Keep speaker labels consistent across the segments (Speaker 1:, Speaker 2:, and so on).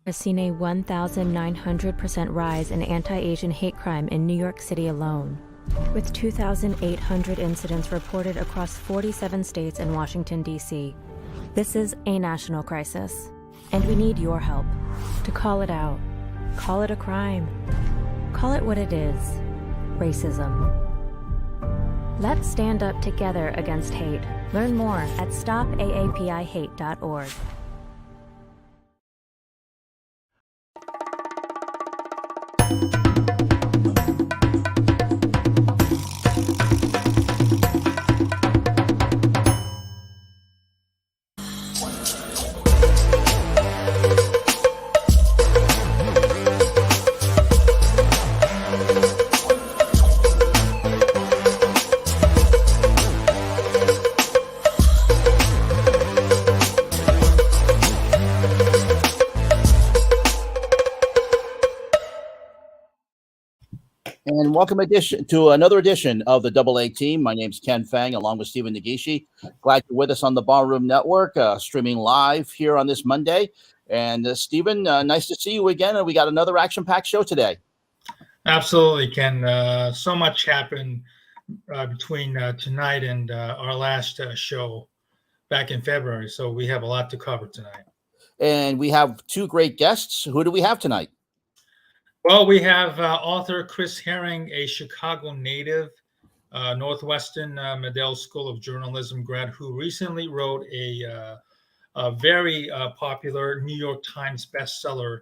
Speaker 1: has seen a 1,900% rise in anti-Asian hate crime in New York City alone, with 2,800 incidents reported across 47 states and Washington, D.C. This is a national crisis, and we need your help to call it out. Call it a crime. Call it what it is: racism. Let's stand up together against hate. Learn more at stopaapihate.org.
Speaker 2: And welcome to another edition of the Double A Team. My name's Ken Fang, along with Stephen Nagishi. Glad you're with us on the Barroom Network, streaming live here on this Monday. And Stephen, nice to see you again. And we got another action-packed show today.
Speaker 3: Absolutely, Ken. So much happened between tonight and our last show back in February. So we have a lot to cover tonight.
Speaker 2: And we have two great guests. Who do we have tonight?
Speaker 3: Well, we have author Chris Herring, a Chicago native, Northwestern Medill School of Journalism grad, who recently wrote a very popular New York Times bestseller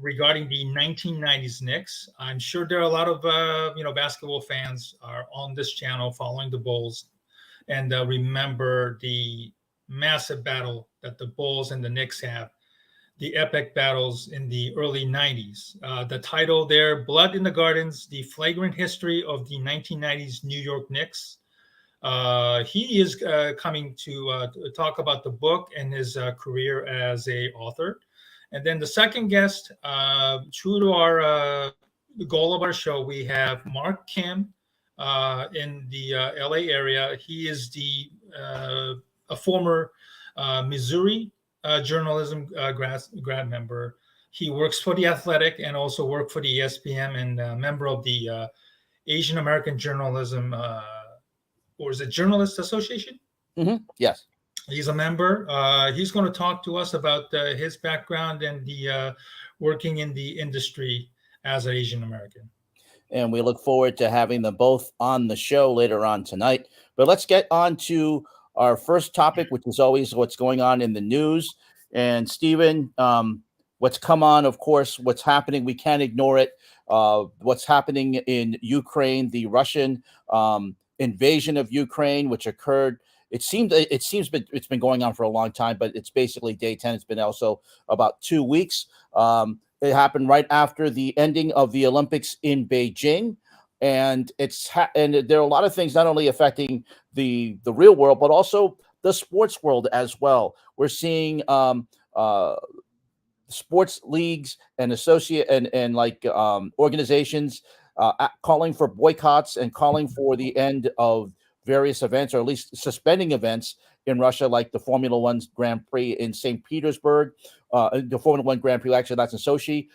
Speaker 3: regarding the 1990s Knicks. I'm sure there are a lot of basketball fans are on this channel following the Bulls and remember the massive battle that the Bulls and the Knicks have. The epic battles in the early 90s. The title there, Blood in the Gardens, The Flagrant History of the 1990s New York Knicks. He is coming to talk about the book and his career as an author. And then the second guest, true to our the goal of our show, we have Mark Kim in the LA area. He is a former Missouri journalism grad member. He works for The Athletic and also worked for the ESPN and member of the Asian American Journalism, or is it Journalist Association?
Speaker 2: Mm-hmm. Yes.
Speaker 3: He's a member. He's going to talk to us about his background and the working in the industry as an Asian American.
Speaker 2: And we look forward to having them both on the show later on tonight. But let's get on to our first topic, which is always what's going on in the news. And Stephen, what's come on, of course, what's happening, we can't ignore it. What's happening in Ukraine, the Russian invasion of Ukraine, which occurred. It's been going on for a long time, but it's basically day 10. It's been also about 2 weeks. It happened right after the ending of the Olympics in Beijing. And and there are a lot of things not only affecting the real world, but also the sports world as well. We're seeing sports leagues and organizations calling for boycotts and calling for the end of various events, or at least suspending events in Russia, like the Formula One Grand Prix in St. Petersburg. The Formula One Grand Prix, actually, that's in Sochi.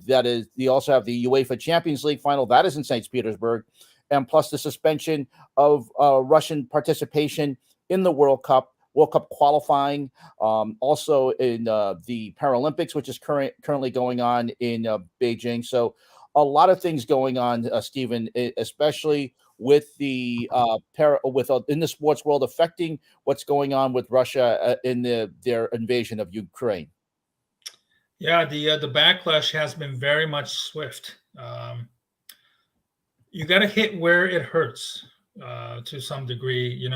Speaker 2: That is, you also have the UEFA Champions League final. That is in St. Petersburg. And plus the suspension of Russian participation in the World Cup qualifying. Also in the Paralympics, which is currently going on in Beijing. So a lot of things going on, Stephen, especially with the in the sports world, affecting what's going on with Russia in their invasion of Ukraine.
Speaker 3: Yeah, the backlash has been very much swift. You got to hit where it hurts to some degree.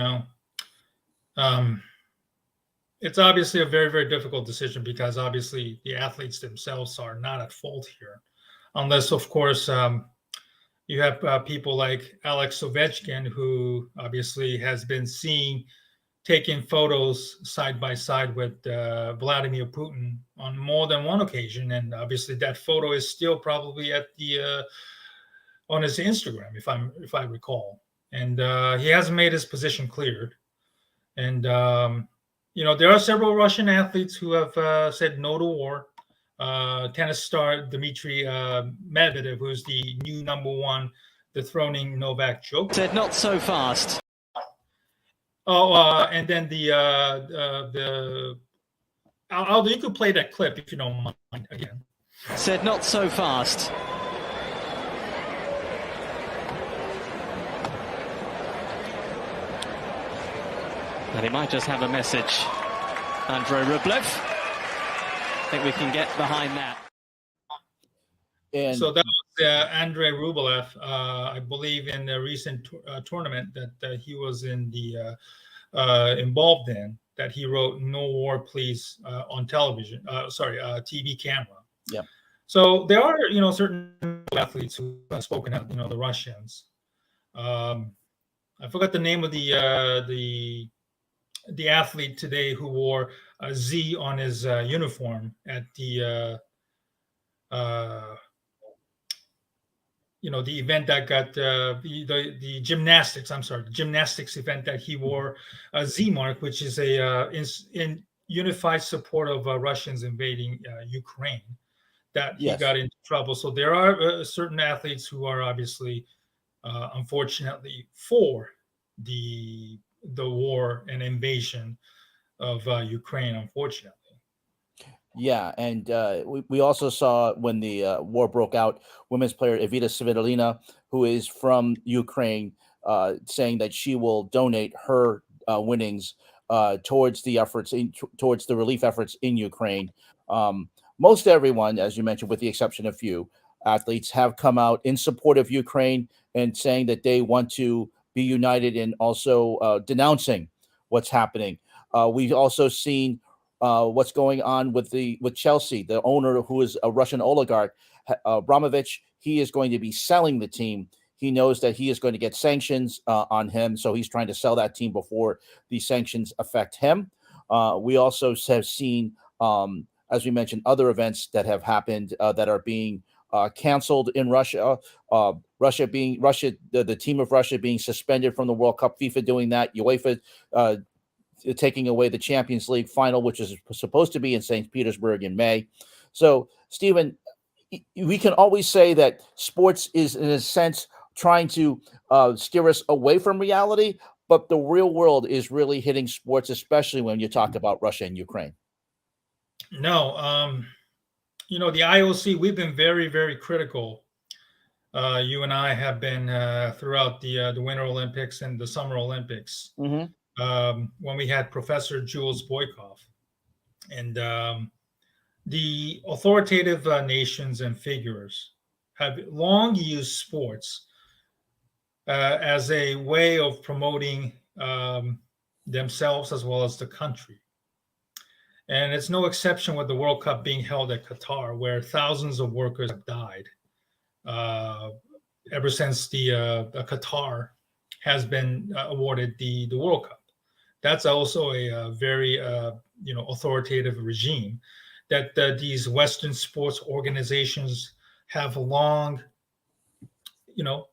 Speaker 3: It's obviously a very, very difficult decision because obviously the athletes themselves are not at fault here, unless, of course, you have people like Alex Ovechkin, who obviously has been taking photos side by side with Vladimir Putin on more than one occasion, and obviously that photo is still probably at on his Instagram, if I recall. And he hasn't made his position clear. And there are several Russian athletes who have said no to war. Tennis star Dmitry Medvedev, who's the new #1, dethroning Novak Djokovic.
Speaker 4: Said not so fast.
Speaker 3: And then Aldo, you could play that clip if you don't mind again.
Speaker 4: Said not so fast. And he might just have a message. Andrei Rublev. I think we can get behind that.
Speaker 2: And
Speaker 3: so that was Andrei Rublev, I believe, in the recent tournament that he was involved in, that he wrote "No War, Please" on television. TV camera.
Speaker 2: Yeah.
Speaker 3: So there are, certain athletes who have spoken out. The Russians. I forgot the name of the athlete today who wore a Z on his uniform at the the event that got the gymnastics. I'm sorry, the gymnastics event that he wore a Z mark, which is in unified support of Russians invading Ukraine. That he got into trouble. So there are certain athletes who are obviously, unfortunately, for the war and invasion of Ukraine, unfortunately.
Speaker 2: Yeah, and we also saw when the war broke out, women's player Evita Svitolina, who is from Ukraine, saying that she will donate her winnings towards the efforts towards the relief efforts in Ukraine. Most everyone, as you mentioned, with the exception of few athletes, have come out in support of Ukraine and saying that they want to be united and also denouncing what's happening. We've also seen what's going on with Chelsea, the owner, who is a Russian oligarch, Abramovich. He is going to be selling the team. He knows that he is going to get sanctions on him, so he's trying to sell that team before the sanctions affect him. We also have seen, as we mentioned, other events that have happened that are being canceled in Russia. The team of Russia being suspended from the World Cup, FIFA doing that, UEFA taking away the Champions League final, which is supposed to be in St. Petersburg in May. So, Stephen, we can always say that sports is, in a sense, trying to steer us away from reality, but the real world is really hitting sports, especially when you talk about Russia and Ukraine.
Speaker 3: No, the IOC, we've been very, very critical. You and I have been throughout the Winter Olympics and the Summer Olympics.
Speaker 2: Mm-hmm.
Speaker 3: When we had Professor Jules Boykoff, and the authoritative nations and figures have long used sports as a way of promoting themselves as well as the country. And it's no exception with the World Cup being held at Qatar, where thousands of workers have died ever since the Qatar has been awarded the World Cup. That's also a very authoritative regime that these Western sports organizations have long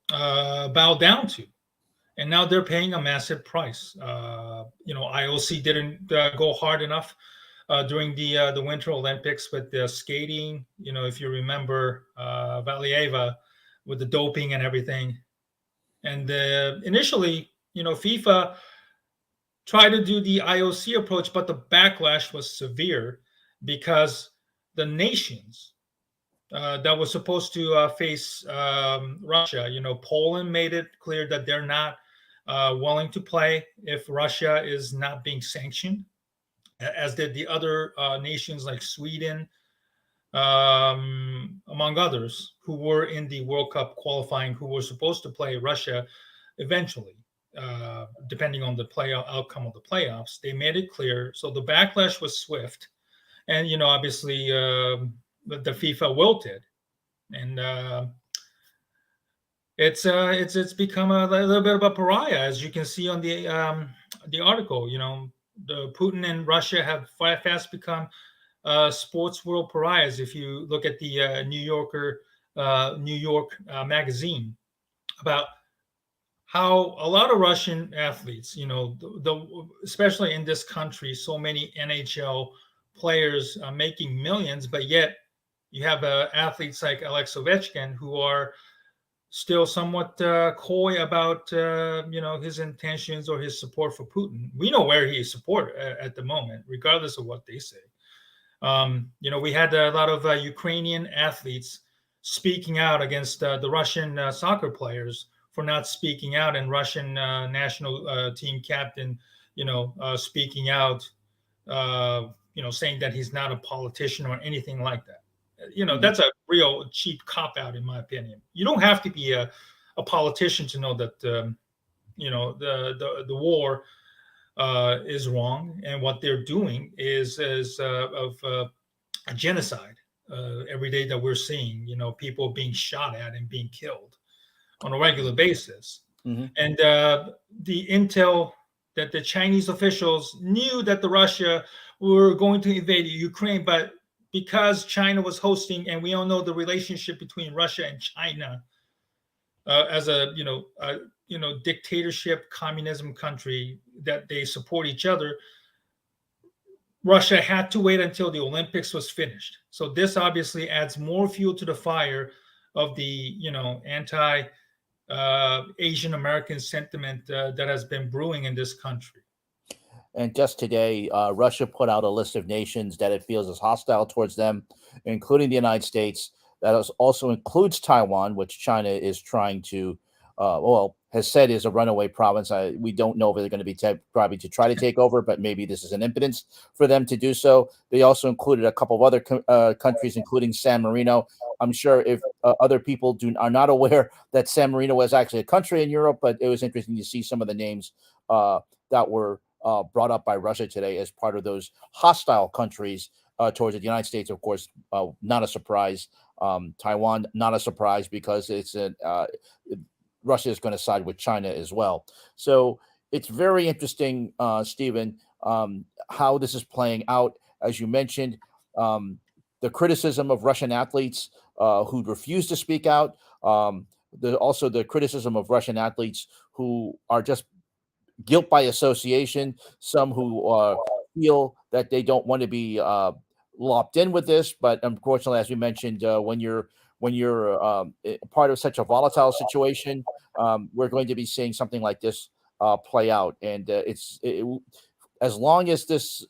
Speaker 3: bowed down to, and now they're paying a massive price. IOC didn't go hard enough during the Winter Olympics with the skating. If you remember Valieva with the doping and everything, and initially, FIFA tried to do the IOC approach, but the backlash was severe because the nations that were supposed to face Russia, Poland made it clear that they're not willing to play if Russia is not being sanctioned, as did the other nations like Sweden, among others, who were in the World Cup qualifying, who were supposed to play Russia eventually. Depending on the outcome of the playoffs, they made it clear. So the backlash was swift, and obviously the FIFA wilted, and it's become a little bit of a pariah, as you can see on the article. The Putin and Russia have fast become sports world pariahs. If you look at the New York magazine, about how a lot of Russian athletes, especially in this country, so many NHL players making millions, but yet you have athletes like Alex Ovechkin who are still somewhat coy about his intentions or his support for Putin. We know where he is support at the moment, regardless of what they say. We had a lot of Ukrainian athletes speaking out against the Russian soccer players for not speaking out, and Russian national team captain, speaking out, saying that he's not a politician or anything like that. That's a real cheap cop out, in my opinion. You don't have to be a politician to know that, the war is wrong, and what they're doing is of a genocide. Every day that we're seeing, people being shot at and being killed on a regular basis.
Speaker 2: Mm-hmm.
Speaker 3: And the intel that the Chinese officials knew that the Russia were going to invade Ukraine, but because China was hosting, and we all know the relationship between Russia and China as a dictatorship communism country, that they support each other. Russia had to wait until the Olympics was finished. So this obviously adds more fuel to the fire of the anti Asian American sentiment that has been brewing in this country.
Speaker 2: And just today, Russia put out a list of nations that it feels is hostile towards them, including the United States. That also includes Taiwan, which China is trying to, has said is a runaway province. We don't know if they're going to be probably to try to take over, but maybe this is an impotence for them to do so. They also included a couple of other countries, including San Marino. I'm sure if other people are not aware that San Marino was actually a country in Europe, but it was interesting to see some of the names that were brought up by Russia today as part of those hostile countries towards the United States. Of course, not a surprise. Taiwan, not a surprise, because it's Russia is going to side with China as well. So it's very interesting, Stephen, how this is playing out. As you mentioned, the criticism of Russian athletes who refuse to speak out. Also the criticism of Russian athletes who are just guilt by association. Some who feel that they don't want to be lopped in with this, but unfortunately, as we mentioned, when you're part of such a volatile situation, we're going to be seeing something like this play out. And as long as this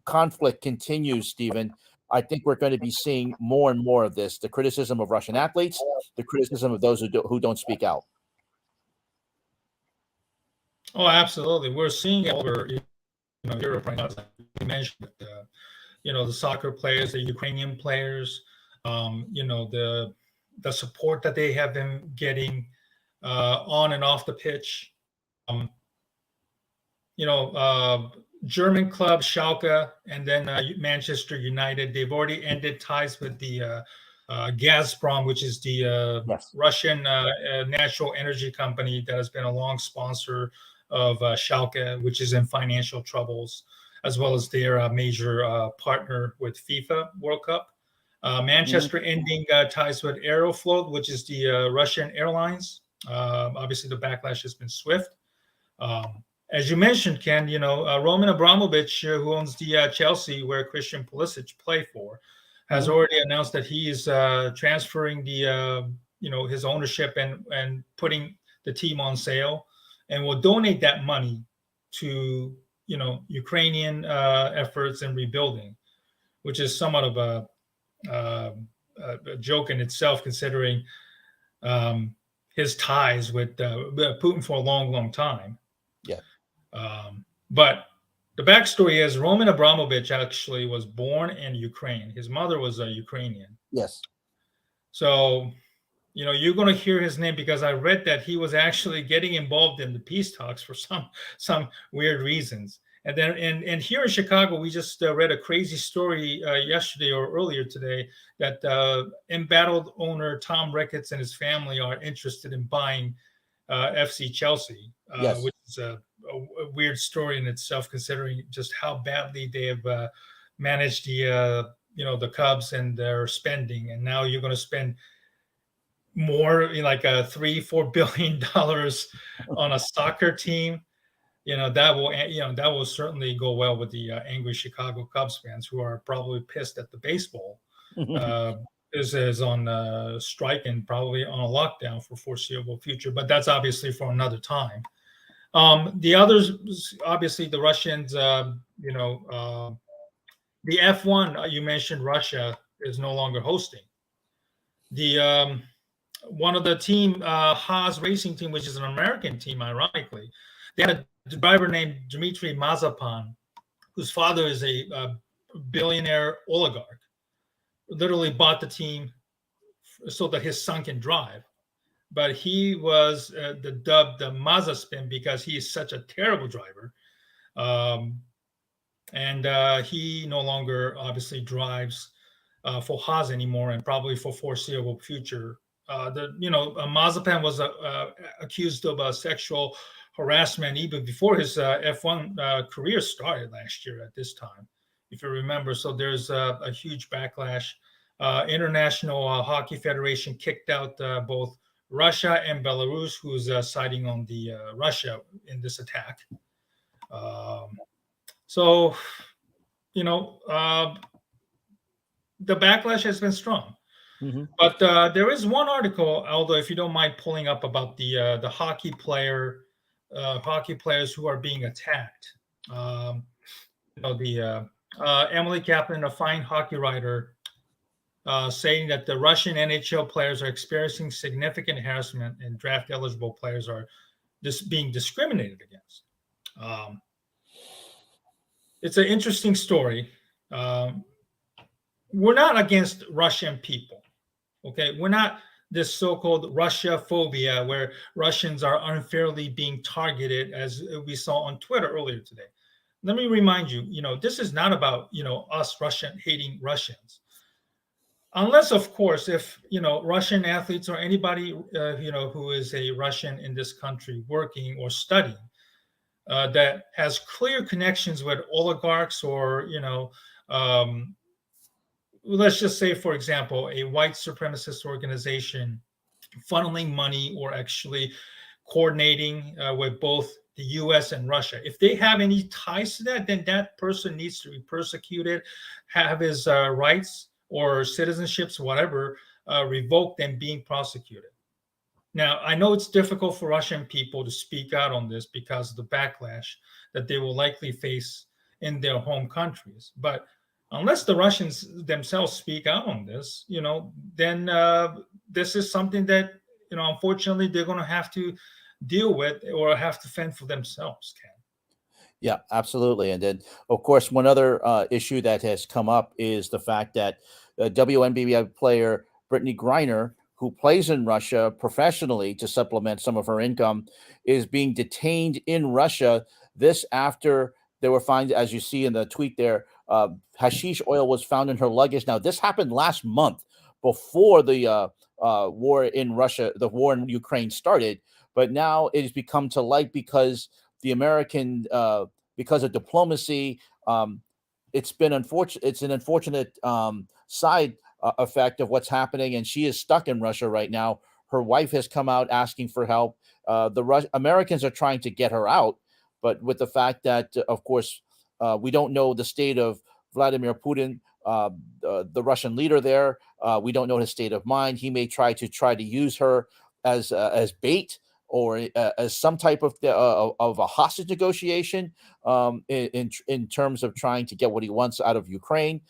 Speaker 2: conflict continues, Stephen, I think we're going to be seeing more and more of this: the criticism of Russian athletes, the criticism of those who don't speak out.
Speaker 3: Oh, absolutely. We're seeing it over Europe right now. As you mentioned, the soccer players, the Ukrainian players, the support that they have been getting on and off the pitch. German club Schalke, and then Manchester United, they've already ended ties with the Gazprom, which is the Russian natural energy company that has been a long sponsor of Schalke, which is in financial troubles, as well as their major partner with FIFA World Cup. Manchester ending ties with Aeroflot, which is the Russian airlines. Obviously, the backlash has been swift. As you mentioned, Ken, Roman Abramovich, who owns the Chelsea, where Christian Pulisic play for, has already announced that he is transferring the his ownership and putting the team on sale, and will donate that money to Ukrainian efforts in rebuilding, which is somewhat of a joke in itself, considering his ties with Putin for a long, long time.
Speaker 2: Yeah.
Speaker 3: But the backstory is Roman Abramovich actually was born in Ukraine. His mother was a Ukrainian.
Speaker 2: Yes.
Speaker 3: So, you're going to hear his name because I read that he was actually getting involved in the peace talks for some weird reasons. And then, and here in Chicago, we just read a crazy story yesterday or earlier today that embattled owner Tom Ricketts and his family are interested in buying FC Chelsea, which is a weird story in itself, considering just how badly they have managed the Cubs and their spending. And now you're going to spend more like a $3-4 billion on a soccer team, that will certainly go well with the angry Chicago Cubs fans who are probably pissed at the baseball. Uh, is on strike and probably on a lockdown for foreseeable future, but that's obviously for another time. The others, obviously, the Russians, the F1 you mentioned, Russia is no longer hosting. The one of the team, Haas Racing Team, which is an American team, ironically, they had a driver named Dmitry Mazepan, whose father is a billionaire oligarch. Literally bought the team so that his son can drive. But he was dubbed the Mazaspin because he is such a terrible driver. And he no longer obviously drives for Haas anymore, and probably for foreseeable future. Mazepan was accused of sexual harassment even before his F1 career started last year at this time, if you remember. So there's a huge backlash. International Hockey Federation kicked out both Russia and Belarus, who's siding on the Russia in this attack. So, the backlash has been strong.
Speaker 2: Mm-hmm.
Speaker 3: But there is one article, Aldo, if you don't mind pulling up, about the hockey players who are being attacked. Emily Kaplan, a fine hockey writer, saying that the Russian NHL players are experiencing significant harassment and draft-eligible players are being discriminated against. It's an interesting story. We're not against Russian people, okay? We're not this so-called Russia phobia where Russians are unfairly being targeted, as we saw on Twitter earlier today. Let me remind you, this is not about, us hating Russians. Unless, of course, if, Russian athletes or anybody, who is a Russian in this country working or studying, that has clear connections with oligarchs or, let's just say, for example, a white supremacist organization funneling money or actually coordinating with both the US and Russia. If they have any ties to that, then that person needs to be persecuted, have his rights or citizenships, whatever, revoked and being prosecuted. Now, I know it's difficult for Russian people to speak out on this because of the backlash that they will likely face in their home countries. But unless the Russians themselves speak out on this, then this is something that, unfortunately, they're going to have to deal with or have to fend for themselves, Ken.
Speaker 2: Yeah, absolutely. And then, of course, one other issue that has come up is the fact that WNBA player Brittany Griner, who plays in Russia professionally to supplement some of her income, is being detained in Russia. This after they were found, as you see in the tweet there, hashish oil was found in her luggage. Now, this happened last month before the war in Russia, the war in Ukraine started. But now it has become to light because the American, because of diplomacy, it's been unfortunate. It's an unfortunate side effect of what's happening, and she is stuck in Russia right now. Her wife has come out asking for help. Americans are trying to get her out, but with the fact that, of course, we don't know the state of Vladimir Putin, the Russian leader there. We don't know his state of mind. He may try to use her as bait or as some type of a hostage negotiation in terms of trying to get what he wants out of Ukraine.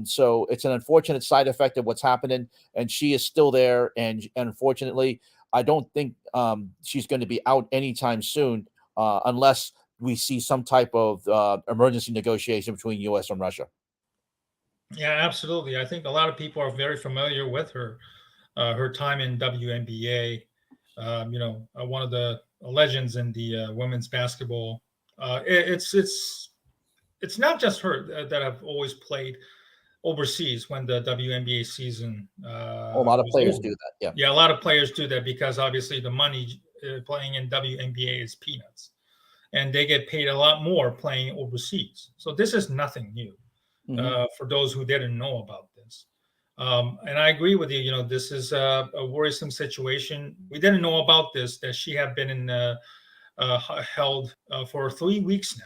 Speaker 2: So it's an unfortunate side effect of what's happening, and she is still there. And unfortunately, I don't think she's going to be out anytime soon unless we see some type of emergency negotiation between U.S. and Russia.
Speaker 3: Yeah, absolutely. I think a lot of people are very familiar with her time in WNBA. One of the legends in the women's basketball. It's not just her that have always played overseas when the WNBA season.
Speaker 2: A lot of players do that.
Speaker 3: Yeah, a lot of players do that because obviously the money playing in WNBA is peanuts, and they get paid a lot more playing overseas. So this is nothing new for those who didn't know about this. And I agree with you. This is a worrisome situation. We didn't know about this, that she had been held for 3 weeks now.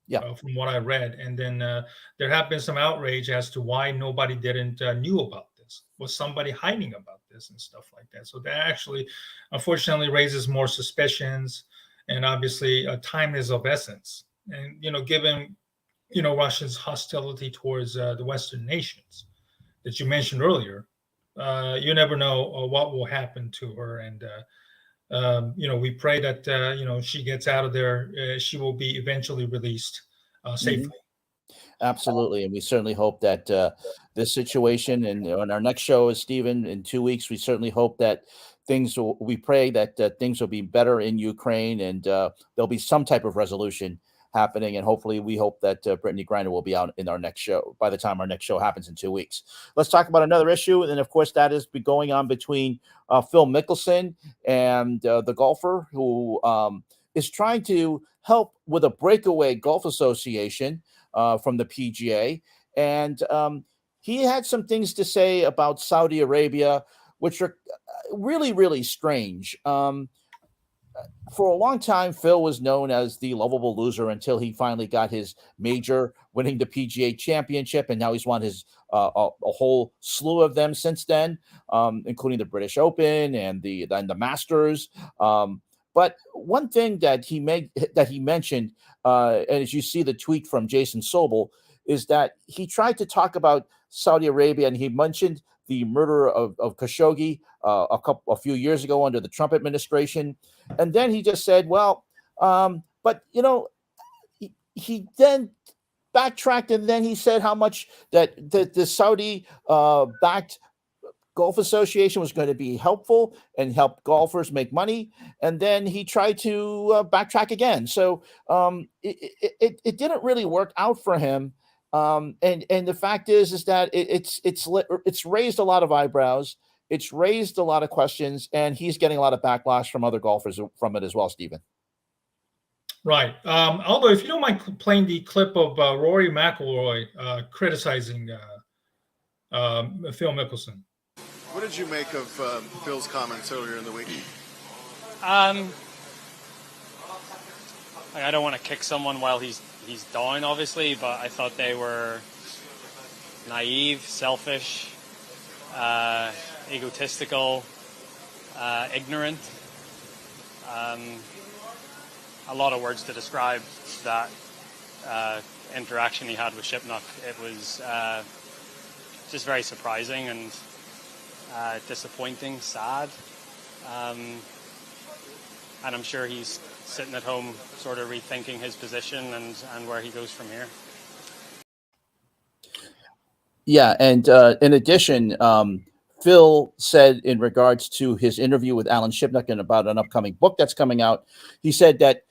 Speaker 2: Yeah.
Speaker 3: From what I read, and then there have been some outrage as to why nobody didn't knew about this. Was somebody hiding about this and stuff like that? So that actually, unfortunately, raises more suspicions, and obviously, time is of essence. And given Russia's hostility towards the Western nations that you mentioned earlier, you never know what will happen to her. And we pray that she gets out of there. She will be eventually released safely.
Speaker 2: Absolutely, and we certainly hope that this situation, and on our next show is Stephen in 2 weeks. We certainly hope that we pray that things will be better in Ukraine, and there'll be some type of resolution happening. And hopefully, we hope that Brittany Griner will be out in our next show by the time our next show happens in 2 weeks. Let's talk about another issue, and of course, that is going on between Phil Mickelson and the golfer who is trying to help with a breakaway golf association from the PGA. And he had some things to say about Saudi Arabia, which are really, really strange. For a long time, Phil was known as the lovable loser until he finally got his major, winning the PGA Championship, and now he's won his a whole slew of them since then, including the British Open and the Masters. But one thing that he mentioned, and as you see the tweet from Jason Sobel, is that he tried to talk about Saudi Arabia, and he mentioned the murder of Khashoggi a few years ago under the Trump administration, and then he just said, "Well, but he then backtracked, and then he said how much that the Saudi backed Golf Association was going to be helpful and help golfers make money, and then he tried to backtrack again. So it didn't really work out for him. And the fact is that it's raised a lot of eyebrows. It's raised a lot of questions, and he's getting a lot of backlash from other golfers from it as well, Stephen.
Speaker 3: Right. Although, if you don't mind playing the clip of Rory McIlroy criticizing Phil Mickelson.
Speaker 5: What did you make of Phil's comments earlier in the week?
Speaker 6: I don't want to kick someone while he's down, obviously, but I thought they were naive, selfish, egotistical, ignorant. A lot of words to describe that interaction he had with Shipnuck. It was just very surprising and disappointing, sad. And I'm sure he's sitting at home sort of rethinking his position and where he goes from here.
Speaker 2: Yeah, and in addition, Phil said in regards to his interview with Alan Shipnuck and about an upcoming book that's coming out, he said that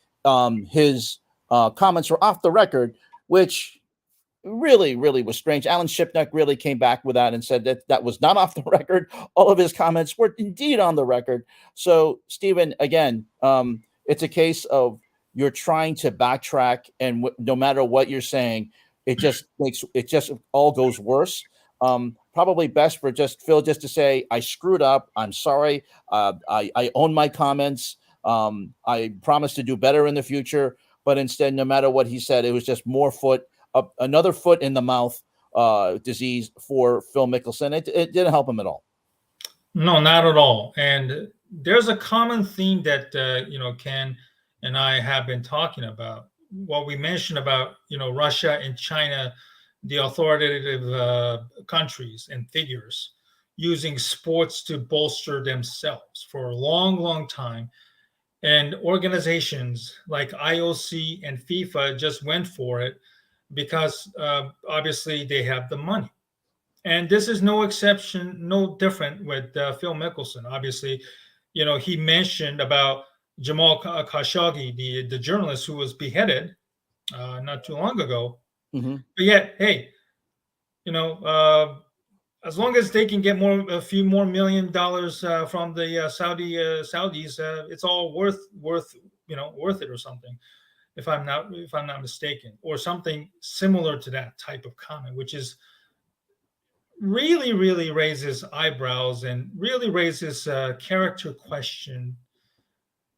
Speaker 2: his comments were off the record, which really, really was strange. Alan Shipnuck really came back with that and said that was not off the record. All of his comments were indeed on the record. So, Stephen, again, it's a case of you're trying to backtrack, and no matter what you're saying, it just all goes worse. Probably best for Phil just to say, I screwed up. I'm sorry. I own my comments. I promise to do better in the future. But instead, no matter what he said, it was just another foot in the mouth disease for Phil Mickelson. It didn't help him at all.
Speaker 3: No, not at all. And there's a common theme that Ken and I have been talking about. What we mentioned about Russia and China, the authoritative countries and figures using sports to bolster themselves for a long, long time. And organizations like IOC and FIFA just went for it because obviously they have the money. And this is no exception, no different with Phil Mickelson. Obviously, he mentioned about Jamal Khashoggi, the journalist who was beheaded not too long ago.
Speaker 2: Mm-hmm.
Speaker 3: But yet, hey, as long as they can get a few more $1 million from the Saudis, it's all worth it or something. If I'm not mistaken, or something similar to that type of comment, which is really, really raises eyebrows and really raises a character question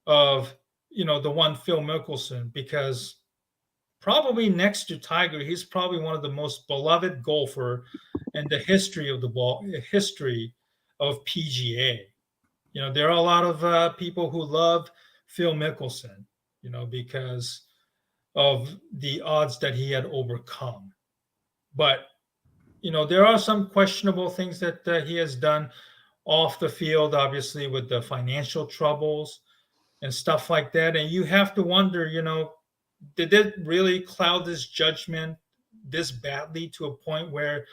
Speaker 3: of, the one Phil Mickelson, because probably next to Tiger, he's probably one of the most beloved golfer in the history of PGA. There are a lot of people who love Phil Mickelson, because of the odds that he had overcome. But there are some questionable things that he has done off the field, obviously with the financial troubles and stuff like that. And you have to wonder, did it really cloud his judgment this badly to a point where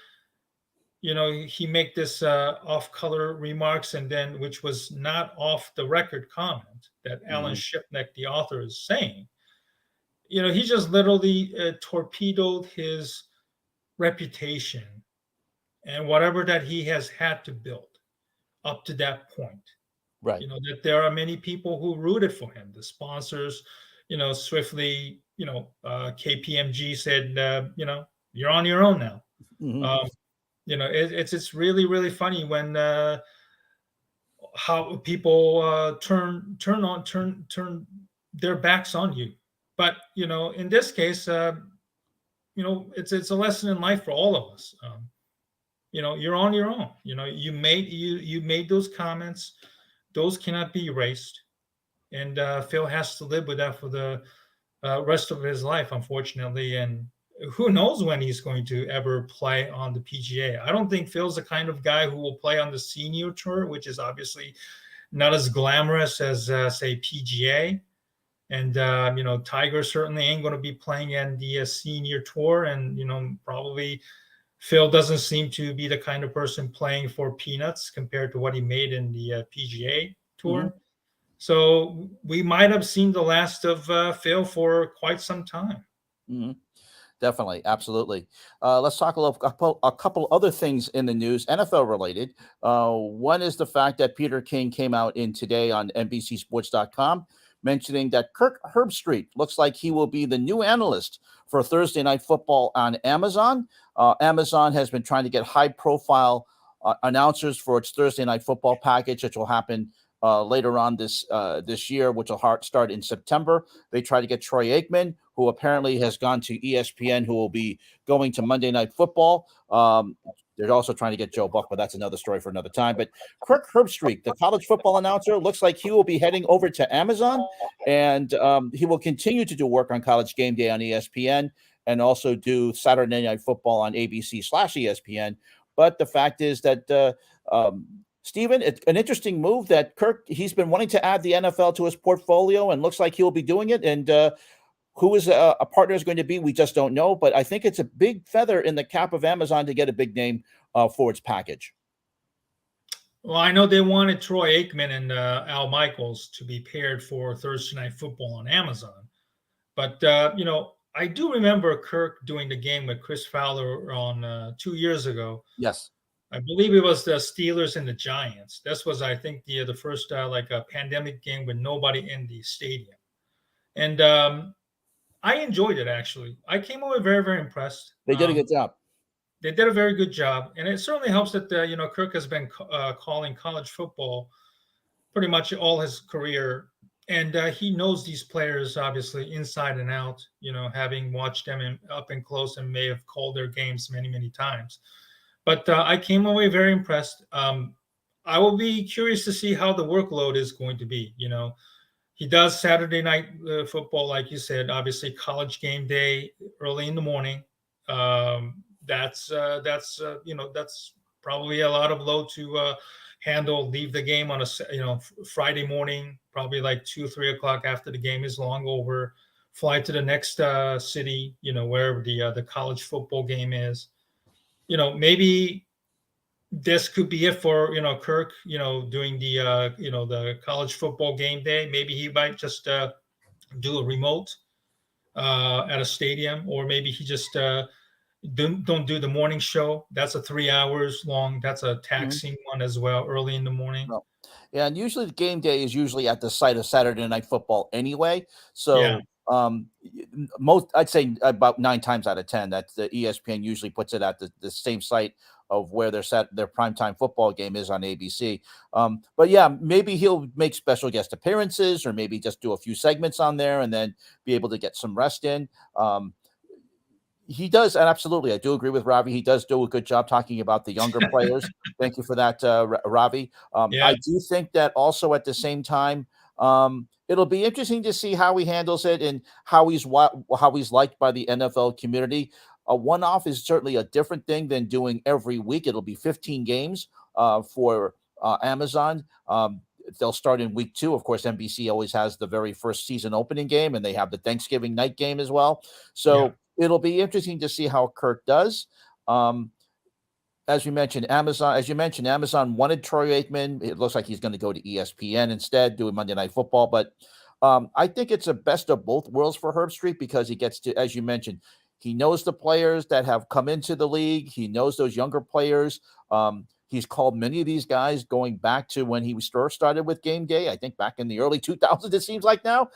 Speaker 3: he make this off-color remarks, and then which was not off the record comment that Alan Shipneck, the author, is saying. He just literally torpedoed his reputation and whatever that he has had to build up to that point.
Speaker 2: Right.
Speaker 3: That there are many people who rooted for him. The sponsors, swiftly, KPMG said, you're on your own now. It's really, really funny when how people turn their backs on you. But in this case, it's a lesson in life for all of us. You're on your own. You made those comments; those cannot be erased, and Phil has to live with that for the rest of his life, unfortunately. And who knows when he's going to ever play on the PGA? I don't think Phil's the kind of guy who will play on the senior tour, which is obviously not as glamorous as say PGA. And Tiger certainly ain't going to be playing in the senior tour, and probably Phil doesn't seem to be the kind of person playing for peanuts compared to what he made in the PGA tour. So we might have seen the last of Phil for quite some time.
Speaker 2: Definitely, absolutely. Let's talk a couple other things in the news, NFL related. One is the fact that Peter King came out in today on NBCSports.com mentioning that Kirk Herbstreit looks like he will be the new analyst for Thursday Night Football on Amazon. Amazon has been trying to get high-profile announcers for its Thursday Night Football package, which will happen later on this year, which will start in September. They try to get Troy Aikman, who apparently has gone to ESPN, who will be going to Monday Night Football. They're also trying to get Joe Buck, but that's another story for another time. But Kirk Herbstreit, the college football announcer, looks like he will be heading over to Amazon, and he will continue to do work on College Game Day on ESPN and also do Saturday Night Football on ABC/ESPN. But the fact is that, Stephen, it's an interesting move that Kirk, he's been wanting to add the NFL to his portfolio, and looks like he'll be doing it. And who is a partner is going to be, we just don't know. But I think it's a big feather in the cap of Amazon to get a big name for its package.
Speaker 3: Well, I know they wanted Troy Aikman and Al Michaels to be paired for Thursday Night Football on Amazon. But, I do remember Kirk doing the game with Chris Fowler on 2 years ago.
Speaker 2: Yes.
Speaker 3: I believe it was the Steelers and the Giants. This was, I think, the first a pandemic game with nobody in the stadium. And I enjoyed it, actually. I came away very, very impressed.
Speaker 2: They did a good job.
Speaker 3: They did a very good job. And it certainly helps that, Kirk has been calling college football pretty much all his career. And he knows these players, obviously, inside and out, having watched them up and close and may have called their games many, many times. But I came away very impressed. I will be curious to see how the workload is going to be. He does Saturday Night Football, like you said, obviously College Game Day early in the morning. That's probably a lot of load to handle. Leave the game on a Friday morning, probably like 2-3 o'clock after the game is long over. Fly to the next city, wherever the college football game is. Maybe this could be it for, Kirk, doing the college football game day. Maybe he might just do a remote at a stadium, or maybe he just don't do the morning show. That's a 3 hours long. That's a taxing one as well, early in the morning.
Speaker 2: Well, yeah, and usually the game day is usually at the site of Saturday Night Football anyway. So
Speaker 3: Yeah.
Speaker 2: I'd say about 9 times out of 10 that the ESPN usually puts it at the same site of where their primetime football game is on ABC. But yeah, maybe he'll make special guest appearances, or maybe just do a few segments on there and then be able to get some rest in. He does, and absolutely, I do agree with Ravi. He does do a good job talking about the younger players. Thank you for that, Ravi. I do think that also at the same time, it'll be interesting to see how he handles it and how he's liked by the NFL community. A one-off is certainly a different thing than doing every week. It'll be 15 games for Amazon. They'll start in week 2. Of course, NBC always has the very first season opening game, and they have the Thanksgiving night game as well. So it'll be interesting to see how Kurt does. As you mentioned, Amazon wanted Troy Aikman. It looks like he's going to go to ESPN instead, doing Monday Night Football. But I think it's a best of both worlds for Herbstreit, because he gets to, as you mentioned, he knows the players that have come into the league. He knows those younger players. He's called many of these guys going back to when he first started with Game Day. I think back in the early 2000s, it seems like now.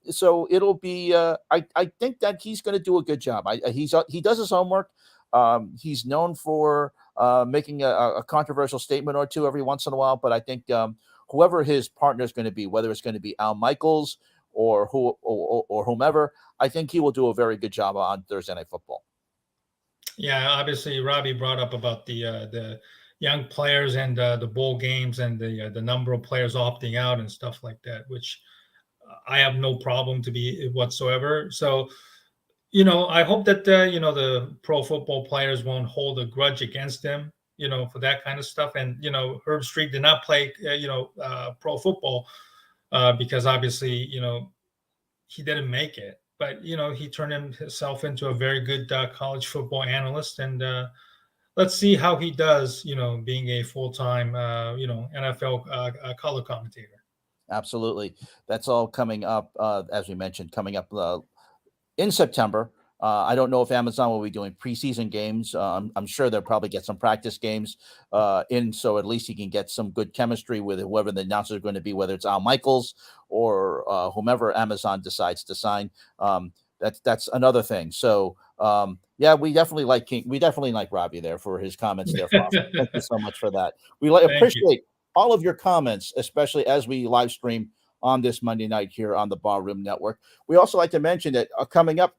Speaker 2: So it'll be. I think that he's going to do a good job. He does his homework. He's known for making a controversial statement or two every once in a while. But I think whoever his partner is going to be, whether it's going to be Al Michaels or whomever, I think he will do a very good job on Thursday Night Football. Yeah,
Speaker 3: obviously, Robbie brought up about the young players and the bowl games and the number of players opting out and stuff like that, which I have no problem to be whatsoever. So, I hope that the pro football players won't hold a grudge against him, for that kind of stuff. And Herbstreit did not play pro football because obviously he didn't make it. But, he turned himself into a very good college football analyst. And let's see how he does, being a full-time, NFL color commentator.
Speaker 2: Absolutely. That's all coming up, as we mentioned, coming up in September. I don't know if Amazon will be doing preseason games. I'm sure they'll probably get some practice games in, so at least he can get some good chemistry with whoever the announcers are going to be, whether it's Al Michaels or whomever Amazon decides to sign. That's another thing. So we definitely like Robbie there for his comments there. Thank you so much for that. We appreciate all of your comments, especially as we live stream on this Monday night here on the Barroom Network. We also like to mention that coming up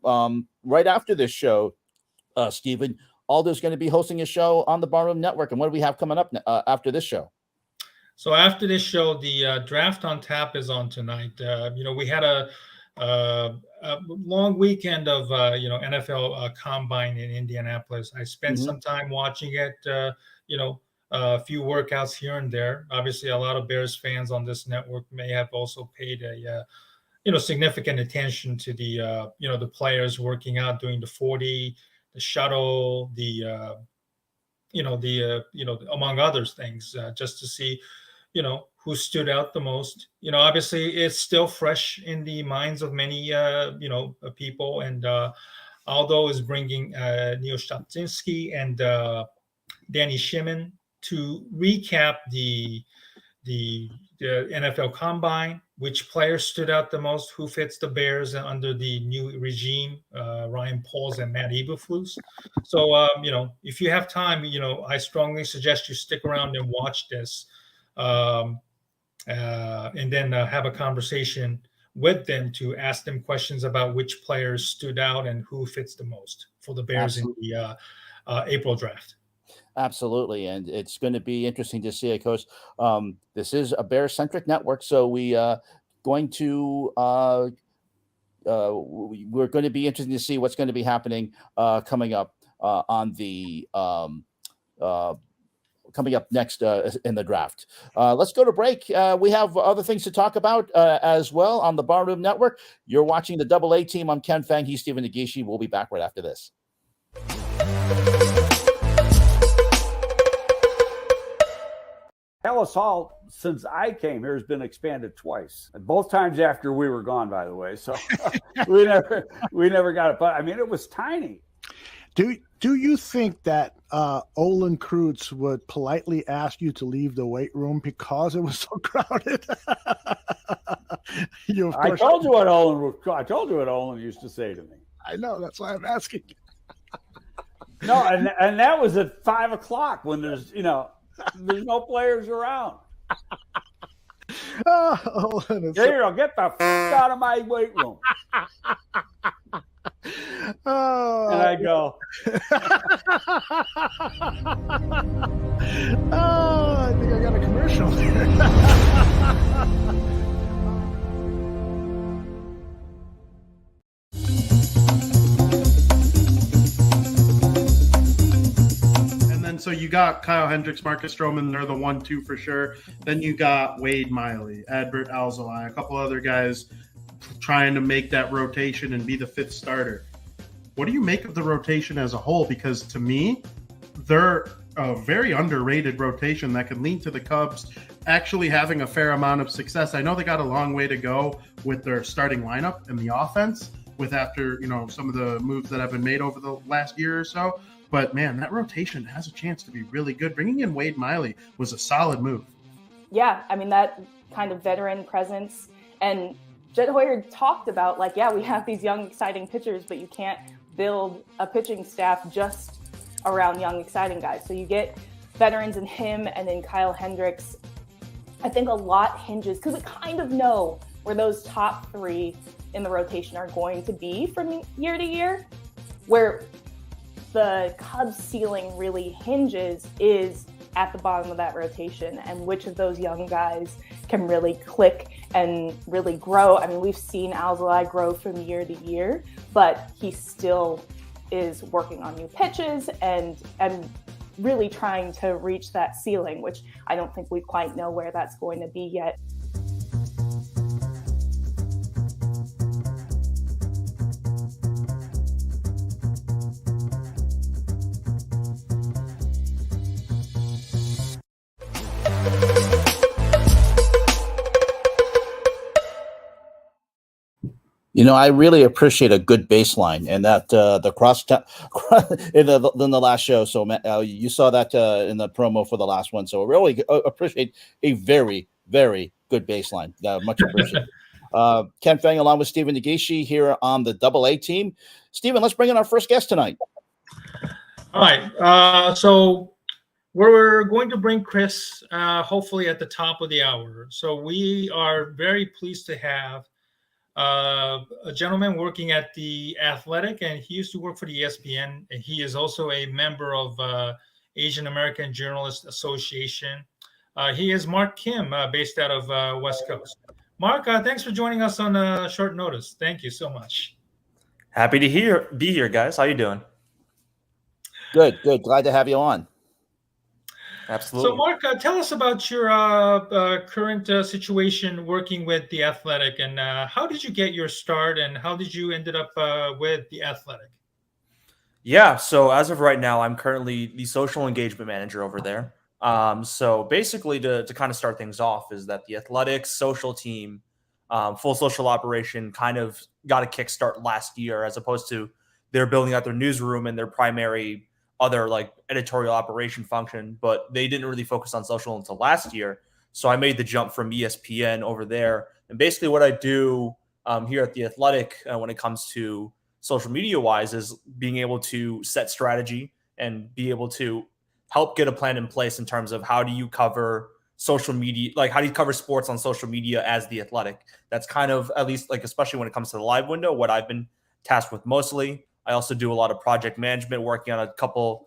Speaker 2: right after this show, Stephen, Aldo's going to be hosting a show on the Barroom Network. And what do we have coming up after this show?
Speaker 3: So after this show, the Draft on Tap is on tonight. We had a long weekend of NFL Combine in Indianapolis. I spent some time watching it. A few workouts here and there. Obviously, a lot of Bears fans on this network may have also paid a significant attention to the players working out, doing the 40, the shuttle, among other things, just to see, who stood out the most. Obviously, it's still fresh in the minds of many, people. And Aldo is bringing Neil Stopczynski and Danny Shimon to recap the NFL Combine, which players stood out the most, who fits the Bears under the new regime, Ryan Poles and Matt Eberflus. So, if you have time, I strongly suggest you stick around and watch this, and then have a conversation with them to ask them questions about which players stood out and who fits the most for the Bears in the April draft.
Speaker 2: Absolutely. And it's going to be interesting to see, of course. This is a Bear-centric network, so we're going to be interested to see what's going to be happening coming up on the coming up next in the draft. Let's go to break. We have other things to talk about as well on the Barroom Network. You're watching the Double A Team. I'm Ken Fang. He's Stephen Negishi. We'll be back right after this.
Speaker 7: Ellis Hall, since I came here, has been expanded twice, and both times after we were gone, by the way. So we never got it. But I mean, it was tiny.
Speaker 8: Do you think that Olin Kreutz would politely ask you to leave the weight room because it was so crowded?
Speaker 7: I told you what Olin used to say to me.
Speaker 8: I know, that's why I'm asking.
Speaker 7: No, and that was at 5 o'clock when there's no players around.
Speaker 8: Oh, and
Speaker 7: Gabriel, get the out of my weight room.
Speaker 8: oh,
Speaker 7: And I go,
Speaker 8: oh, I think I got a commercial here.
Speaker 9: And then so you got Kyle Hendricks, Marcus Stroman, they're the 1-2 for sure. Then you got Wade Miley, Adbert Alzolay, a couple other guys trying to make that rotation and be the fifth starter. What do you make of the rotation as a whole? Because to me, they're a very underrated rotation that could lead to the Cubs actually having a fair amount of success. I know they got a long way to go with their starting lineup and the offense with after, some of the moves that have been made over the last year or so. But man, that rotation has a chance to be really good. Bringing in Wade Miley was a solid move.
Speaker 10: Yeah, I mean, that kind of veteran presence. And Jed Hoyer talked about, we have these young, exciting pitchers, but you can't build a pitching staff just around young, exciting guys. So you get veterans in him and then Kyle Hendricks. I think a lot hinges, because we kind of know where those top three in the rotation are going to be from year to year. Where the Cubs ceiling really hinges is at the bottom of that rotation and which of those young guys can really click and really grow. I mean, we've seen Alzolay grow from year to year, but he still is working on new pitches and really trying to reach that ceiling, which I don't think we quite know where that's going to be yet.
Speaker 2: I really appreciate a good baseline, and that the cross in the last show. So you saw that in the promo for the last one. So I really appreciate a very, very good baseline. Much appreciated. Ken Feng along with Stephen Negishi here on the AA team. Stephen, let's bring in our first guest tonight.
Speaker 3: All right. So we're going to bring Chris hopefully at the top of the hour. So we are very pleased to have a gentleman working at The Athletic, and he used to work for the ESPN, and he is also a member of Asian American Journalists Association. He is Mark Kim, based out of West Coast. Mark, thanks for joining us on short notice. Thank you so much.
Speaker 11: Happy to be here, guys. How you doing?
Speaker 2: Good. Glad to have you on.
Speaker 11: Absolutely.
Speaker 3: So, Mark, tell us about your current situation working with The Athletic, and how did you get your start, and how did you ended up with The Athletic?
Speaker 11: Yeah, so as of right now, I'm currently the social engagement manager over there. So basically, to kind of start things off, is that The Athletic's social team, full social operation, kind of got a kickstart last year, as opposed to they're building out their newsroom and their primary other editorial operation function, but they didn't really focus on social until last year. So I made the jump from ESPN over there. And basically what I do here at The Athletic when it comes to social media wise is being able to set strategy and be able to help get a plan in place in terms of how do you cover social media, how do you cover sports on social media as The Athletic. That's kind of, at least especially when it comes to the live window, what I've been tasked with mostly. I also do a lot of project management, working on a couple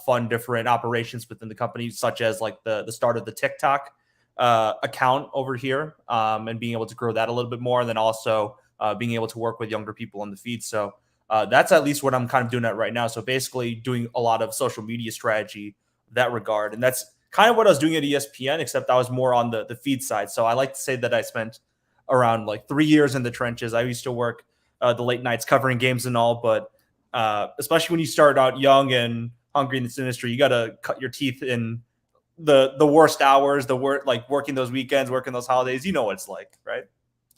Speaker 11: fun different operations within the company, such as the start of the TikTok account over here, and being able to grow that a little bit more. And then also being able to work with younger people on the feed. So that's at least what I'm kind of doing at right now. So basically doing a lot of social media strategy in that regard. And that's kind of what I was doing at ESPN, except I was more on the feed side. So I like to say that I spent around 3 years in the trenches. I used to work the late nights covering games and all, but especially when you start out young and hungry in this industry, you got to cut your teeth in the worst hours, working those weekends, working those holidays. You know what it's like, right?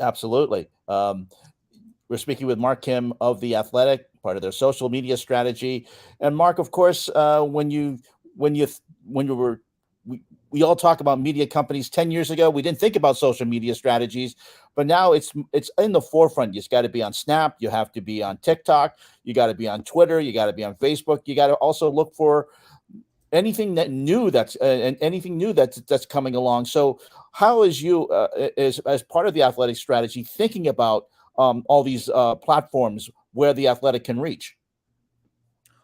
Speaker 2: Absolutely. We're speaking with Mark Kim of The Athletic, part of their social media strategy. And Mark, of course, when you were we all talk about media companies. 10 years ago, we didn't think about social media strategies, but now it's in the forefront. You got to be on Snap, you have to be on TikTok, you got to be on Twitter, you got to be on Facebook, you got to also look for anything that's coming along. So how is you as part of the athletic strategy thinking about all these platforms where the athletic can reach?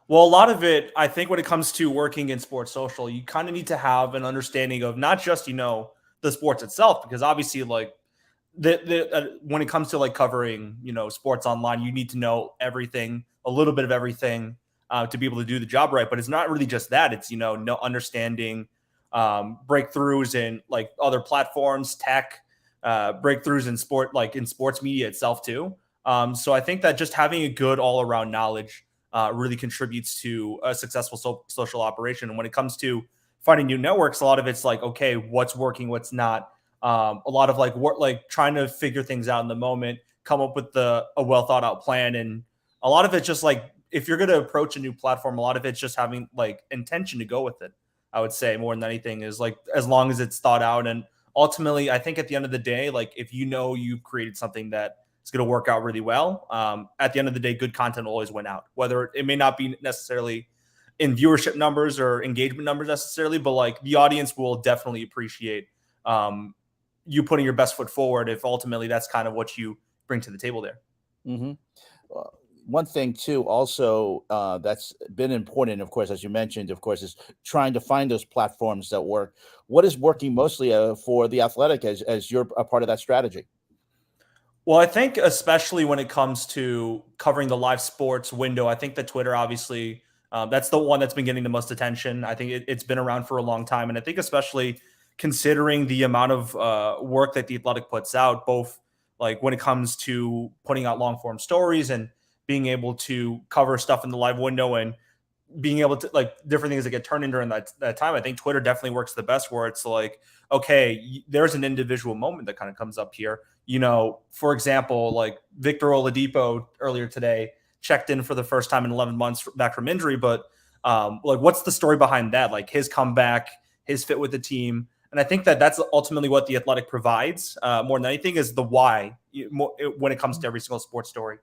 Speaker 11: Well, a lot of it, I think, when it comes to working in sports social, you kind of need to have an understanding of not just, the sports itself, because obviously, like, when it comes to like covering, sports online, you need to know everything, a little bit of everything, to be able to do the job right. But it's not really just that. It's, no understanding breakthroughs in like other platforms, tech, breakthroughs in sports media itself too. So I think that just having a good all around knowledge really contributes to a successful social operation. And when it comes to finding new networks, a lot of it's like, okay, what's working, what's not. A lot of like trying to figure things out in the moment, come up with a well thought out plan. And a lot of it's just like, if you're going to approach a new platform, a lot of it's just having like intention to go with it. I would say more than anything is like, as long as it's thought out. And ultimately, I think at the end of the day, like if you've created something that it's going to work out really well. At the end of the day, good content will always win out, whether it may not be necessarily in viewership numbers or engagement numbers necessarily, but like the audience will definitely appreciate you putting your best foot forward if ultimately that's kind of what you bring to the table there.
Speaker 2: Mm-hmm. One thing too, also that's been important, of course, as you mentioned, of course, is trying to find those platforms that work. What is working mostly for the Athletic as you're a part of that strategy?
Speaker 11: Well, I think especially when it comes to covering the live sports window, I think that Twitter, obviously, that's the one that's been getting the most attention. I think it's been around for a long time. And I think especially considering the amount of work that The Athletic puts out, both like when it comes to putting out long form stories and being able to cover stuff in the live window and being able to like different things that get turned in during that time. I think Twitter definitely works the best, where it's like, okay, there's an individual moment that kind of comes up here. For example, like Victor Oladipo earlier today checked in for the first time in 11 months back from injury. But like, what's the story behind that? Like his comeback, his fit with the team. And I think that that's ultimately what The Athletic provides more than anything is the why when it comes to every single sports story.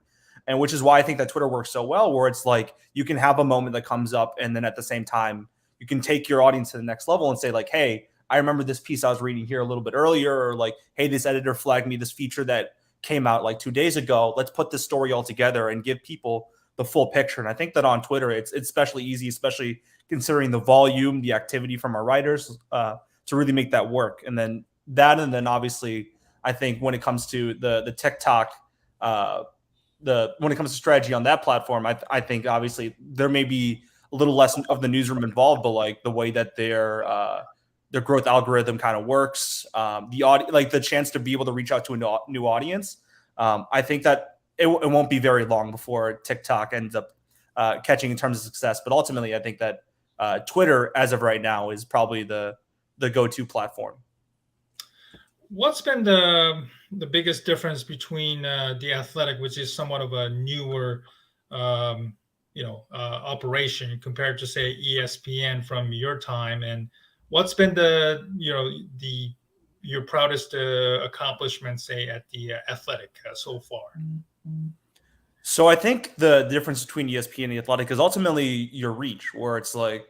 Speaker 11: And which is why I think that Twitter works so well, where it's like you can have a moment that comes up and then at the same time, you can take your audience to the next level and say like, hey, I remember this piece I was reading here a little bit earlier, or like, hey, this editor flagged me this feature that came out like 2 days ago. Let's put this story all together and give people the full picture. And I think that on Twitter, it's especially easy, especially considering the volume, the activity from our writers to really make that work. And then obviously, I think when it comes to the TikTok, when it comes to strategy on that platform, I think obviously there may be a little less of the newsroom involved, but like the way that their growth algorithm kind of works, the chance to be able to reach out to a new audience. I think that it won't be very long before TikTok ends up catching in terms of success. But ultimately, I think that Twitter, as of right now, is probably the go-to platform.
Speaker 3: What's been the biggest difference between The Athletic, which is somewhat of a newer, operation compared to say ESPN from your time, and what's been your proudest accomplishment, say at The Athletic so far?
Speaker 11: So I think the difference between ESPN and The Athletic is ultimately your reach, where it's like,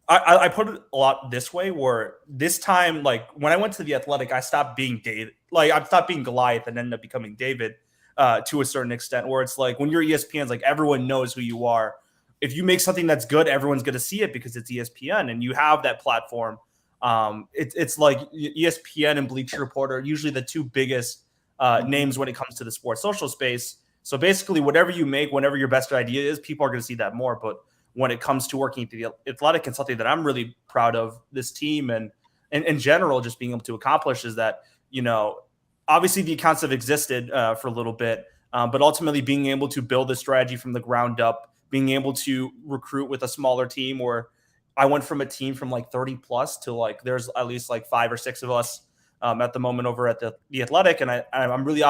Speaker 11: I put it a lot this way, where this time, like when I went to The Athletic, I stopped being David. Like I stopped being Goliath and ended up becoming David to a certain extent, where it's like when you're ESPN, it's like everyone knows who you are. If you make something that's good, everyone's going to see it because it's ESPN and you have that platform. It's like ESPN and Bleacher Report are usually the two biggest names when it comes to the sports social space. So basically, whatever you make, whenever your best idea is, people are going to see that more. But when it comes to working at The Athletic, and something that I'm really proud of this team and in general, just being able to accomplish is that, obviously the accounts have existed for a little bit, but ultimately being able to build a strategy from the ground up, being able to recruit with a smaller team, where I went from a team from like 30 plus to like, there's at least like 5 or 6 of us at the moment over at the Athletic. And I'm really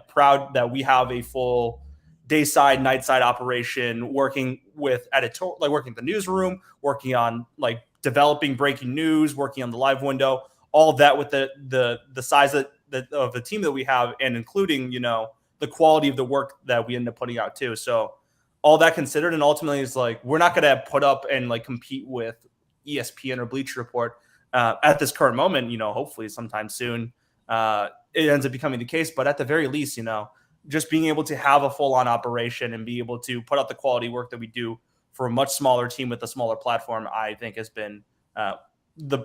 Speaker 11: proud that we have a full day side, night side operation, working with working the newsroom, working on like developing breaking news, working on the live window, all of that with the size of the team that we have, and including, you know, the quality of the work that we end up putting out too. So all that considered, and ultimately is like, we're not going to put up and like compete with ESPN or Bleacher Report at this current moment. You know, hopefully sometime soon it ends up becoming the case. But at the very least, you know, just being able to have a full-on operation and be able to put out the quality work that we do for a much smaller team with a smaller platform, I think has been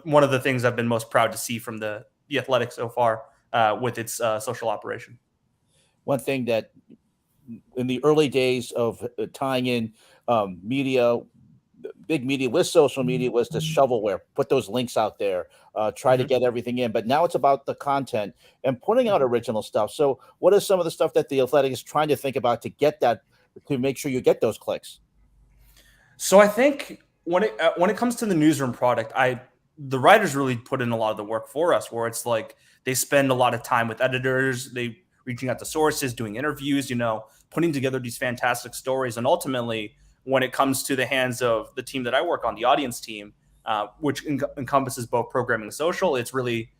Speaker 11: one of the things I've been most proud to see from the Athletic so far with its social operation.
Speaker 2: One thing that in the early days of tying in media, big media with social media, was the shovelware, put those links out there, try to get everything in. But now it's about the content and putting out original stuff. So what is some of the stuff that the Athletic is trying to think about to get that, to make sure you get those clicks?
Speaker 11: So I think when it comes to the newsroom product, the writers really put in a lot of the work for us, where it's like they spend a lot of time with editors, they reaching out to sources, doing interviews, you know, putting together these fantastic stories. And ultimately, when it comes to the hands of the team that I work on, the audience team, which encompasses both programming and social, it's really,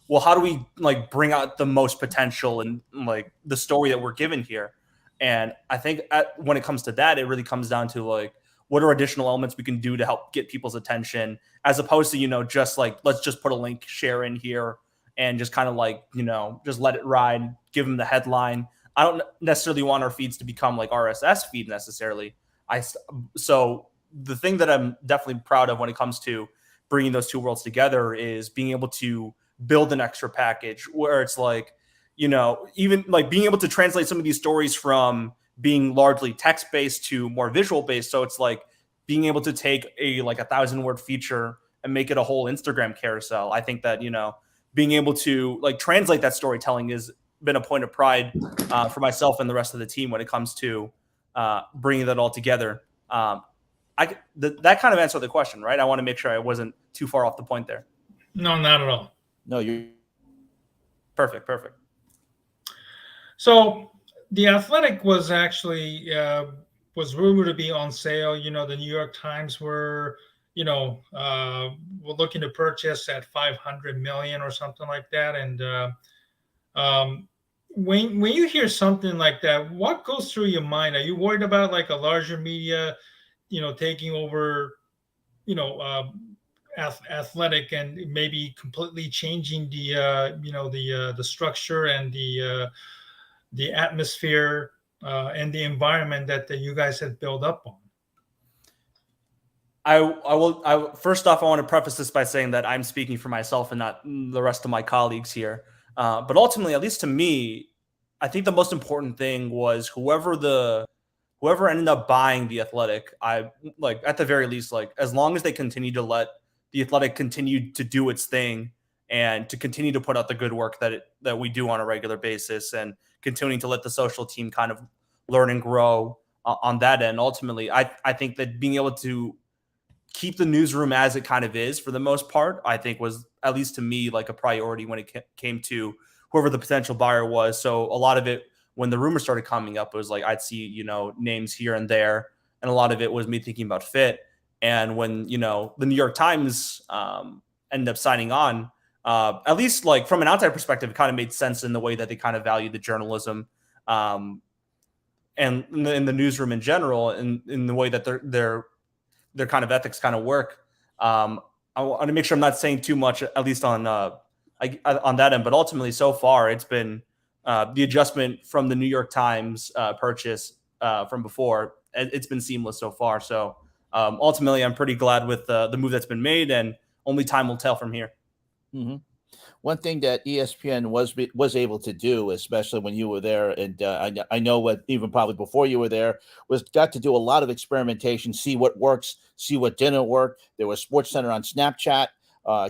Speaker 11: well, how do we like bring out the most potential and like the story that we're given here? And I think when it comes to that, it really comes down to like, what are additional elements we can do to help get people's attention, as opposed to, you know, just like, let's just put a link share in here and just kind of like, you know, just let it ride, give them the headline. I don't necessarily want our feeds to become like RSS feed necessarily. So the thing that I'm definitely proud of when it comes to bringing those two worlds together is being able to build an extra package where it's like, you know, even like being able to translate some of these stories from being largely text-based to more visual-based. So it's like being able to take a like 1,000-word feature and make it a whole Instagram carousel. I think that, you know, being able to like translate that storytelling has been a point of pride for myself and the rest of the team when it comes to bringing that all together. That kind of answered the question, right? I want to make sure I wasn't too far off the point there.
Speaker 3: No, not at all.
Speaker 2: No, you're
Speaker 11: perfect.
Speaker 3: So the Athletic was actually was rumored to be on sale. You know, the New York Times were, you know, were looking to purchase at $500 million or something like that. And when you hear something like that, what goes through your mind? Are you worried about like a larger media, you know, taking over, you know, Athletic and maybe completely changing the you know, the structure and the atmosphere and the environment that you guys have built up on?
Speaker 11: I first off, I want to preface this by saying that I'm speaking for myself and not the rest of my colleagues here. But ultimately, at least to me, I think the most important thing was whoever ended up buying the Athletic, I like at the very least, like as long as they continue to let the Athletic continue to do its thing and to continue to put out the good work that we do on a regular basis, and continuing to let the social team kind of learn and grow on that end. Ultimately, I think that being able to keep the newsroom as it kind of is for the most part, I think was, at least to me, like a priority when it came to whoever the potential buyer was. So a lot of it, when the rumors started coming up, it was like I'd see, you know, names here and there, and a lot of it was me thinking about fit. And when, you know, the New York Times ended up signing on, at least like from an outside perspective, it kind of made sense in the way that they kind of value the journalism and in the newsroom in general, and in the way that their kind of ethics kind of work. I want to make sure I'm not saying too much, at least on that end. But ultimately, so far, it's been the adjustment from the New York Times purchase from before. It's been seamless so far. So ultimately, I'm pretty glad with the move that's been made, and only time will tell from here.
Speaker 2: Mm-hmm. One thing that ESPN was able to do, especially when you were there, and I know what even probably before you were there, was got to do a lot of experimentation, see what works, see what didn't work. There was SportsCenter on Snapchat.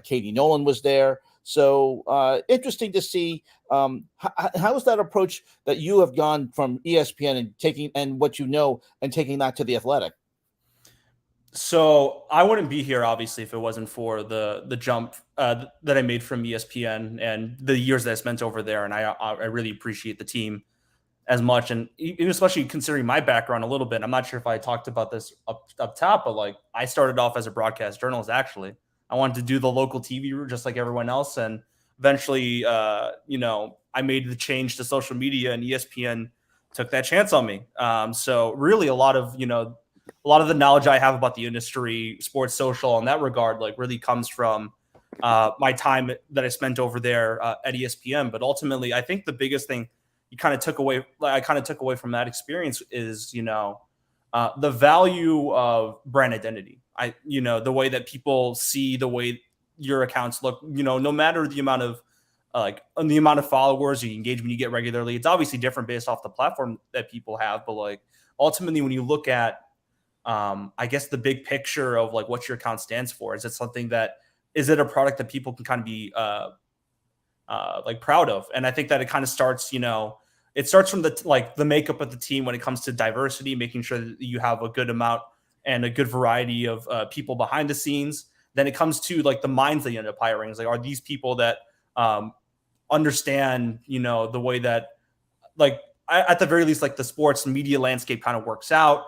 Speaker 2: Katie Nolan was there. So interesting to see how is that approach that you have gone from ESPN and taking and what you know and taking that to the Athletic.
Speaker 11: So I wouldn't be here, obviously, if it wasn't for the jump that I made from ESPN and the years that I spent over there. And I really appreciate the team as much. And especially considering my background a little bit, I'm not sure if I talked about this up top, but like I started off as a broadcast journalist, actually. I wanted to do the local TV route just like everyone else. And eventually, I made the change to social media, and ESPN took that chance on me. So really a lot of the knowledge I have about the industry, sports social in that regard, like really comes from my time that I spent over there at ESPN. But ultimately, I think the biggest thing I kind of took away from that experience is, the value of brand identity. The way that people see the way your accounts look, no matter the amount of followers or engagement you get regularly, it's obviously different based off the platform that people have. But like ultimately, when you look at, I guess the big picture of like what your account stands for, is it a product that people can kind of be like proud of? And I think that it kind of starts, it starts from the makeup of the team when it comes to diversity, making sure that you have a good amount and a good variety of people behind the scenes. Then it comes to like the minds that you end up hiring. It's like, are these people that understand, the way that at the very least, like the sports media landscape kind of works out?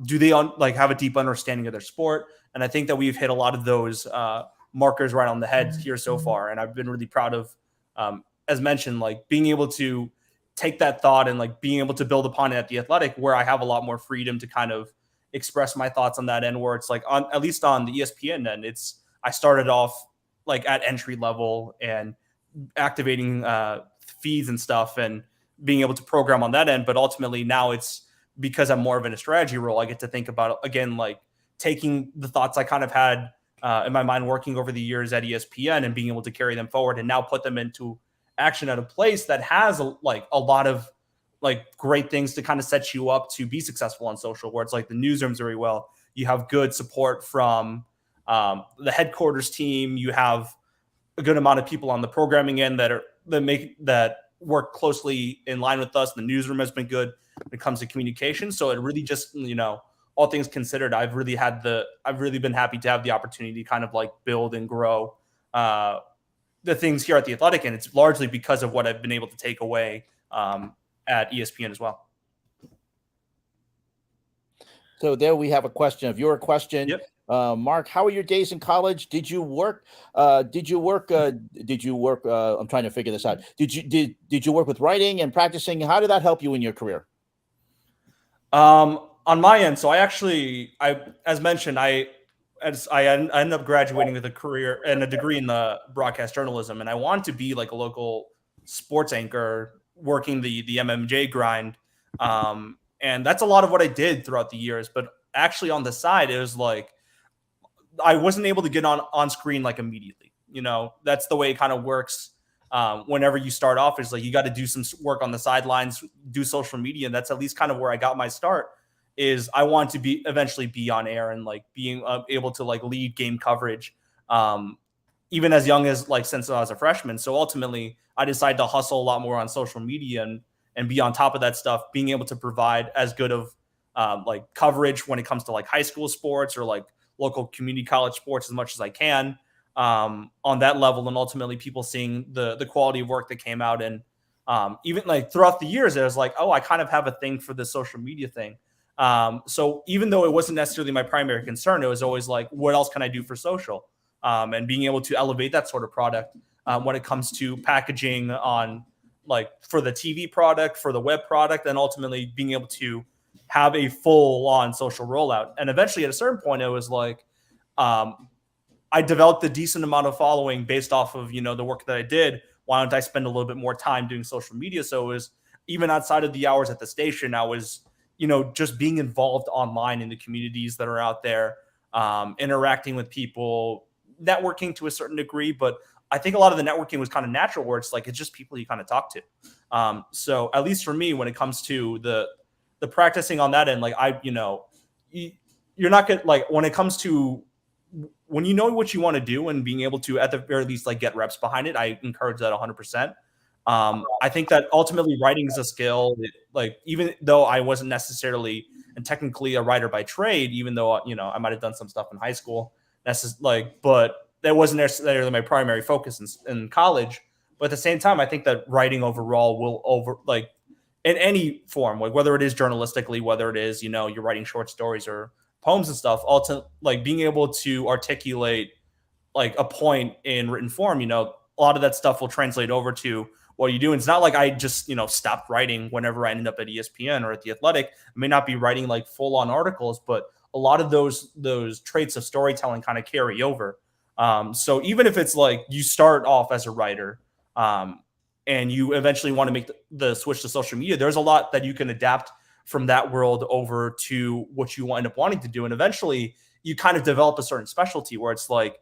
Speaker 11: Do they have a deep understanding of their sport? And I think that we've hit a lot of those markers right on the head here so far. And I've been really proud of, as mentioned, like being able to take that thought and like being able to build upon it at The Athletic, where I have a lot more freedom to kind of express my thoughts on that end, where it's like at least on the ESPN end, I started off like at entry level and activating feeds and stuff and being able to program on that end. But ultimately now it's because I'm more of in a strategy role, I get to think about, again, like taking the thoughts I kind of had in my mind working over the years at ESPN and being able to carry them forward and now put them into action at a place that has a lot of like great things to kind of set you up to be successful on social, where it's like the newsrooms very well. You have good support from the headquarters team. You have a good amount of people on the programming end that work closely in line with us. The newsroom has been good when it comes to communication. So it really just, all things considered, I've really been happy to have the opportunity to kind of like build and grow the things here at The Athletic. And it's largely because of what I've been able to take away at ESPN as well.
Speaker 2: So there we have a question of your question.
Speaker 11: Yep.
Speaker 2: Mark, how are your days in college? Did you work? I'm trying to figure this out. Did you work with writing and practicing? How did that help you in your career?
Speaker 11: On my end, so as mentioned, I ended up graduating with a career and a degree in the broadcast journalism, and I wanted to be like a local sports anchor working the MMJ grind. And that's a lot of what I did throughout the years. But actually on the side, it was like I wasn't able to get on screen like immediately. That's the way it kind of works. Whenever you start off, is like you got to do some work on the sidelines, do social media. And that's at least kind of where I got my start. Is I want to eventually be on air and like being able to like lead game coverage, even as young as like since I was a freshman. So ultimately, I decided to hustle a lot more on social media and be on top of that stuff, being able to provide as good of like coverage when it comes to like high school sports or like local community college sports as much as I can on that level. And ultimately people seeing the quality of work that came out. And even like throughout the years, it was like, oh, I kind of have a thing for the social media thing. So even though it wasn't necessarily my primary concern, it was always like, what else can I do for social? And being able to elevate that sort of product when it comes to packaging on like for the TV product, for the web product, and ultimately being able to have a full on social rollout. And eventually at a certain point, it was like, I developed a decent amount of following based off of, the work that I did. Why don't I spend a little bit more time doing social media? So it was even outside of the hours at the station, I was, just being involved online in the communities that are out there, interacting with people, networking to a certain degree. But I think a lot of the networking was kind of natural, where it's like, it's just people you kind of talk to. So at least for me, when it comes to the practicing on that end, like you're not good. Like when it comes to when you know what you want to do and being able to, at the very least, like get reps behind it, I encourage that 100%. I think that ultimately writing is a skill. Like, even though I wasn't necessarily and technically a writer by trade, even though, I might've done some stuff in high school, but that wasn't necessarily my primary focus in college. But at the same time, I think that writing overall will in any form, like whether it is journalistically, whether it is, you're writing short stories or poems and stuff, also like being able to articulate like a point in written form, a lot of that stuff will translate over to what you do. And it's not like I just, stopped writing whenever I ended up at ESPN or at The Athletic. I may not be writing like full on articles, but a lot of those traits of storytelling kind of carry over. So even if it's like you start off as a writer and you eventually want to make the switch to social media, there's a lot that you can adapt from that world over to what you end up wanting to do. And eventually you kind of develop a certain specialty where it's like,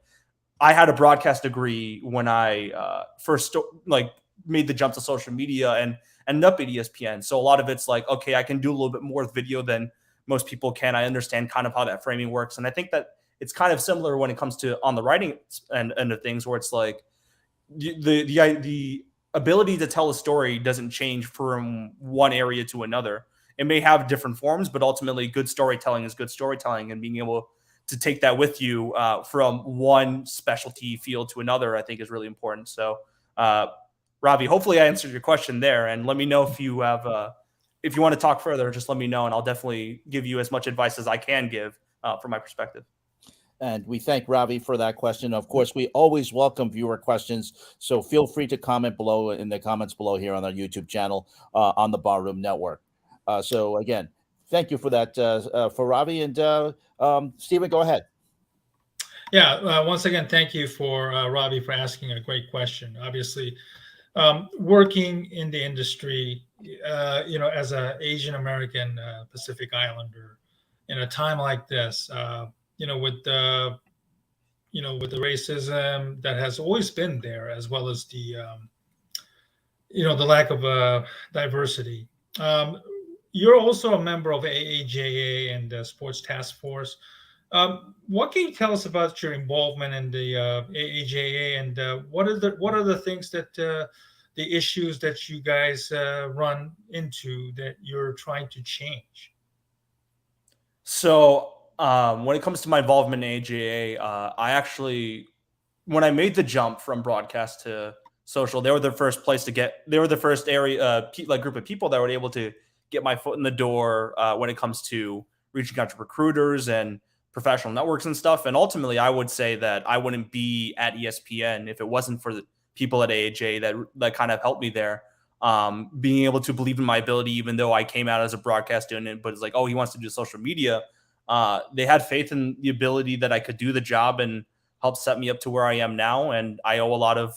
Speaker 11: I had a broadcast degree when I first made the jump to social media and ended up at ESPN. So a lot of it's like, okay, I can do a little bit more with video than most people can. I understand kind of how that framing works. And I think that it's kind of similar when it comes to on the writing end of things, where it's like the ability to tell a story doesn't change from one area to another. It may have different forms, but ultimately good storytelling is good storytelling, and being able to take that with you from one specialty field to another, I think is really important. So, Ravi, hopefully I answered your question there, and let me know if you have, if you want to talk further, just let me know, and I'll definitely give you as much advice as I can give from my perspective.
Speaker 2: And we thank Ravi for that question. Of course, we always welcome viewer questions, so feel free to comment below in the comments below here on our YouTube channel on the Barroom Network. So again, thank you for that, for Ravi. And Stephen, go ahead.
Speaker 3: Yeah, once again, thank you for Ravi for asking a great question. Obviously, working in the industry, as an Asian American Pacific Islander, in a time like this, with the racism that has always been there, as well as the lack of diversity. You're also a member of AAJA and the Sports Task Force. What can you tell us about your involvement in the AAJA, and what are the things that the issues that you guys run into that you're trying to change?
Speaker 11: So when it comes to my involvement in AAJA, I actually, when I made the jump from broadcast to social, they were the first area, group of people that were able to get my foot in the door when it comes to reaching out to recruiters and professional networks and stuff. And ultimately, I would say that I wouldn't be at ESPN if it wasn't for the people at AAJ that kind of helped me there. Being able to believe in my ability, even though I came out as a broadcast student, but it's like, oh, he wants to do social media. They had faith in the ability that I could do the job and help set me up to where I am now. And I owe a lot of,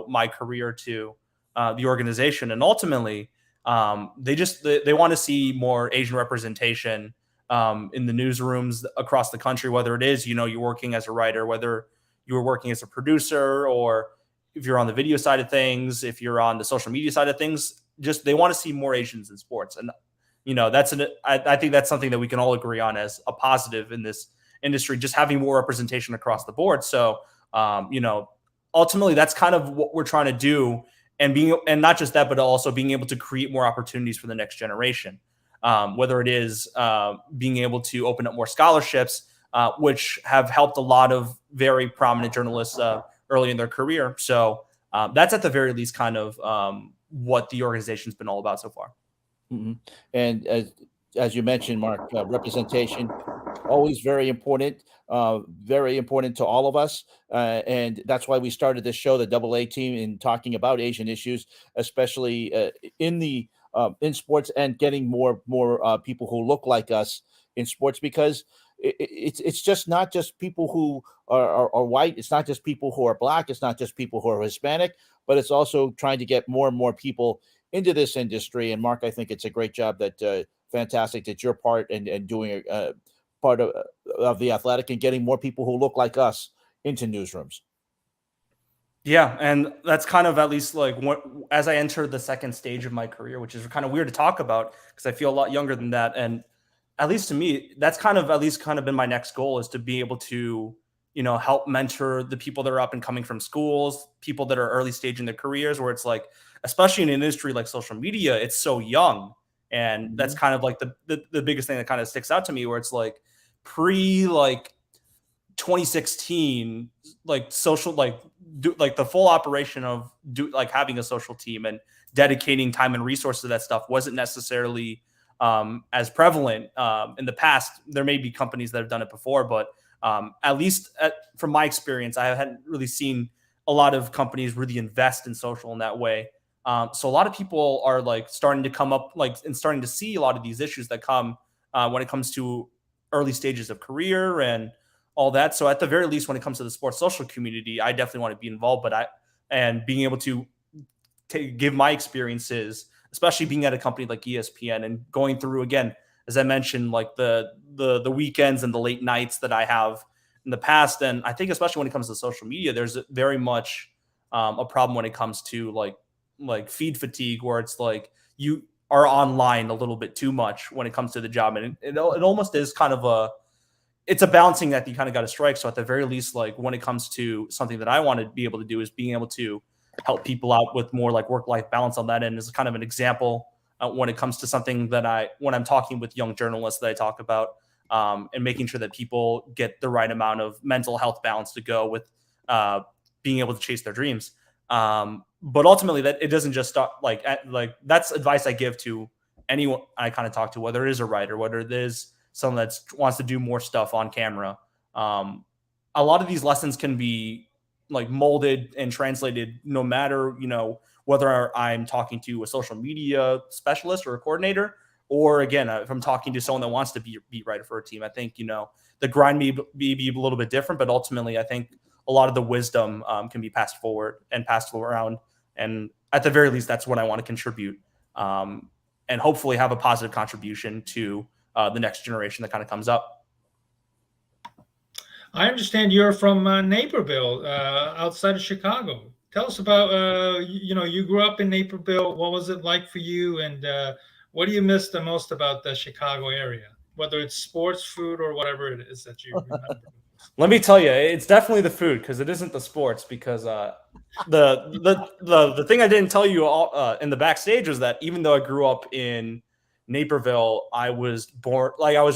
Speaker 11: my career to the organization. And ultimately, they want to see more Asian representation in the newsrooms across the country, whether it is, you're working as a writer, whether you're working as a producer, or if you're on the video side of things, if you're on the social media side of things, just they want to see more Asians in sports. And, I think that's something that we can all agree on as a positive in this industry, just having more representation across the board. So, ultimately that's kind of what we're trying to do, and not just that, but also being able to create more opportunities for the next generation. Whether it is being able to open up more scholarships, which have helped a lot of very prominent journalists early in their career. So that's at the very least kind of what the organization's been all about so far.
Speaker 2: Mm-hmm. And as you mentioned, Mark, representation, always very important to all of us. And that's why we started this show, the AA team, in talking about Asian issues, especially in sports, and getting more people who look like us in sports, because it's just not just people who are white. It's not just people who are black. It's not just people who are Hispanic, but it's also trying to get more and more people into this industry. And Mark, I think it's a great job fantastic that you're part and doing a part of the Athletic, and getting more people who look like us into newsrooms.
Speaker 11: Yeah, and that's kind of at least like as I enter the second stage of my career, which is kind of weird to talk about because I feel a lot younger than that. And at least to me, that's kind of been my next goal, is to be able to, help mentor the people that are up and coming from schools, people that are early stage in their careers, where it's like, especially in an industry like social media, it's so young. And that's kind of like the biggest thing that kind of sticks out to me, where it's like pre 2016, the full operation of having a social team and dedicating time and resources to that stuff wasn't necessarily as prevalent in the past. There may be companies that have done it before, but At least from my experience, I hadn't really seen a lot of companies really invest in social in that way. So a lot of people are like starting to come up and starting to see a lot of these issues that come when it comes to early stages of career and all that. So at the very least, when it comes to the sports social community, I definitely want to be involved, and being able to give my experiences, especially being at a company like ESPN and going through, again, as I mentioned, like the weekends and the late nights that I have in the past. And I think especially when it comes to social media, there's very much a problem when it comes to like feed fatigue, where it's like you are online a little bit too much when it comes to the job. And it almost is kind of it's a balancing that you kind of got to strike. So at the very least, like when it comes to something that I want to be able to do is being able to help people out with more like work-life balance on that end is kind of an example when it comes to something that when I'm talking with young journalists that I talk about, and making sure that people get the right amount of mental health balance to go with being able to chase their dreams. But ultimately that it doesn't just stop like that's advice I give to anyone I kind of talk to, whether it is a writer, whether it is someone that wants to do more stuff on camera. A lot of these lessons can be like molded and translated no matter, whether I'm talking to a social media specialist or a coordinator, or again, if I'm talking to someone that wants to be a beat writer for a team. I think, the grind may be a little bit different, but ultimately I think a lot of the wisdom can be passed forward and passed around. And at the very least, that's what I want to contribute, and hopefully have a positive contribution to the next generation that kind of comes up.
Speaker 3: I understand you're from Naperville, outside of Chicago. Tell us about, you grew up in Naperville. What was it like for you? And what do you miss the most about the Chicago area, whether it's sports, food, or whatever it is that you remember?
Speaker 11: Let me tell you, it's definitely the food, because it isn't the sports. Because the thing I didn't tell you all, in the backstage was that even though I grew up in Naperville, I was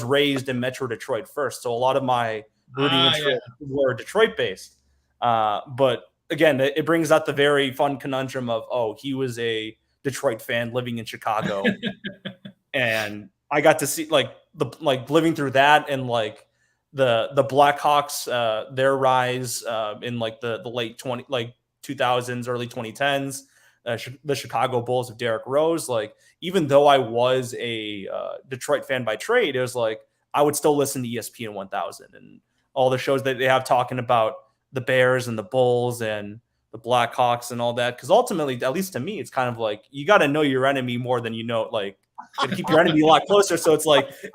Speaker 11: raised in Metro Detroit first. So a lot of my rooting interests were Detroit based. But again, it brings out the very fun conundrum of, he was a Detroit fan living in Chicago. And I got to see living through that, and the Blackhawks, their rise in the late 2000s, early 2010s, the Chicago Bulls of Derrick Rose. Even though I was a Detroit fan by trade, it was I would still listen to ESPN 1000 and all the shows that they have talking about the Bears and the Bulls and the Blackhawks and all that. Because ultimately, at least to me, it's kind of you got to know your enemy more than to keep your enemy a lot closer. So it's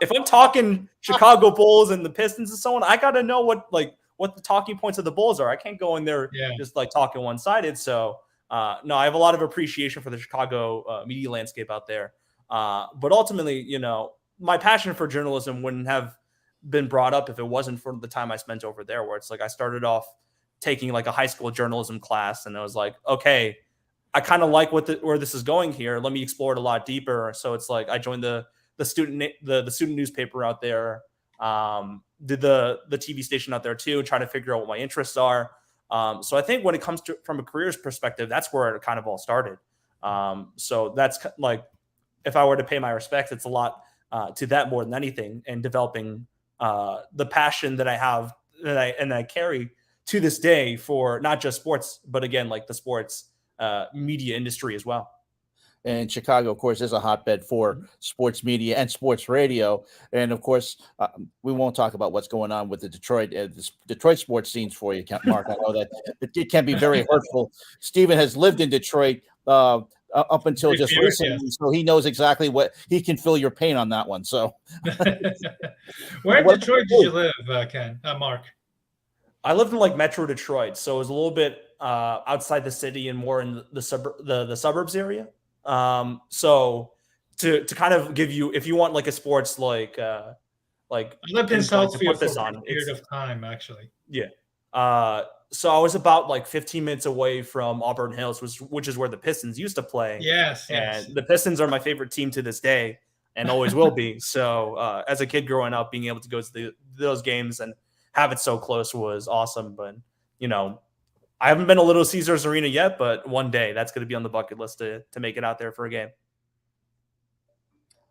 Speaker 11: if I'm talking Chicago Bulls and the Pistons and so on, I got to know what the talking points of the Bulls are. I can't go in there just talking one-sided. So no, I have a lot of appreciation for the Chicago media landscape out there. But ultimately, my passion for journalism wouldn't have been brought up if it wasn't for the time I spent over there, where it's I started off taking a high school journalism class, and I was okay, I kind of like where this is going here. Let me explore it a lot deeper. So it's I joined the student newspaper out there, did the TV station out there too, trying to figure out what my interests are. So I think when it comes to from a careers perspective, that's where it kind of all started. So that's if I were to pay my respects, it's a lot to that more than anything, and developing the passion that I have and I carry to this day for not just sports, but again, the sports media industry as well.
Speaker 2: And Chicago, of course, is a hotbed for sports media and sports radio. And of course, we won't talk about what's going on with the Detroit sports scenes for you, Mark. I know that it can be very hurtful. Stephen has lived in Detroit up until just recently, so he knows exactly what he can feel your pain on that one. So,
Speaker 3: where in Detroit did you live, Ken? Mark?
Speaker 11: I lived in Metro Detroit, so it was a little bit outside the city and more in the suburbs area. So to kind of give you, if you want a sports
Speaker 3: I lived in Southfield for a period of time, actually.
Speaker 11: Yeah. So I was about 15 minutes away from Auburn Hills, which is where the Pistons used to play.
Speaker 3: Yes.
Speaker 11: And the Pistons are my favorite team to this day, and always will be. So as a kid growing up, being able to go to those games and have it so close was awesome. But I haven't been to Little Caesars Arena yet, but one day that's going to be on the bucket list to make it out there for a game.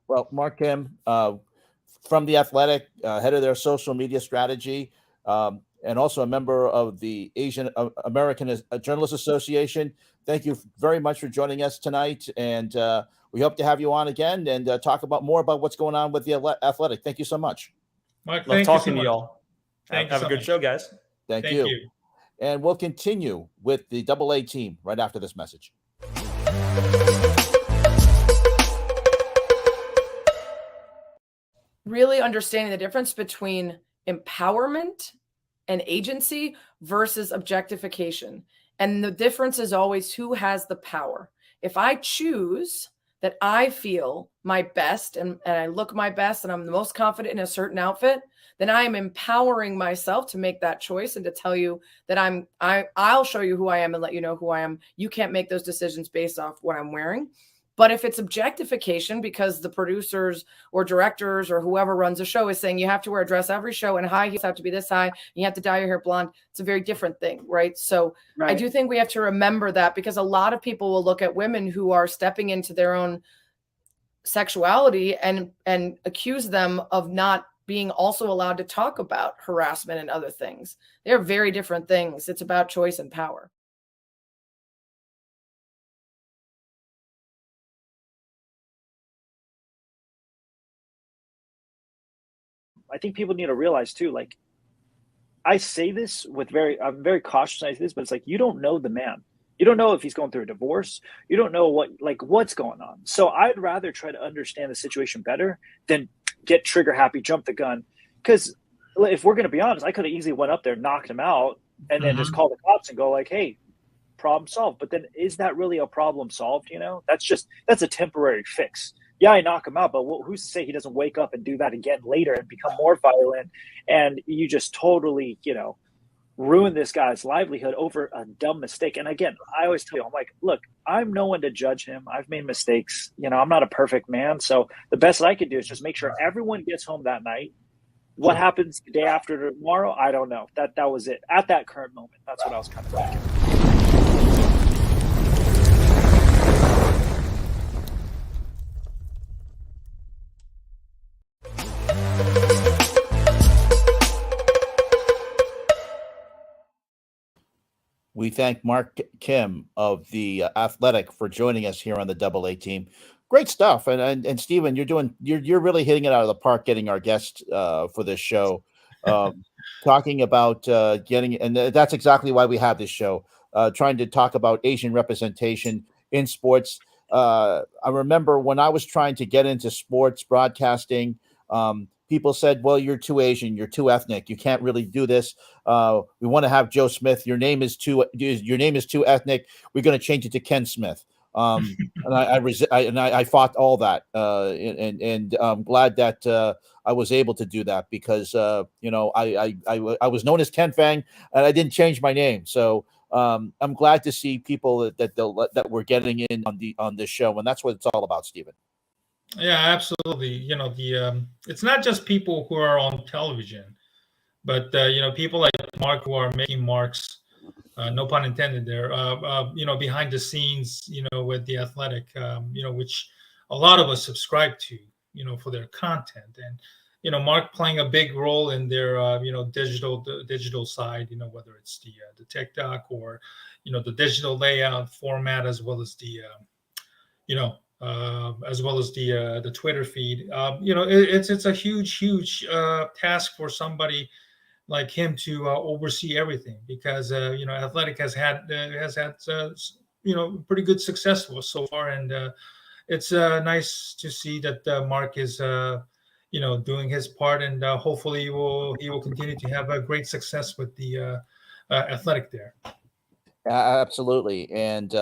Speaker 2: Well, Mark Kim, from The Athletic, head of their social media strategy, and also a member of the Asian American Journalists Association. Thank you very much for joining us tonight, and we hope to have you on again and talk more about what's going on with the Athletic. Thank you so much.
Speaker 3: Mark,
Speaker 11: Love
Speaker 3: thank
Speaker 11: talking
Speaker 3: you so
Speaker 11: to
Speaker 3: much.
Speaker 11: y'all.
Speaker 3: Thank you
Speaker 11: Have
Speaker 3: so
Speaker 11: a good
Speaker 3: much.
Speaker 11: show, guys.
Speaker 2: Thank
Speaker 3: Thank
Speaker 2: you.
Speaker 3: you.
Speaker 2: And we'll continue with the AA team right after this message.
Speaker 12: Really understanding the difference between empowerment and agency versus objectification. And the difference is always who has the power. If I choose that I feel my best and I look my best and I'm the most confident in a certain outfit, then I am empowering myself to make that choice and to tell you that I'll show you who I am and let you know who I am. You can't make those decisions based off what I'm wearing. But if it's objectification because the producers or directors or whoever runs a show is saying you have to wear a dress every show and high heels have to be this high, and you have to dye your hair blonde, it's a very different thing, right? So
Speaker 13: Right.
Speaker 12: I do think we have to remember that, because a lot of people will look at women who are stepping into their own sexuality and accuse them of not being also allowed to talk about harassment and other things. They're very different things. It's about choice and power.
Speaker 13: I think people need to realize too, like, I say this with I'm very cautious when I say this, but it's like, you don't know the man. You don't know if he's going through a divorce. You don't know what's going on. So I'd rather try to understand the situation better than get trigger happy, jump the gun. Because if we're going to be honest, I could have easily went up there, knocked him out, and then just call the cops and go like, hey, problem solved. But then is that really a problem solved? You know, that's a temporary fix. Yeah, I knock him out, but who's to say he doesn't wake up and do that again later and become more violent? And you just totally, ruin this guy's livelihood over a dumb mistake. And again, I always tell you, I'm like, look, I'm no one to judge him. I've made mistakes. I'm not a perfect man. So the best that I can do is just make sure everyone gets home that night. What happens the day after tomorrow? I don't know. That was it. At that current moment, that's what I was kind of thinking.
Speaker 2: We thank Mark Kim of the Athletic for joining us here on the AA team. Great stuff, and Stephen, you're really hitting it out of the park, getting our guests for this show, talking about getting, and that's exactly why we have this show, trying to talk about Asian representation in sports. I remember when I was trying to get into sports broadcasting, people said, well, you're too Asian, you're too ethnic, you can't really do this. We want to have Joe Smith. Your name is too ethnic. We're going to change it to Ken Smith. And I fought all that. And I'm glad that I was able to do that because, I was known as Ken Fang and I didn't change my name. So I'm glad to see people that we're getting in on this show. And that's what it's all about, Stephen.
Speaker 3: Yeah, absolutely. It's not just people who are on television, but people like Mark who are making marks, no pun intended there, behind the scenes, with the Athletic, which a lot of us subscribe to, for their content, and Mark playing a big role in their digital side, whether it's the TikTok or the digital layout format, as well as the the Twitter feed. It's a huge task for somebody like him to oversee everything, because Athletic has had pretty good success so far, and it's nice to see that Mark is doing his part, and hopefully he will continue to have a great success with the Athletic there.
Speaker 2: Absolutely, and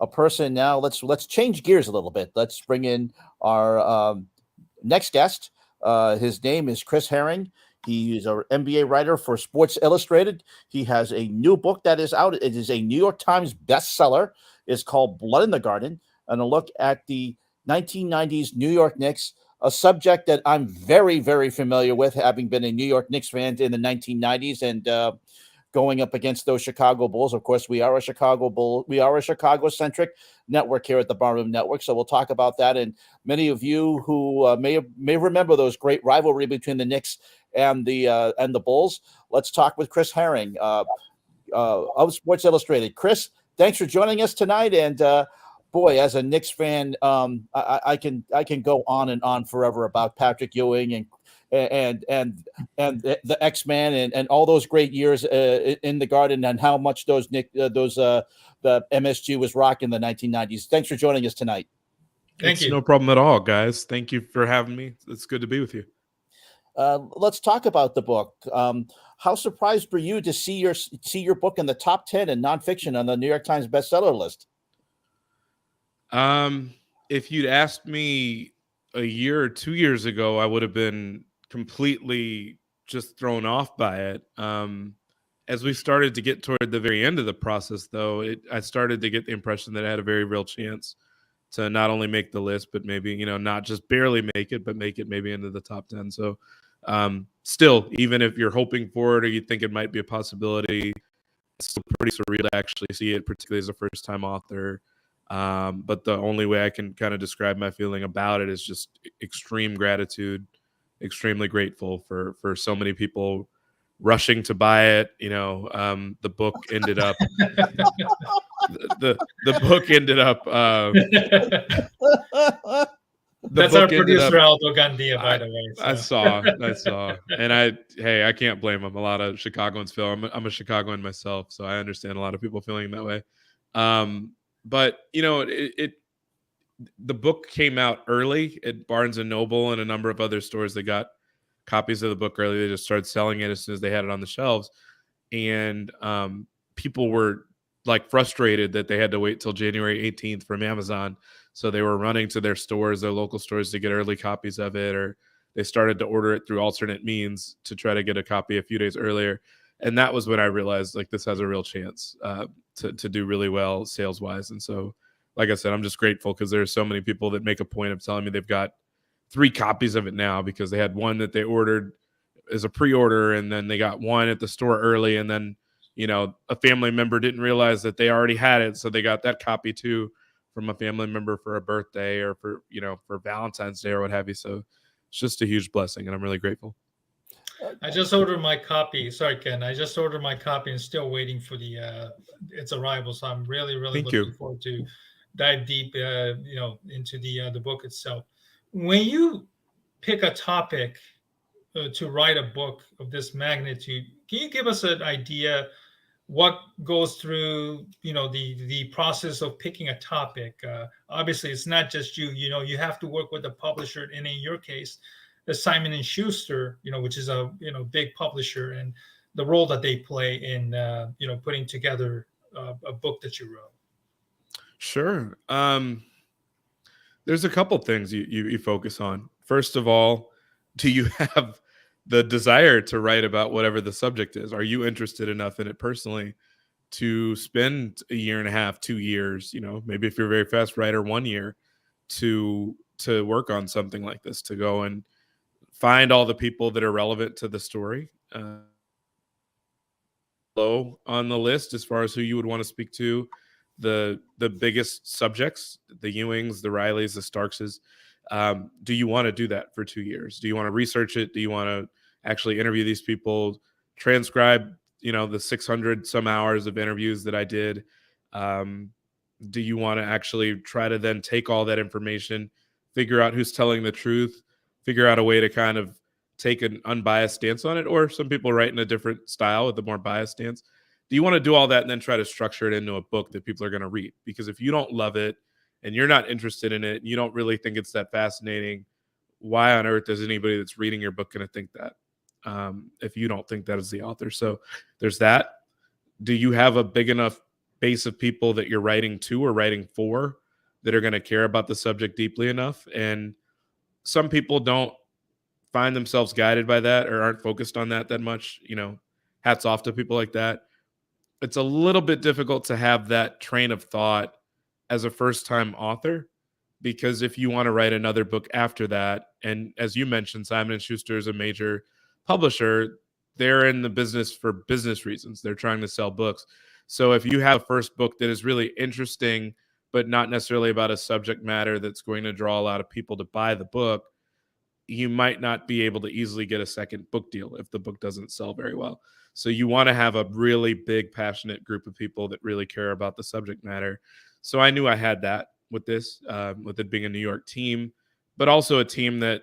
Speaker 2: a person now. Let's change gears a little bit. Let's bring in our next guest. His name is Chris Herring. He is an NBA writer for Sports Illustrated. He has a new book that is out. It is a New York Times bestseller. It's called Blood in the Garden, and a look at the 1990s New York Knicks, a subject that I'm very, very familiar with, having been a New York Knicks fan in the 1990s and going up against those Chicago Bulls. Of course, we are a Chicago-centric network here at the Barroom Network, so we'll talk about that. And many of you who may remember those great rivalry between the Knicks and the Bulls. Let's talk with Chris Herring of Sports Illustrated. Chris, thanks for joining us tonight. And boy, as a Knicks fan, I can go on and on forever about Patrick Ewing and the X-Man and all those great years in the Garden, and how much the MSG was rocking in the 1990s. Thanks for joining us tonight.
Speaker 14: Thank you. No problem at all, guys. Thank you for having me. It's good to be with you.
Speaker 2: Let's talk about the book. How surprised were you to see your book in the top 10 in nonfiction on the New York Times bestseller list?
Speaker 14: If you'd asked me a year or 2 years ago, I would have been completely just thrown off by it. As we started to get toward the very end of the process, though, I started to get the impression that I had a very real chance to not only make the list, but maybe, not just barely make it, but make it maybe into the top 10. So still, even if you're hoping for it or you think it might be a possibility, it's still pretty surreal to actually see it, particularly as a first-time author. But the only way I can kind of describe my feeling about it is just extreme gratitude, extremely grateful for so many people rushing to buy it. The book ended up the book ended up
Speaker 3: that's our producer Aldo Gandia, by the way.
Speaker 14: So. I saw and I can't blame him. A lot of Chicagoans feel I'm a Chicagoan myself, so I understand a lot of people feeling that way. But the book came out early at Barnes and Noble and a number of other stores that got copies of the book early. They just started selling it as soon as they had it on the shelves. And people were like frustrated that they had to wait till January 18th from Amazon. So they were running to their local stores to get early copies of it, or they started to order it through alternate means to try to get a copy a few days earlier. And that was when I realized this has a real chance to do really well sales wise. And so, like I said, I'm just grateful because there are so many people that make a point of telling me they've got 3 copies of it now because they had one that they ordered as a pre-order, and then they got one at the store early, and then a family member didn't realize that they already had it, so they got that copy too from a family member for a birthday or for Valentine's Day or what have you. So it's just a huge blessing, and I'm really grateful.
Speaker 3: I just ordered my copy. Sorry, Ken. I just ordered my copy and still waiting for its arrival. So I'm really looking forward to dive deep, into the book itself. When you pick a topic to write a book of this magnitude, can you give us an idea what goes through, the process of picking a topic? Obviously, it's not just you. You have to work with the publisher, and in your case, the Simon & Schuster, which is a big publisher, and the role that they play in putting together a book that you wrote.
Speaker 14: Sure. There's a couple things you focus on. First of all, do you have the desire to write about whatever the subject is? Are you interested enough in it personally to spend a year and a half, 2 years, maybe if you're a very fast writer, 1 year to work on something like this, to go and find all the people that are relevant to the story, low on the list as far as who you would want to speak to, the biggest subjects, the Ewings, the Rileys, the Starkses. Do you want to do that for 2 years? Do you want to research it? Do you want to actually interview these people, transcribe, the 600 some hours of interviews that I did? Do you want to actually try to then take all that information, figure out who's telling the truth, figure out a way to kind of take an unbiased stance on it? Or some people write in a different style with a more biased stance. Do you want to do all that and then try to structure it into a book that people are going to read? Because if you don't love it and you're not interested in it, and you don't really think it's that fascinating, why on earth is anybody that's reading your book going to think that? If you don't think that is the author. So there's that. Do you have a big enough base of people that you're writing to or writing for that are going to care about the subject deeply enough? And some people don't find themselves guided by that or aren't focused on that much. Hats off to people like that. It's a little bit difficult to have that train of thought as a first-time author, because if you want to write another book after that, and as you mentioned, Simon & Schuster is a major publisher, they're in the business for business reasons. They're trying to sell books. So if you have a first book that is really interesting, but not necessarily about a subject matter that's going to draw a lot of people to buy the book, you might not be able to easily get a second book deal if the book doesn't sell very well. So you want to have a really big, passionate group of people that really care about the subject matter. So I knew I had that with this, with it being a New York team, but also a team that,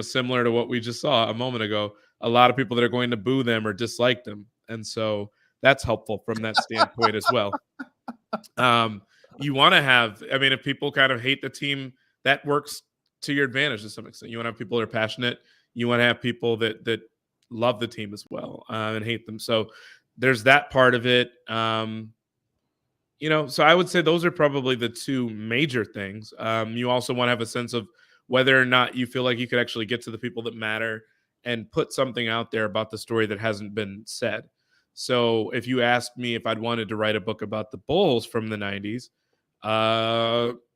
Speaker 14: similar to what we just saw a moment ago, a lot of people that are going to boo them or dislike them. And so that's helpful from that standpoint as well. You want to have, if people kind of hate the team, that works to your advantage to some extent. You want to have people that are passionate. You want to have people that love the team as well and hate them. So there's that part of it. So I would say those are probably the two major things. You also want to have a sense of whether or not you feel like you could actually get to the people that matter and put something out there about the story that hasn't been said. So if you asked me if I'd wanted to write a book about the Bulls from the 90s,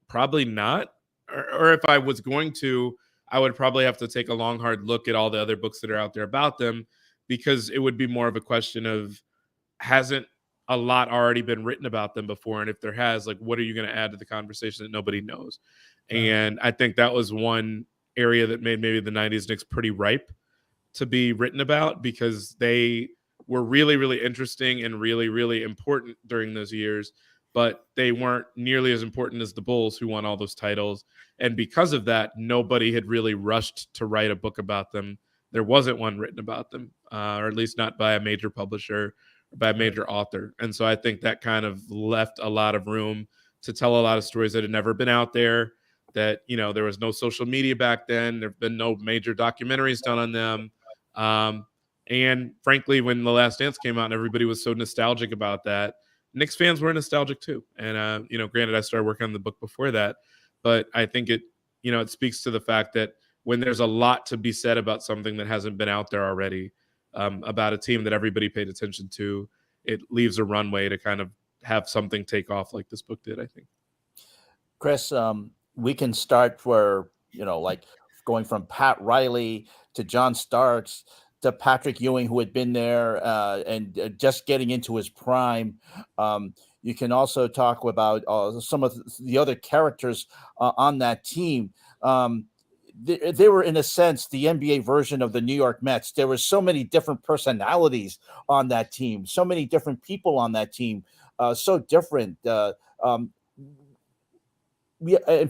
Speaker 14: probably not. Or if I was going to, I would probably have to take a long, hard look at all the other books that are out there about them, because it would be more of a question of, hasn't a lot already been written about them before? And if there has, like, what are you going to add to the conversation that nobody knows? And I think that was one area that made maybe the 90s Knicks pretty ripe to be written about, because they were really, really interesting and really, really important during those years, but they weren't nearly as important as the Bulls, who won all those titles. And because of that, nobody had really rushed to write a book about them. There wasn't one written about them, or at least not by a major publisher or by a major author. And so I think that kind of left a lot of room to tell a lot of stories that had never been out there, that, there was no social media back then. There have been no major documentaries done on them. And frankly, when The Last Dance came out and everybody was so nostalgic about that, Knicks fans were nostalgic too. And, granted, I started working on the book before that, but I think it speaks to the fact that when there's a lot to be said about something that hasn't been out there already, about a team that everybody paid attention to, it leaves a runway to kind of have something take off like this book did, I think.
Speaker 2: Chris, we can start where, like going from Pat Riley to John Starks to Patrick Ewing, who had been there and just getting into his prime. You can also talk about some of the other characters on that team. They were, in a sense, the NBA version of the New York Mets. There were so many different personalities on that team, so many different people on that team, so different. And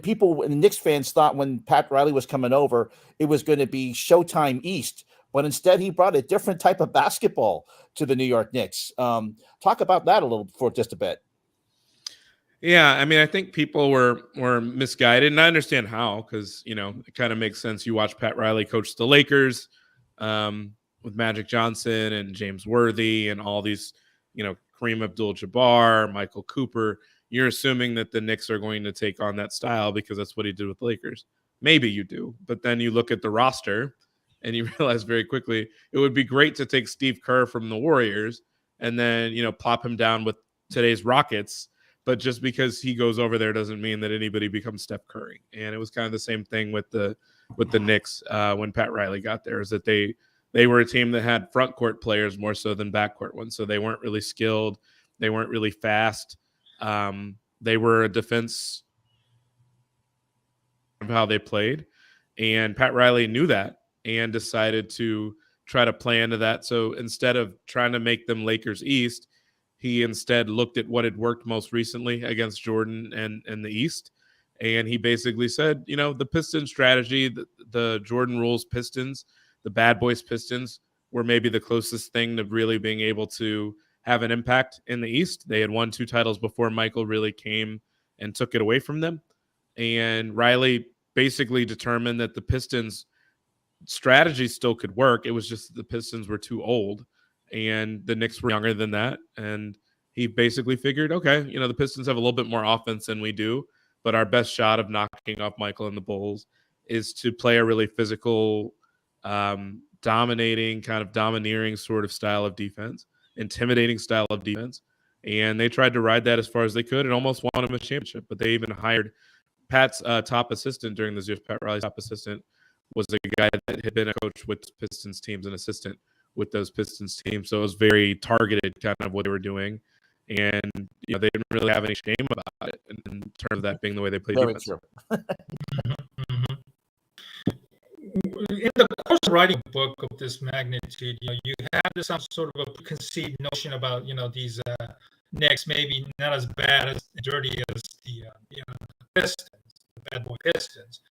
Speaker 2: people, and Knicks fans thought when Pat Riley was coming over, it was going to be Showtime East. But instead, he brought a different type of basketball to the New York Knicks. Talk about that a little for just a bit.
Speaker 14: Yeah, I think people were misguided, and I understand how, because it kind of makes sense. You watch Pat Riley coach the Lakers with Magic Johnson and James Worthy and all these, Kareem Abdul-Jabbar, Michael Cooper. You're assuming that the Knicks are going to take on that style because that's what he did with the Lakers. Maybe you do, but then you look at the roster and you realize very quickly it would be great to take Steve Kerr from the Warriors and then, plop him down with today's Rockets. But just because he goes over there doesn't mean that anybody becomes Steph Curry. And it was kind of the same thing with the Knicks when Pat Riley got there, is that they were a team that had front court players more so than backcourt ones. So they weren't really skilled. They weren't really fast. They were a defense of how they played. And Pat Riley knew that and decided to try to play into that. So instead of trying to make them Lakers East, he instead looked at what had worked most recently against Jordan and the East. And he basically said, the Pistons strategy, the Jordan rules Pistons, the Bad Boys Pistons were maybe the closest thing to really being able to have an impact in the East. They had won 2 titles before Michael really came and took it away from them. And Riley basically determined that the Pistons strategy still could work. It was just that the Pistons were too old and the Knicks were younger than that. And he basically figured, okay, the Pistons have a little bit more offense than we do, but our best shot of knocking off Michael and the Bulls is to play a really physical, dominating, kind of domineering sort of style of defense, intimidating style of defense. And they tried to ride that as far as they could and almost won him a championship. But they even hired Pat's top assistant during those years. Pat Riley's top assistant was a guy that had been a coach with Pistons teams, an assistant with those Pistons teams. So it was very targeted, kind of what they were doing, and they didn't really have any shame about it in terms of that being the way they played
Speaker 2: Very
Speaker 14: defense.
Speaker 2: true.
Speaker 3: In the course of writing a book of this magnitude, you have this some sort of a conceived notion about these Knicks maybe not as bad as dirty as the Pistons, the bad boy Pistons.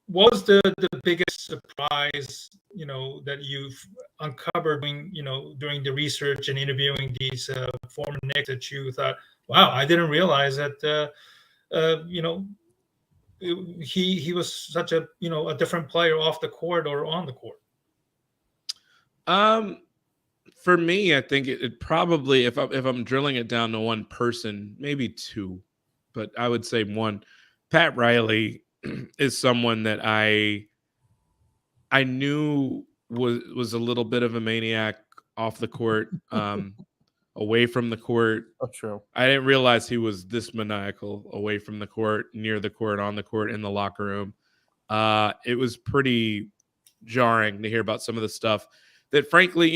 Speaker 3: What was the biggest surprise that you've uncovered during the research and interviewing these former Knicks that you thought, wow, I didn't realize that he was such a a different player off the court or on the court?
Speaker 14: For me, I think it probably, if I'm drilling it down to one person, maybe two, but I would say one. Pat Riley is someone that I knew was a little bit of a maniac off the court, away from the court.
Speaker 2: Oh, true.
Speaker 14: I didn't realize he was this maniacal away from the court, near the court, on the court, in the locker room. It was pretty jarring to hear about some of the stuff that, frankly,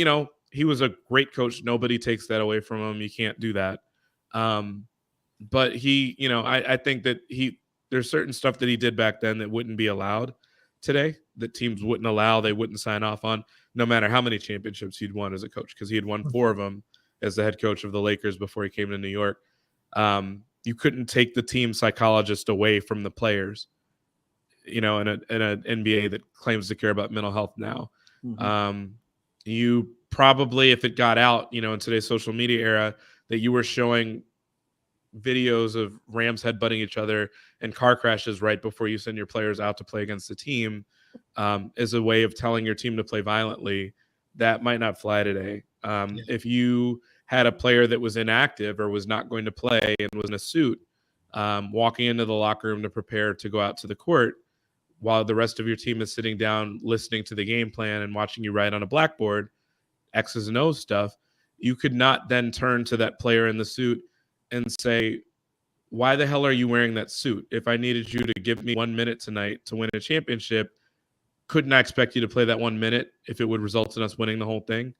Speaker 14: he was a great coach. Nobody takes that away from him. You can't do that. But he, I think that there's certain stuff that he did back then that wouldn't be allowed today, that teams wouldn't allow, they wouldn't sign off on, no matter how many championships he'd won as a coach, because he had won 4 of them as the head coach of the Lakers before he came to New York. You couldn't take the team psychologist away from the players, in an NBA that claims to care about mental health now.
Speaker 2: Mm-hmm.
Speaker 14: You probably, if it got out, in today's social media era, that you were showing videos of Rams headbutting each other and car crashes right before you send your players out to play against the team, as a way of telling your team to play violently, that might not fly today. If you had a player that was inactive or was not going to play and was in a suit, walking into the locker room to prepare to go out to the court, while the rest of your team is sitting down listening to the game plan and watching you write on a blackboard X's and O's stuff, you could not then turn to that player in the suit and say, why the hell are you wearing that suit? If I needed you to give me 1 minute tonight to win a championship, couldn't I expect you to play that 1 minute if it would result in us winning the whole thing?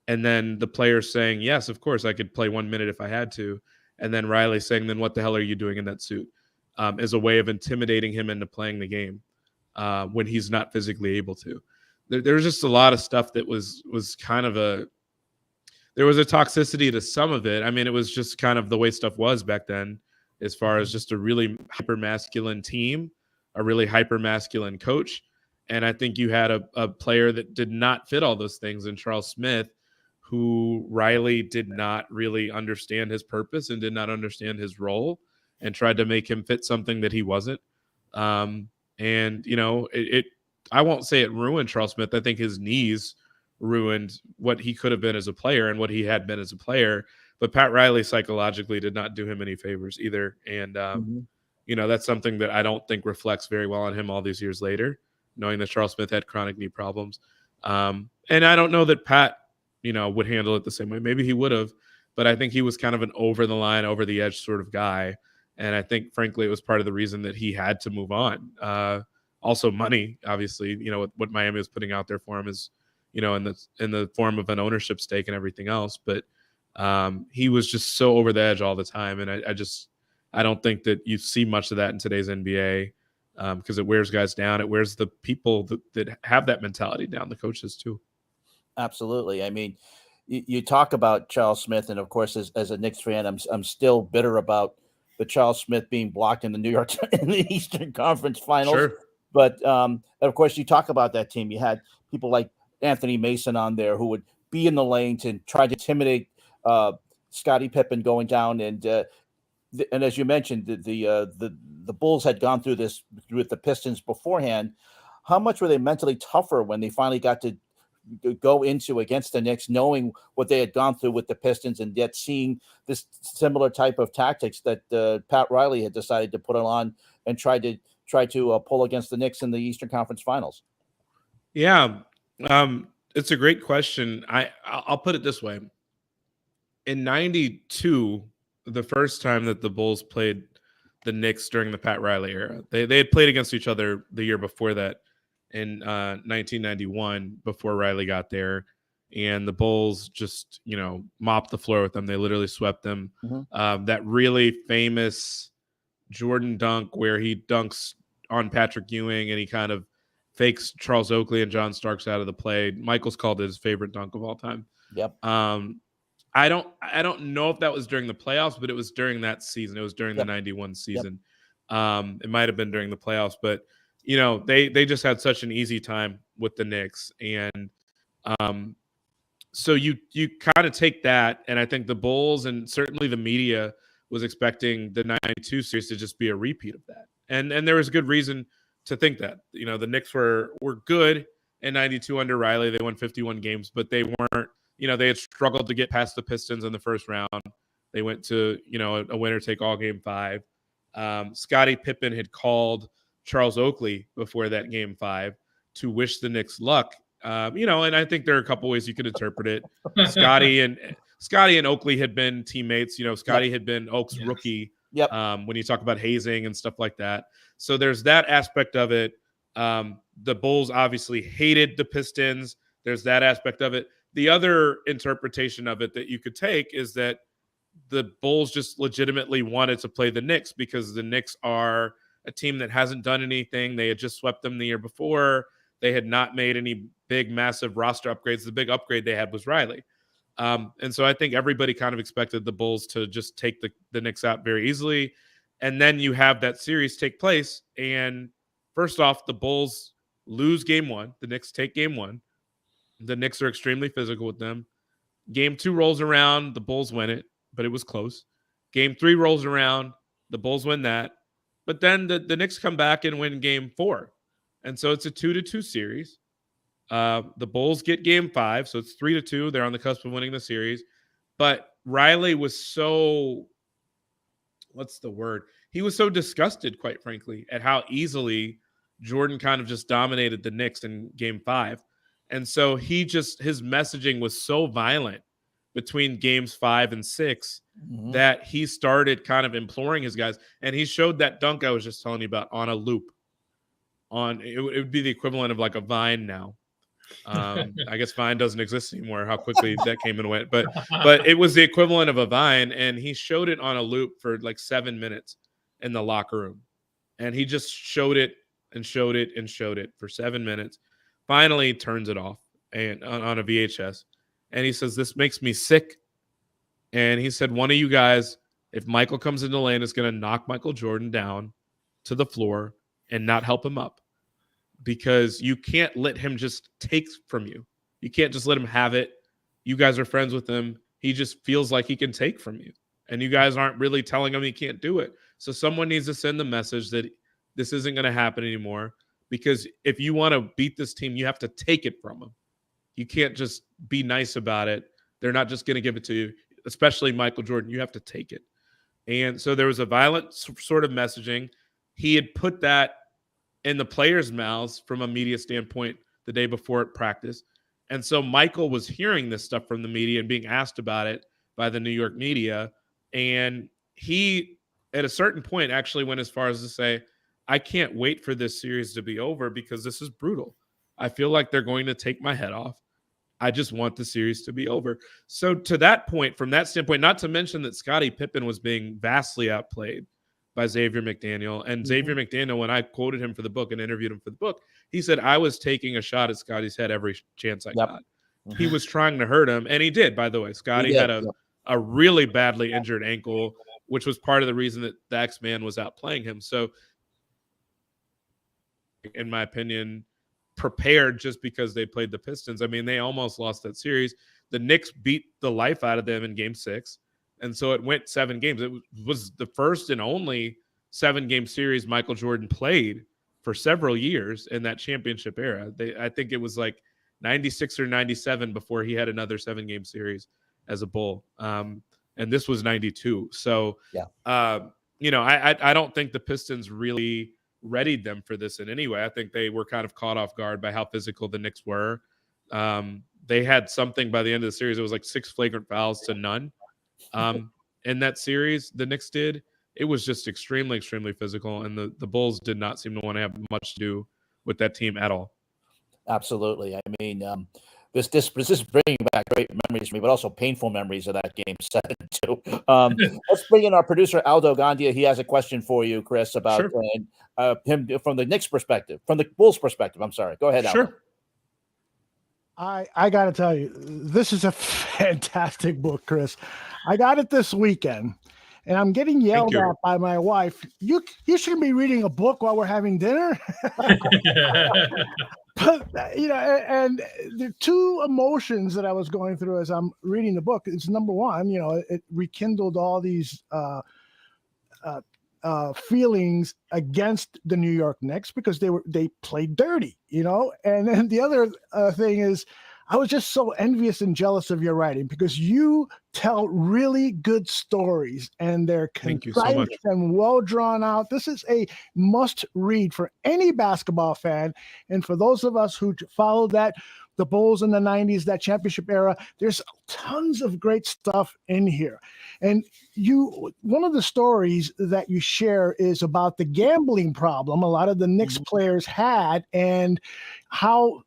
Speaker 14: And then the player saying, yes, of course, I could play 1 minute if I had to. And then Riley saying, then what the hell are you doing in that suit? As a way of intimidating him into playing the game when he's not physically able to. There's just a lot of stuff that was kind of there was a toxicity to some of it. I mean, it was just kind of the way stuff was back then, as far as just a really hyper-masculine team, a really hyper-masculine coach. And I think you had a player that did not fit all those things in Charles Smith, who Riley did not really understand his purpose and did not understand his role, and tried to make him fit something that he wasn't. And, I won't say it ruined Charles Smith. I think his knees ruined what he could have been as a player and what he had been as a player. But Pat Riley psychologically did not do him any favors either. And, that's something that I don't think reflects very well on him all these years later, knowing that Charles Smith had chronic knee problems. And I don't know that Pat, would handle it the same way. Maybe he would have, but I think he was kind of an over the line, over the edge sort of guy. And I think, frankly, it was part of the reason that he had to move on. Also money, obviously, what Miami was putting out there for him is, in the form of an ownership stake and everything else. But he was just so over the edge all the time. And I don't think that you see much of that in today's NBA, because it wears guys down. It wears the people that have that mentality down, the coaches too.
Speaker 2: Absolutely. I mean, you talk about Charles Smith, and of course, as a Knicks fan, I'm still bitter about the Charles Smith being blocked in the Eastern Conference Finals.
Speaker 14: Sure.
Speaker 2: But of course, you talk about that team. You had people like Anthony Mason on there who would be in the lanes and try to intimidate Scottie Pippen going down. And as you mentioned, the Bulls had gone through this with the Pistons beforehand. How much were they mentally tougher when they finally got to go into against the Knicks, knowing what they had gone through with the Pistons, and yet seeing this similar type of tactics that Pat Riley had decided to put on and try to pull against the Knicks in the Eastern Conference Finals?
Speaker 14: Yeah, it's a great question. I'll put it this way. In 92, the first time that the Bulls played the Knicks during the Pat Riley era, they had played against each other the year before that in 1991 before Riley got there, and the Bulls just mopped the floor with them. They literally swept them. That really famous Jordan dunk where he dunks on Patrick Ewing and he kind of fakes Charles Oakley and John Starks out of the play. Michael's called it his favorite dunk of all time.
Speaker 2: Yep.
Speaker 14: I don't know if that was during the playoffs, but it was during that season. It was during the 91 season. It might have been during the playoffs, but they just had such an easy time with the Knicks. And so you kind of take that, and I think the Bulls and certainly the media was expecting the 92 series to just be a repeat of that. And there was good reason to think that. The Knicks were good in 92 under Riley. They won 51 games, but they weren't, they had struggled to get past the Pistons in the first round. They went to, a winner-take-all game 5. Scottie Pippen had called Charles Oakley before that game 5 to wish the Knicks luck. And I think there are a couple ways you could interpret it. Scottie and Oakley had been teammates. Scottie had been Oak's rookie. When you talk about hazing and stuff like that. So there's that aspect of it. The Bulls obviously hated the Pistons. There's that aspect of it. The other interpretation of it that you could take is that the Bulls just legitimately wanted to play the Knicks because the Knicks are a team that hasn't done anything. They had just swept them the year before. They had not made any big, massive roster upgrades. The big upgrade they had was Riley. And so I think everybody kind of expected the Bulls to just take the Knicks out very easily. And then you have that series take place. And first off, the Bulls lose game 1. The Knicks take game 1. The Knicks are extremely physical with them. Game 2 rolls around. The Bulls win it, but it was close. Game 3 rolls around. The Bulls win that. But then the Knicks come back and win game 4. And so it's a 2-2 series. The Bulls get game 5, so it's 3-2. They're on the cusp of winning the series. But Riley was so, what's the word? He was so disgusted, quite frankly, at how easily Jordan kind of just dominated the Knicks in game 5. And so his messaging was so violent between games 5 and 6 that he started kind of imploring his guys. And he showed that dunk I was just telling you about on a loop. It would be the equivalent of like a Vine now. I guess Vine doesn't exist anymore, how quickly that came and went. But it was the equivalent of a Vine, and he showed it on a loop for like 7 minutes in the locker room. And he just showed it and showed it and showed it for 7 minutes. Finally turns it off and on a VHS. And he says, "This makes me sick." And he said, "One of you guys, if Michael comes into the lane, is going to knock Michael Jordan down to the floor and not help him up. Because you can't let him just take from you. You can't just let him have it. You guys are friends with him. He just feels like he can take from you. And you guys aren't really telling him he can't do it. So someone needs to send the message that this isn't going to happen anymore. Because if you want to beat this team, you have to take it from them. You can't just be nice about it. They're not just going to give it to you, especially Michael Jordan. You have to take it." And so there was a violent sort of messaging. He had put that in the players' mouths from a media standpoint the day before at practice. And so Michael was hearing this stuff from the media and being asked about it by the New York media. And he, at a certain point, actually went as far as to say, "I can't wait for this series to be over because this is brutal. I feel like they're going to take my head off. I just want the series to be over." So to that point, from that standpoint, not to mention that Scottie Pippen was being vastly outplayed by Xavier McDaniel. And Xavier McDaniel, when I quoted him for the book and interviewed him for the book, he said, "I was taking a shot at Scottie's head every chance I got." He was trying to hurt him, and he did, by the way. Scottie had a really badly injured ankle, which was part of the reason that the X-Man was outplaying him. So, in my opinion, prepared just because they played the Pistons. I mean, they almost lost that series. The Knicks beat the life out of them in game 6. And so it went 7 games. It was the first and only 7-game series Michael Jordan played for several years in that championship era. I think it was like 96 or 97 before he had another 7-game series as a Bull. And this was 92. So, I don't think the Pistons really readied them for this in any way. I think they were kind of caught off guard by how physical the Knicks were. They had something by the end of the series. It was like 6 flagrant fouls to none. In that series, the Knicks did. It was just extremely, extremely physical, and the Bulls did not seem to want to have much to do with that team at all.
Speaker 2: Absolutely. I mean, this is bringing back great memories for me, but also painful memories of that game 7-2. Let's bring in our producer Aldo Gandia. He has a question for you, Chris, about him from the Knicks perspective, from the Bulls perspective. I'm sorry. Go ahead, Aldo.
Speaker 14: Sure.
Speaker 8: I got to tell you, this is a fantastic book, Chris. I got it this weekend, and I'm getting yelled at by my wife. You shouldn't be reading a book while we're having dinner. But, and the two emotions that I was going through as I'm reading the book is, number one, it rekindled all these feelings against the New York Knicks because they played dirty, and then the other thing is I was just so envious and jealous of your writing because you tell really good stories and they're concise and well drawn out. This is a must read for any basketball fan. And for those of us who followed the Bulls in the 90s, that championship era, there's tons of great stuff in here. And one of the stories that you share is about the gambling problem a lot of the Knicks players had and how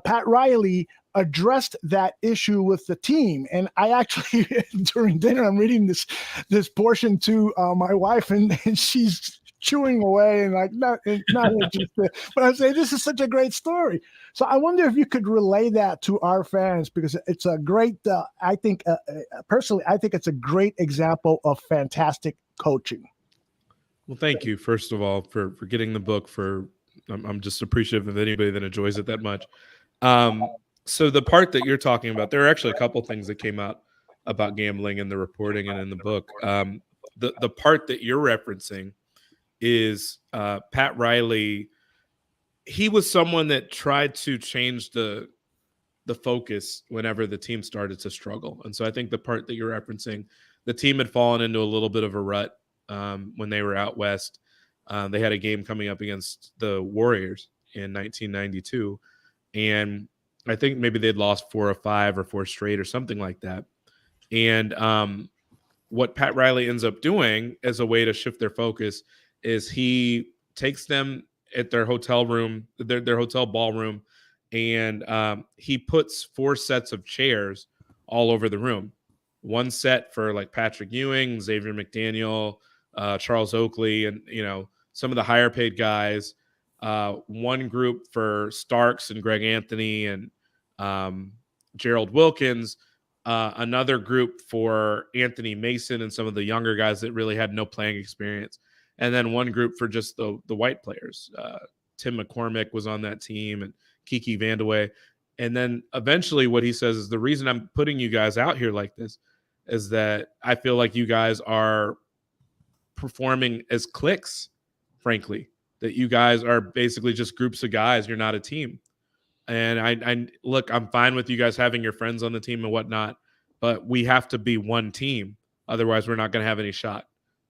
Speaker 8: Pat Riley addressed that issue with the team. And I actually, during dinner, I'm reading this portion to my wife, and she's chewing away and like not interested. But I'm saying this is such a great story. So I wonder if you could relay that to our fans, because it's a great. I think personally, I think it's a great example of fantastic coaching.
Speaker 14: Well, thank you first of all for getting the book. I'm just appreciative of anybody that enjoys it that much. So the part that you're talking about, there are actually a couple things that came out about gambling in the reporting and in the book. The part that you're referencing is Pat Riley. He was someone that tried to change the focus whenever the team started to struggle. And so I think the part that you're referencing, the team had fallen into a little bit of a rut when they were out west. They had a game coming up against the Warriors in 1992. And I think maybe they'd lost 4 or 5 or 4 straight or something like that. And what Pat Riley ends up doing as a way to shift their focus is he takes them at their hotel room, their hotel ballroom, and he puts 4 sets of chairs all over the room. One set for like Patrick Ewing, Xavier McDaniel, Charles Oakley, and some of the higher paid guys. One group for Starks and Greg Anthony and Gerald Wilkins. Another group for Anthony Mason and some of the younger guys that really had no playing experience. And then one group for just the white players. Tim McCormick was on that team and Kiki Vandeweghe. And then eventually what he says is the reason I'm putting you guys out here like this is that I feel like you guys are performing as cliques, frankly, that you guys are basically just groups of guys. You're not a team. And I look, I'm fine with you guys having your friends on the team and whatnot, but we have to be one team. Otherwise, we're not going to have any shot.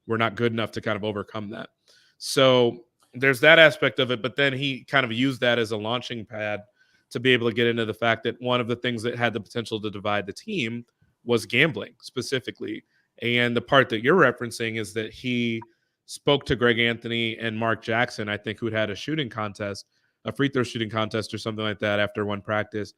Speaker 14: We're not good enough to kind of overcome that. So there's that aspect of it. But then he kind of used that as a launching pad to be able to get into the fact that one of the things that had the potential to divide the team was gambling specifically. And the part that you're referencing is that he spoke to Greg Anthony and Mark Jackson, I think, who had a shooting contest, a free throw shooting contest or something like that after one practice.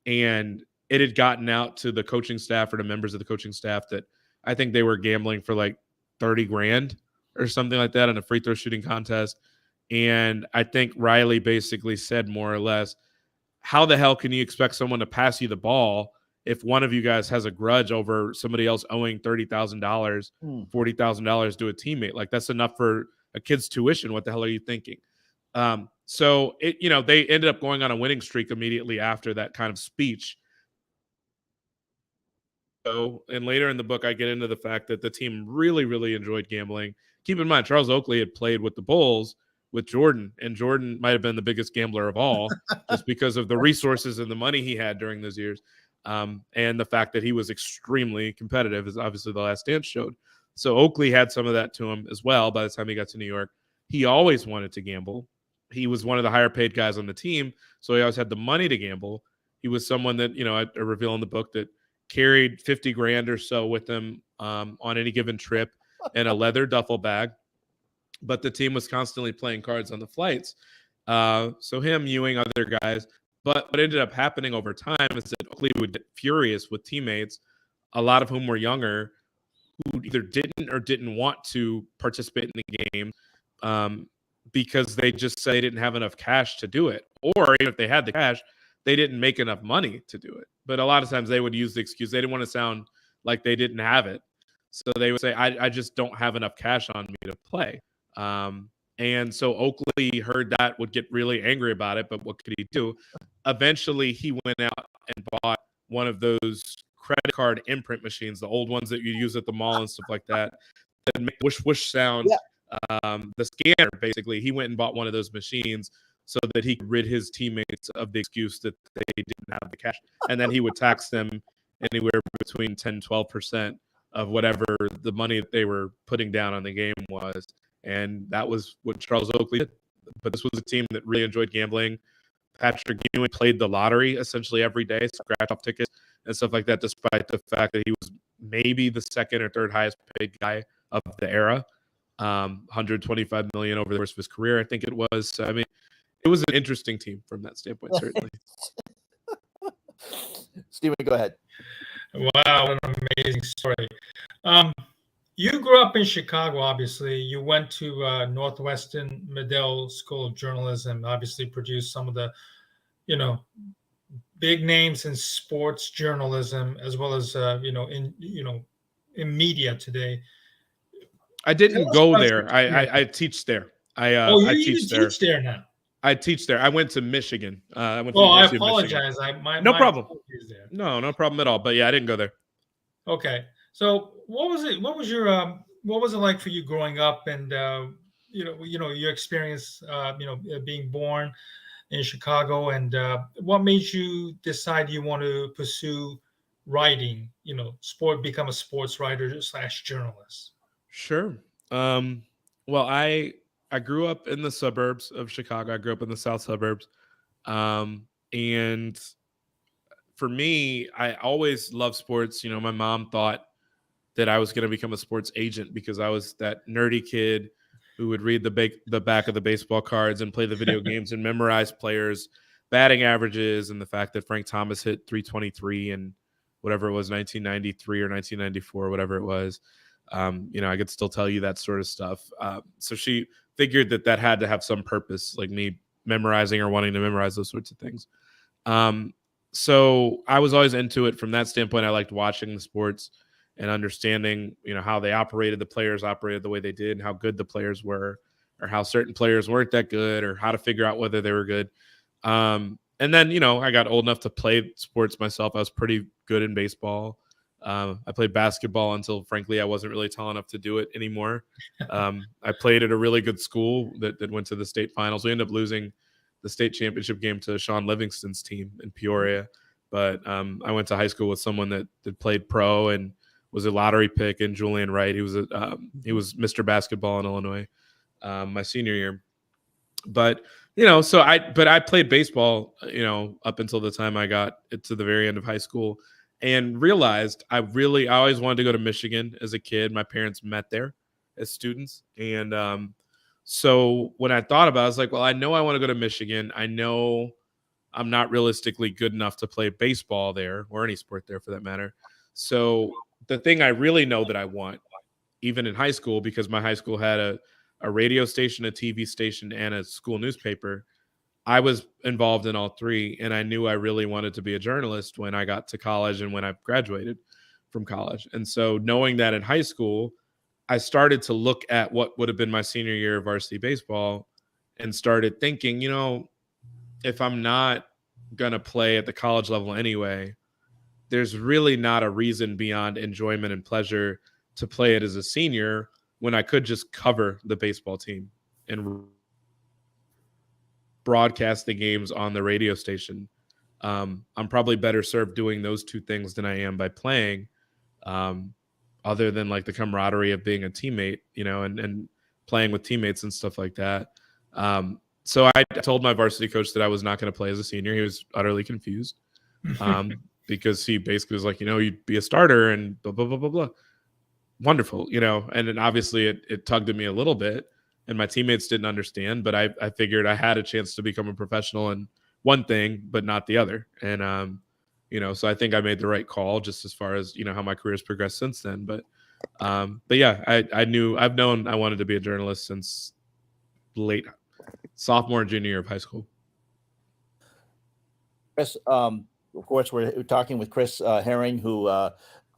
Speaker 14: And it had gotten out to the coaching staff or to members of the coaching staff that I think they were gambling for like 30 grand or something like that in a free throw shooting contest. And I think Riley basically said more or less, how the hell can you expect someone to pass you the ball if one of you guys has a grudge over somebody else owing $30,000, $40,000 to a teammate? Like, that's enough for a kid's tuition. What the hell are you thinking? So they ended up going on a winning streak immediately after that kind of speech. And later in the book, I get into the fact that the team really, really enjoyed gambling. Keep in mind, Charles Oakley had played with the Bulls with Jordan, and Jordan might have been the biggest gambler of all just because of the resources and the money he had during those years. And the fact that he was extremely competitive, as obviously The Last Dance showed. So Oakley had some of that to him as well by the time he got to New York. He always wanted to gamble. He was one of the higher paid guys on the team, so he always had the money to gamble. He was someone that, I reveal in the book that carried 50 grand or so with him on any given trip in a leather duffel bag. But the team was constantly playing cards on the flights. So him, Ewing, other guys. But what ended up happening over time is that Oakley would get furious with teammates, a lot of whom were younger, who either didn't want to participate in the game because they just said they didn't have enough cash to do it. Or even if they had the cash, they didn't make enough money to do it. But a lot of times they would use the excuse they didn't want to sound like they didn't have it. So they would say, I just don't have enough cash on me to play. And so Oakley heard that, would get really angry about it, but what could he do? Eventually, he went out and bought one of those credit card imprint machines, the old ones that you use at the mall and stuff like that make whoosh whoosh sound. Yeah. The scanner, basically, he went and bought one of those machines so that he could rid his teammates of the excuse that they didn't have the cash. And then he would tax them anywhere between 10, 12% of whatever the money that they were putting down on the game was. And that was what Charles Oakley did. But this was a team that really enjoyed gambling. Patrick Ewing played the lottery essentially every day, scratch off tickets and stuff like that, despite the fact that he was maybe the second or third highest paid guy of the era. 125 million over the course of his career, I think it was. So, I mean, it was an interesting team from that standpoint, certainly.
Speaker 2: Steven, go ahead.
Speaker 3: Wow, what an amazing story. You grew up in Chicago, obviously. You went to Northwestern Medill School of Journalism, obviously produced some of the, big names in sports journalism, as well as, in media today.
Speaker 14: I didn't go there. I teach there. I teach there
Speaker 3: now.
Speaker 14: I teach there. I went to Michigan. I
Speaker 3: apologize.
Speaker 14: No problem. No problem at all. But yeah, I didn't go there.
Speaker 3: Okay. So what was it? What was it like for you growing up, and your experience, being born in Chicago, and what made you decide you want to pursue writing? Become a sports writer / journalist.
Speaker 14: Sure. Well, I grew up in the suburbs of Chicago. I grew up in the south suburbs. And for me, I always loved sports. My mom thought that I was going to become a sports agent because I was that nerdy kid who would read the back of the baseball cards and play the video games and memorize players' batting averages and the fact that Frank Thomas hit 323 and whatever it was, 1993 or 1994, whatever it was. I could still tell you that sort of stuff. So she figured that had to have some purpose, like me memorizing or wanting to memorize those sorts of things. So I was always into it from that standpoint. I liked watching the sports and understanding, how they operated, the players operated the way they did, and how good the players were, or how certain players weren't that good, or how to figure out whether they were good. And then, I got old enough to play sports myself. I was pretty good in baseball. I played basketball until, frankly, I wasn't really tall enough to do it anymore. I played at a really good school that went to the state finals. We ended up losing the state championship game to Sean Livingston's team in Peoria. But I went to high school with someone that played pro and was a lottery pick, and Julian Wright. He was Mr. Basketball in Illinois my senior year. But I played baseball, up until the time I got to the very end of high school, and realized I always wanted to go to Michigan as a kid. My parents met there as students. And so when I thought about it, I was like, well, I know I want to go to Michigan. I know I'm not realistically good enough to play baseball there, or any sport there for that matter. So the thing I really know that I want, even in high school, because my high school had a radio station, a TV station, and a school newspaper, I was involved in all three, and I knew I really wanted to be a journalist when I got to college and when I graduated from college. And so knowing that in high school, I started to look at what would have been my senior year of varsity baseball and started thinking, if I'm not going to play at the college level anyway, there's really not a reason beyond enjoyment and pleasure to play it as a senior when I could just cover the baseball team and broadcast the games on the radio station. I'm probably better served doing those two things than I am by playing, other than like the camaraderie of being a teammate, and playing with teammates and stuff like that. So I told my varsity coach that I was not going to play as a senior. He was utterly confused because he basically was like, you'd be a starter and blah, blah, blah, blah, blah. Wonderful, and then obviously it tugged at me a little bit. and my teammates didn't understand, but I figured I had a chance to become a professional in one thing, but not the other. And, so I think I made the right call just as far as, how my career has progressed since then. But yeah, I've known I wanted to be a journalist since late sophomore and junior year of high school.
Speaker 2: Chris, of course, we're talking with Chris Herring, who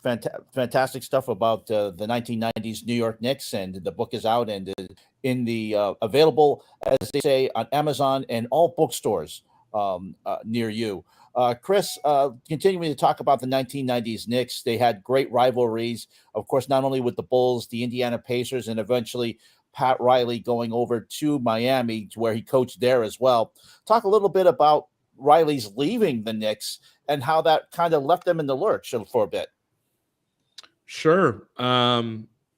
Speaker 2: fantastic stuff about the 1990s New York Knicks, and the book is out and in the available, as they say, on Amazon and all bookstores near you. Chris, continuing to talk about the 1990s Knicks, they had great rivalries, of course, not only with the Bulls, the Indiana Pacers, and eventually Pat Riley going over to Miami, where he coached there as well. Talk a little bit about Riley's leaving the Knicks and how that kind of left them in the lurch for a bit.
Speaker 14: Sure.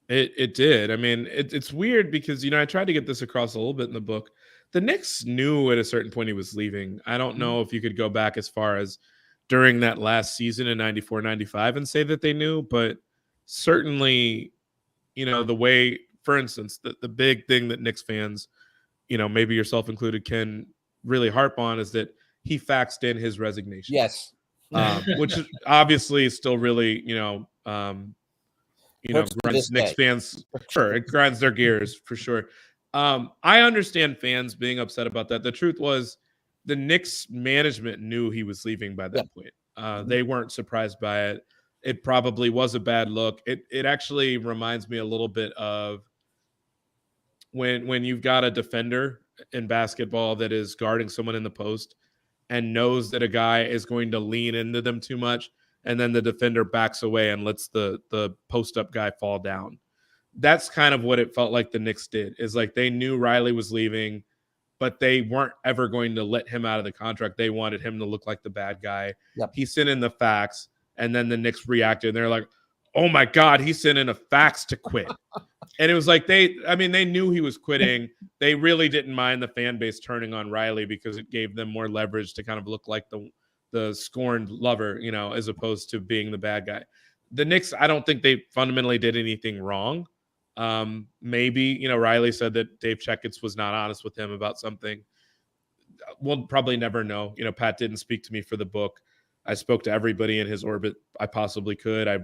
Speaker 14: It did. I mean, it's weird because, I tried to get this across a little bit in the book. The Knicks knew at a certain point he was leaving. I don't know if you could go back as far as during that last season in 94-95 and say that they knew, but certainly, the way, for instance, the big thing that Knicks fans, maybe yourself included, can really harp on is that he faxed in his resignation.
Speaker 2: Yes.
Speaker 14: Which is obviously still really, grinds Knicks fans. Sure, it grinds their gears for sure. I understand fans being upset about that. The truth was, the Knicks management knew he was leaving by that point. They weren't surprised by it. It probably was a bad look. It actually reminds me a little bit of when you've got a defender in basketball that is guarding someone in the post and knows that a guy is going to lean into them too much, and then the defender backs away and lets the post-up guy fall down. That's kind of what it felt like the Knicks did, is like they knew Riley was leaving, but they weren't ever going to let him out of the contract. They wanted him to look like the bad guy.
Speaker 2: Yep.
Speaker 14: He sent in the fax, and then the Knicks reacted, and they're like, oh my God, he sent in a fax to quit. And it was like they knew he was quitting. They really didn't mind the fan base turning on Riley because it gave them more leverage to kind of look like the scorned lover, as opposed to being the bad guy. The Knicks, I don't think they fundamentally did anything wrong. Maybe, Riley said that Dave Checketts was not honest with him about something. We'll probably never know. Pat didn't speak to me for the book. I spoke to everybody in his orbit I possibly could. I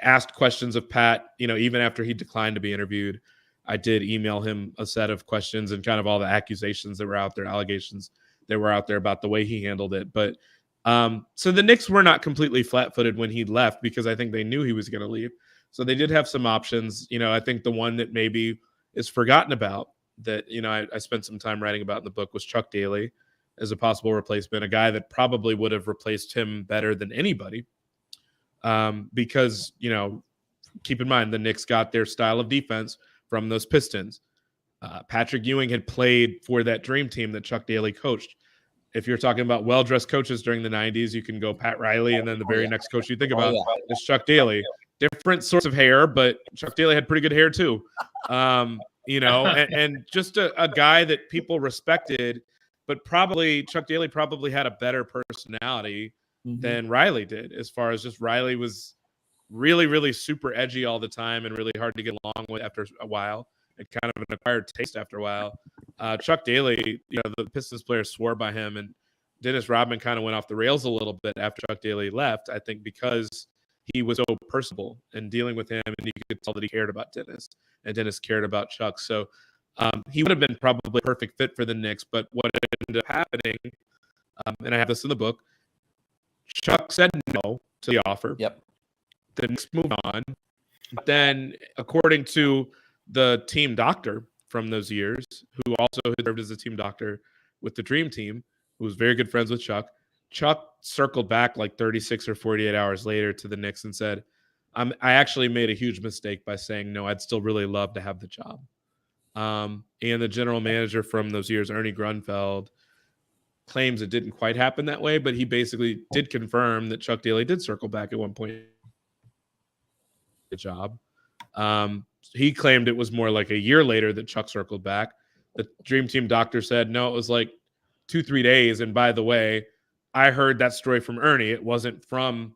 Speaker 14: asked questions of Pat, even after he declined to be interviewed. I did email him a set of questions and kind of all the accusations that were out there, allegations that were out there about the way he handled it. But so the Knicks were not completely flat-footed when he left, because I think they knew he was going to leave. So they did have some options. I think the one that maybe is forgotten about that, I spent some time writing about in the book was Chuck Daly as a possible replacement, a guy that probably would have replaced him better than anybody. Because, keep in mind, the Knicks got their style of defense from those Pistons. Patrick Ewing had played for that dream team that Chuck Daly coached. If you're talking about well-dressed coaches during the 90s, you can go Pat Riley, and then the very next coach you think about is Chuck Daly. Different sorts of hair, but Chuck Daly had pretty good hair too. And just a guy that people respected, but probably Chuck Daly probably had a better personality than Riley did, as far as just Riley was really, really super edgy all the time and really hard to get along with after a while, and kind of an acquired taste after a while. Chuck Daly, the Pistons players swore by him, and Dennis Rodman kind of went off the rails a little bit after Chuck Daly left, I think because he was so personable in dealing with him, and you could tell that he cared about Dennis, and Dennis cared about Chuck. So he would have been probably a perfect fit for the Knicks, but what ended up happening, and I have this in the book, Chuck said no to the offer.
Speaker 2: Yep.
Speaker 14: The Knicks moved on. But then, according to the team doctor from those years, who also served as a team doctor with the Dream Team, who was very good friends with Chuck circled back like 36 or 48 hours later to the Knicks and said, I actually made a huge mistake by saying no. I'd still really love to have the job. And the general manager from those years, Ernie Grunfeld, claims it didn't quite happen that way, but he basically did confirm that Chuck Daly did circle back at one point. The job. He claimed it was more like a year later that Chuck circled back. The Dream Team doctor said, no, it was like 2-3 days. And by the way, I heard that story from Ernie. It wasn't from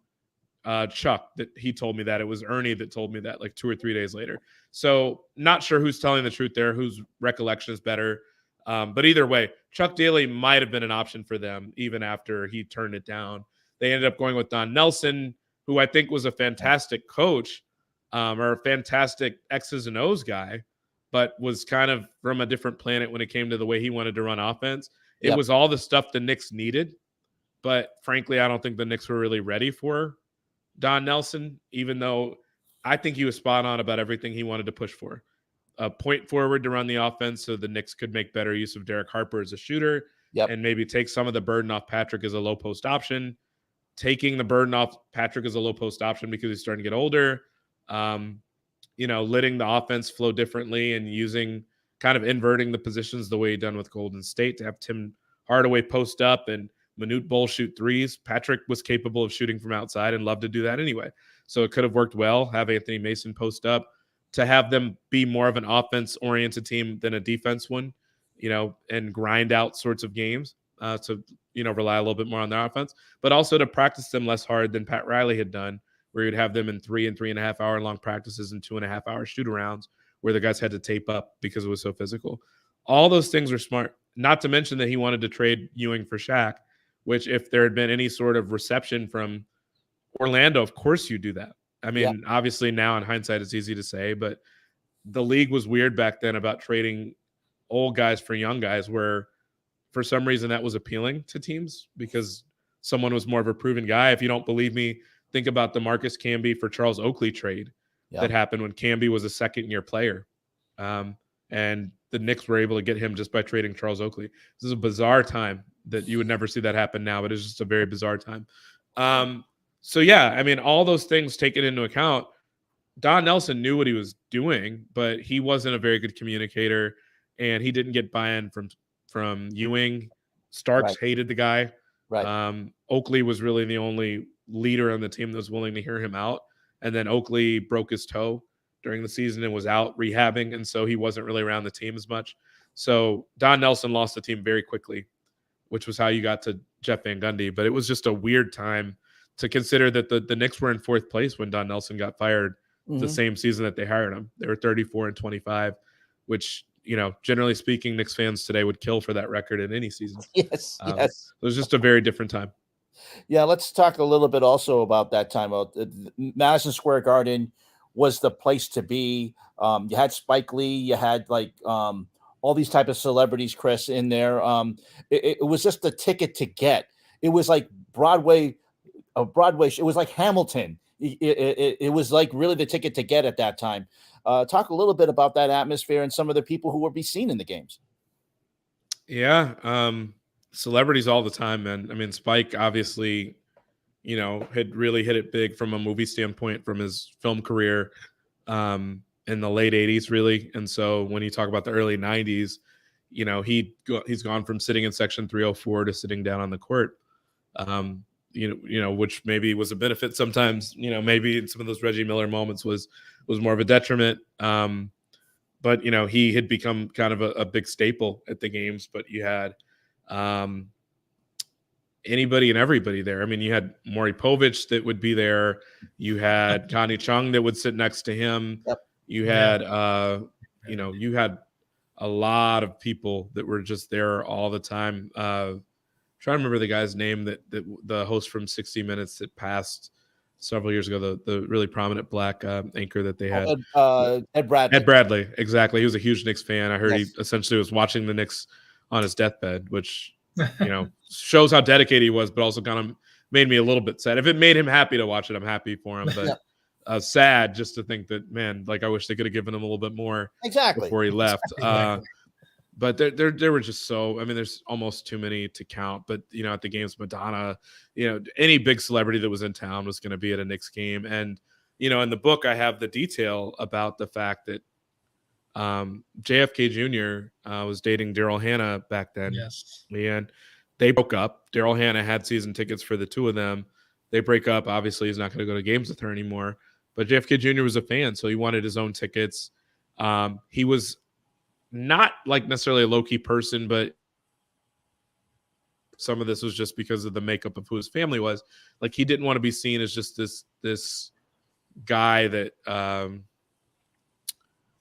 Speaker 14: Chuck that he told me that. It was Ernie that told me that like 2 or 3 days later. So not sure who's telling the truth there, whose recollection is better. But either way, Chuck Daly might have been an option for them even after he turned it down. They ended up going with Don Nelson, who I think was a fantastic coach, or a fantastic X's and O's guy, but was kind of from a different planet when it came to the way he wanted to run offense. It was all the stuff the Knicks needed, but frankly, I don't think the Knicks were really ready for Don Nelson, even though I think he was spot on about everything he wanted to push for. A point forward to run the offense so the Knicks could make better use of Derek Harper as a shooter and maybe take some of the burden off Patrick as a low post option, taking the burden off Patrick as a low post option because he's starting to get older, letting the offense flow differently and using kind of inverting the positions the way he done with Golden State to have Tim Hardaway post up and Manute Bol shoot threes. Patrick was capable of shooting from outside and loved to do that anyway. So it could have worked well, have Anthony Mason post up, to have them be more of an offense-oriented team than a defense one, and grind out sorts of games to rely a little bit more on their offense, but also to practice them less hard than Pat Riley had done, where you'd have them in 3 and 3.5 hour long practices and 2.5 hour shoot-arounds where the guys had to tape up because it was so physical. All those things are smart, not to mention that he wanted to trade Ewing for Shaq, which if there had been any sort of reception from Orlando, of course you do that. I mean, obviously now in hindsight, it's easy to say, but the league was weird back then about trading old guys for young guys, where for some reason that was appealing to teams because someone was more of a proven guy. If you don't believe me, think about the Marcus Camby for Charles Oakley trade that happened when Camby was a second-year player. And the Knicks were able to get him just by trading Charles Oakley. This is a bizarre time that you would never see that happen now, but it's just a very bizarre time. So, yeah, I mean, all those things taken into account, Don Nelson knew what he was doing, but he wasn't a very good communicator, and he didn't get buy-in from Ewing. Starks hated the guy. Oakley was really the only leader on the team that was willing to hear him out. And then Oakley broke his toe during the season and was out rehabbing, and so he wasn't really around the team as much. So Don Nelson lost the team very quickly, which was how you got to Jeff Van Gundy. But it was just a weird time to consider that the Knicks were in 4th place when Don Nelson got fired the same season that they hired him. They were 34-25, which, generally speaking, Knicks fans today would kill for that record in any season.
Speaker 2: Yes.
Speaker 14: It was just a very different time.
Speaker 2: Yeah, let's talk a little bit also about that time. Madison Square Garden was the place to be. You had Spike Lee, you had all these type of celebrities, Chris, in there. It was just the ticket to get. It was like Broadway. It was like Hamilton. It was like really the ticket to get at that time. Talk a little bit about that atmosphere and some of the people who would be seen in the games.
Speaker 14: Yeah, celebrities all the time, man. I mean, Spike obviously, had really hit it big from a movie standpoint from his film career in the late 80s, really. And so when you talk about the early 90s, he's gone from sitting in section 304 to sitting down on the court. Which maybe was a benefit sometimes, maybe in some of those Reggie Miller moments was more of a detriment. But, he had become kind of a big staple at the games, but you had anybody and everybody there. I mean, you had Maury Povich that would be there. You had Connie Chung that would sit next to him. You had, you had a lot of people that were just there all the time. Trying to remember the guy's name that the host from 60 Minutes that passed several years ago, the really prominent black anchor that they had.
Speaker 2: Ed Bradley.
Speaker 14: Ed Bradley, exactly. He was a huge Knicks fan. I heard he essentially was watching the Knicks on his deathbed, which, shows how dedicated he was, but also kind of made me a little bit sad. If it made him happy to watch it, I'm happy for him. But sad just to think that, man, I wish they could have given him a little bit more before he left. But there were just there's almost too many to count. But, at the games, Madonna, any big celebrity that was in town was going to be at a Knicks game. And, in the book, I have the detail about the fact that JFK Jr. Was dating Daryl Hannah back then.
Speaker 3: Yes.
Speaker 14: And they broke up. Daryl Hannah had season tickets for the two of them. They break up. Obviously, he's not going to go to games with her anymore. But JFK Jr. was a fan, so he wanted his own tickets. He was not necessarily a low-key person, but some of this was just because of the makeup of who his family was. Like, he didn't want to be seen as just this guy that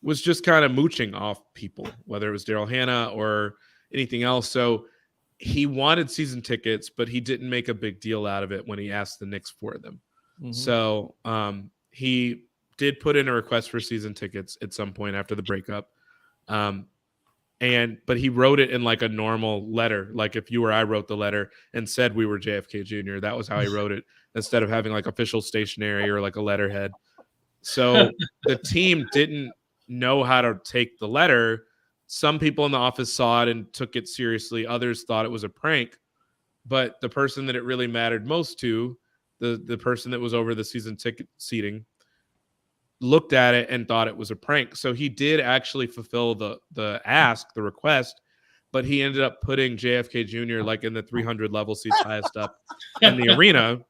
Speaker 14: was just kind of mooching off people, whether it was Daryl Hannah or anything else. So he wanted season tickets, but he didn't make a big deal out of it when he asked the Knicks for them.
Speaker 2: Mhm.
Speaker 14: So he did put in a request for season tickets at some point after the breakup. But he wrote it in like a normal letter. Like if you or I wrote the letter and said we were JFK Jr., that was how he wrote it, instead of having like official stationery or like a letterhead. So the team didn't know how to take the letter. Some people in the office saw it and took it seriously. Others thought it was a prank. But the person that it really mattered most to, the person that was over the season ticket seating, looked at it and thought it was a prank. So he did actually fulfill the request, but he ended up putting JFK Jr. like in the 300 level seats highest up in the arena.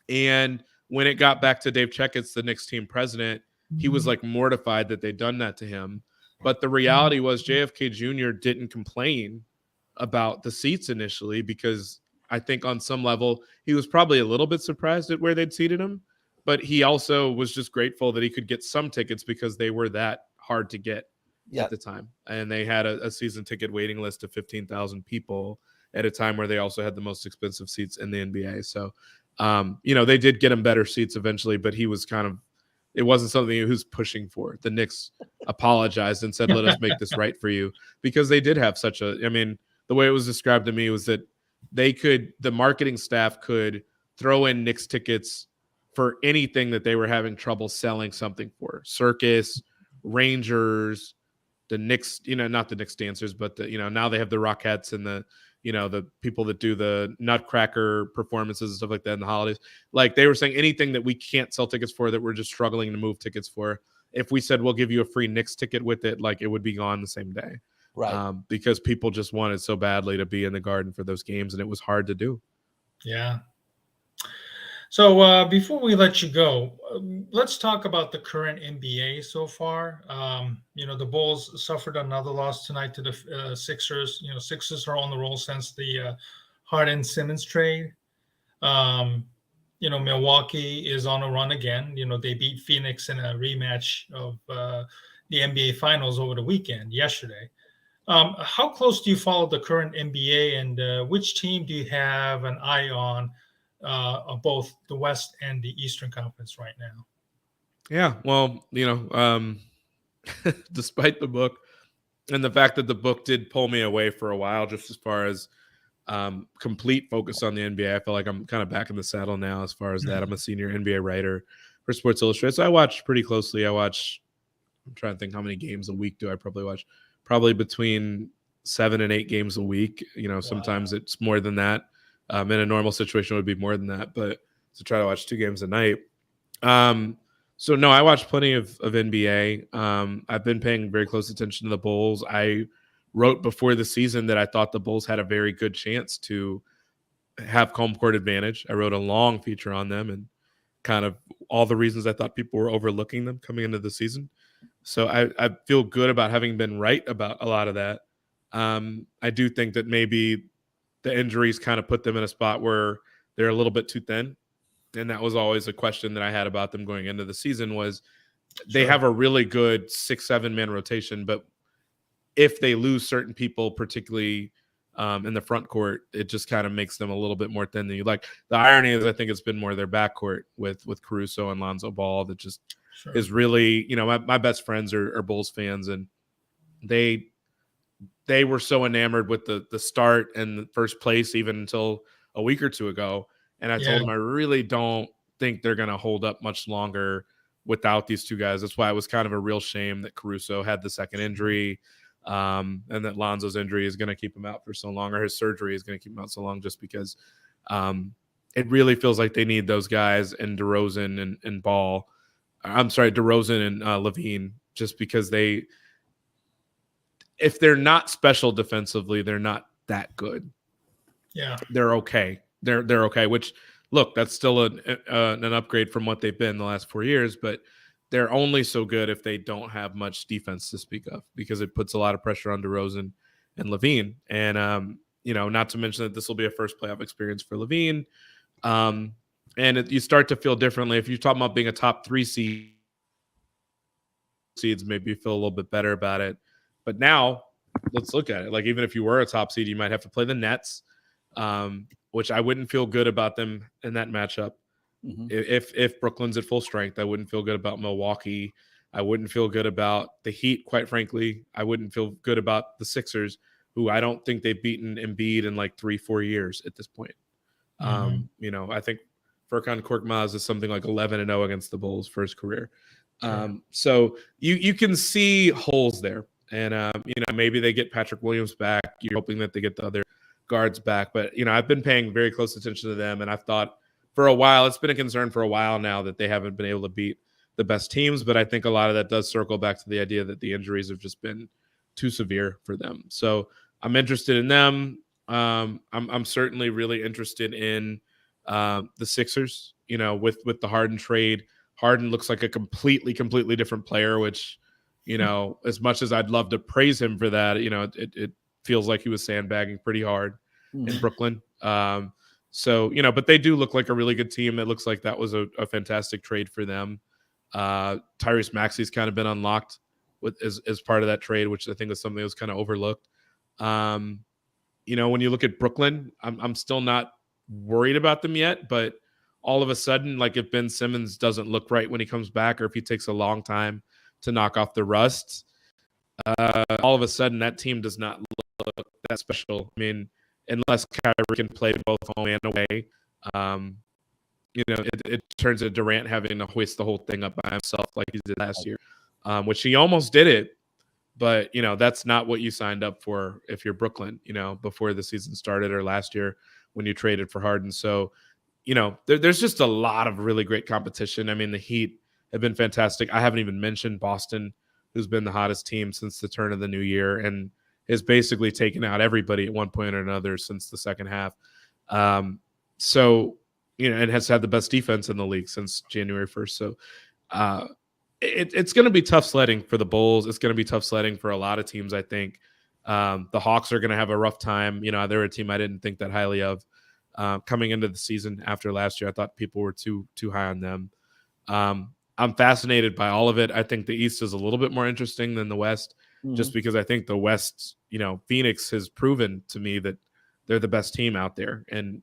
Speaker 14: And when it got back to Dave Checketts, the Knicks team president, he was like mortified that they'd done that to him. But the reality was JFK Jr. didn't complain about the seats initially, because I think on some level he was probably a little bit surprised at where they'd seated him. But he also was just grateful that he could get some tickets because they were that hard to get at the time. And they had a season ticket waiting list of 15,000 people at a time where they also had the most expensive seats in the NBA. So, they did get him better seats eventually, but he was it wasn't something he was pushing for. The Knicks apologized and said, let us make this right for you, because they did have the way it was described to me was that the marketing staff could throw in Knicks tickets for anything that they were having trouble selling something for. Circus, Rangers, the Knicks, not the Knicks dancers, but now they have the Rockettes and the people that do the Nutcracker performances and stuff like that in the holidays. Like, they were saying anything that we can't sell tickets for, that we're just struggling to move tickets for, if we said we'll give you a free Knicks ticket with it, like, it would be gone the same day.
Speaker 2: Right.
Speaker 14: Because people just wanted so badly to be in the Garden for those games, and it was hard to do.
Speaker 3: Yeah. So before we let you go, let's talk about the current NBA so far. The Bulls suffered another loss tonight to the Sixers. Sixers are on the roll since the Harden-Simmons trade. Milwaukee is on a run again. They beat Phoenix in a rematch of the NBA Finals over the weekend, yesterday. How close do you follow the current NBA, and which team do you have an eye on both the West and the Eastern Conference right now?
Speaker 14: Yeah, well, despite the book and the fact that the book did pull me away for a while, just as far as complete focus on the NBA, I feel like I'm kind of back in the saddle now as far as that. I'm a senior NBA writer for Sports Illustrated, so I watch pretty closely. I'm trying to think how many games a week do I probably watch. Probably between 7 and 8 games a week. Sometimes it's more than that. In a normal situation, it would be more than that, but to try to watch 2 games a night. So no, I watch plenty of NBA. I've been paying very close attention to the Bulls. I wrote before the season that I thought the Bulls had a very good chance to have home court advantage. I wrote a long feature on them and kind of all the reasons I thought people were overlooking them coming into the season. So I feel good about having been right about a lot of that. I do think that maybe the injuries kind of put them in a spot where they're a little bit too thin. And that was always a question that I had about them going into the season, was they have a really good 6-7 man rotation, but if they lose certain people, particularly in the front court, it just kind of makes them a little bit more thin than you like. The irony is I think it's been more their backcourt with Caruso and Lonzo Ball that just is really, my best friends are Bulls fans, and they were so enamored with the start and the first place even until a week or two ago. And I told them I really don't think they're going to hold up much longer without these two guys. That's why it was kind of a real shame that Caruso had the second injury, and that Lonzo's injury is going to keep him out for so long, or his surgery is going to keep him out so long, just because it really feels like they need those guys, and DeRozan and Ball. I'm sorry, DeRozan and Levine, just because if they're not special defensively, they're not that good.
Speaker 3: Yeah,
Speaker 14: they're okay. They're okay. Which, look, that's still an upgrade from what they've been the last 4 years, but they're only so good if they don't have much defense to speak of, because it puts a lot of pressure on DeRozan and Levine. And not to mention that this will be a first playoff experience for Levine. You start to feel differently. If you're talking about being a top 3 seeds, maybe you feel a little bit better about it. But now let's look at it. Like, even if you were a top seed, you might have to play the Nets, which I wouldn't feel good about them in that matchup.
Speaker 2: Mm-hmm.
Speaker 14: If Brooklyn's at full strength, I wouldn't feel good about Milwaukee. I wouldn't feel good about the Heat, quite frankly. I wouldn't feel good about the Sixers, who I don't think they've beaten Embiid in like 3-4 years at this point. I think Furkan Korkmaz is something like 11-0 against the Bulls for his career. So you can see holes there. And, maybe they get Patrick Williams back. You're hoping that they get the other guards back. But, I've been paying very close attention to them. And I've thought for a while, it's been a concern for a while now that they haven't been able to beat the best teams. But I think a lot of that does circle back to the idea that the injuries have just been too severe for them. So I'm interested in them. I'm certainly really interested in the Sixers, with the Harden trade. Harden looks like a completely different player, which, as much as I'd love to praise him for that, it feels like he was sandbagging pretty hard in Brooklyn. But they do look like a really good team. It looks like that was a fantastic trade for them. Tyrese Maxey's kind of been unlocked as part of that trade, which I think is something that was kind of overlooked. When you look at Brooklyn, I'm still not worried about them yet, but all of a sudden, like, if Ben Simmons doesn't look right when he comes back, or if he takes a long time to knock off the rust, all of a sudden that team does not look that special. I mean, unless Kyrie can play both home and away, it turns into Durant having to hoist the whole thing up by himself like he did last year, which he almost did it. But, that's not what you signed up for if you're Brooklyn, before the season started, or last year when you traded for Harden. So, there's just a lot of really great competition. I mean, the Heat have been fantastic. I haven't even mentioned Boston, who's been the hottest team since the turn of the new year and has basically taken out everybody at one point or another since the second half. And has had the best defense in the league since January 1st. So it's going to be tough sledding for the Bulls. It's going to be tough sledding for a lot of teams, I think. The Hawks are going to have a rough time. They're a team I didn't think that highly of coming into the season after last year. I thought people were too high on them. I'm fascinated by all of it. I think the East is a little bit more interesting than the West, just because I think the West, Phoenix has proven to me that they're the best team out there. And,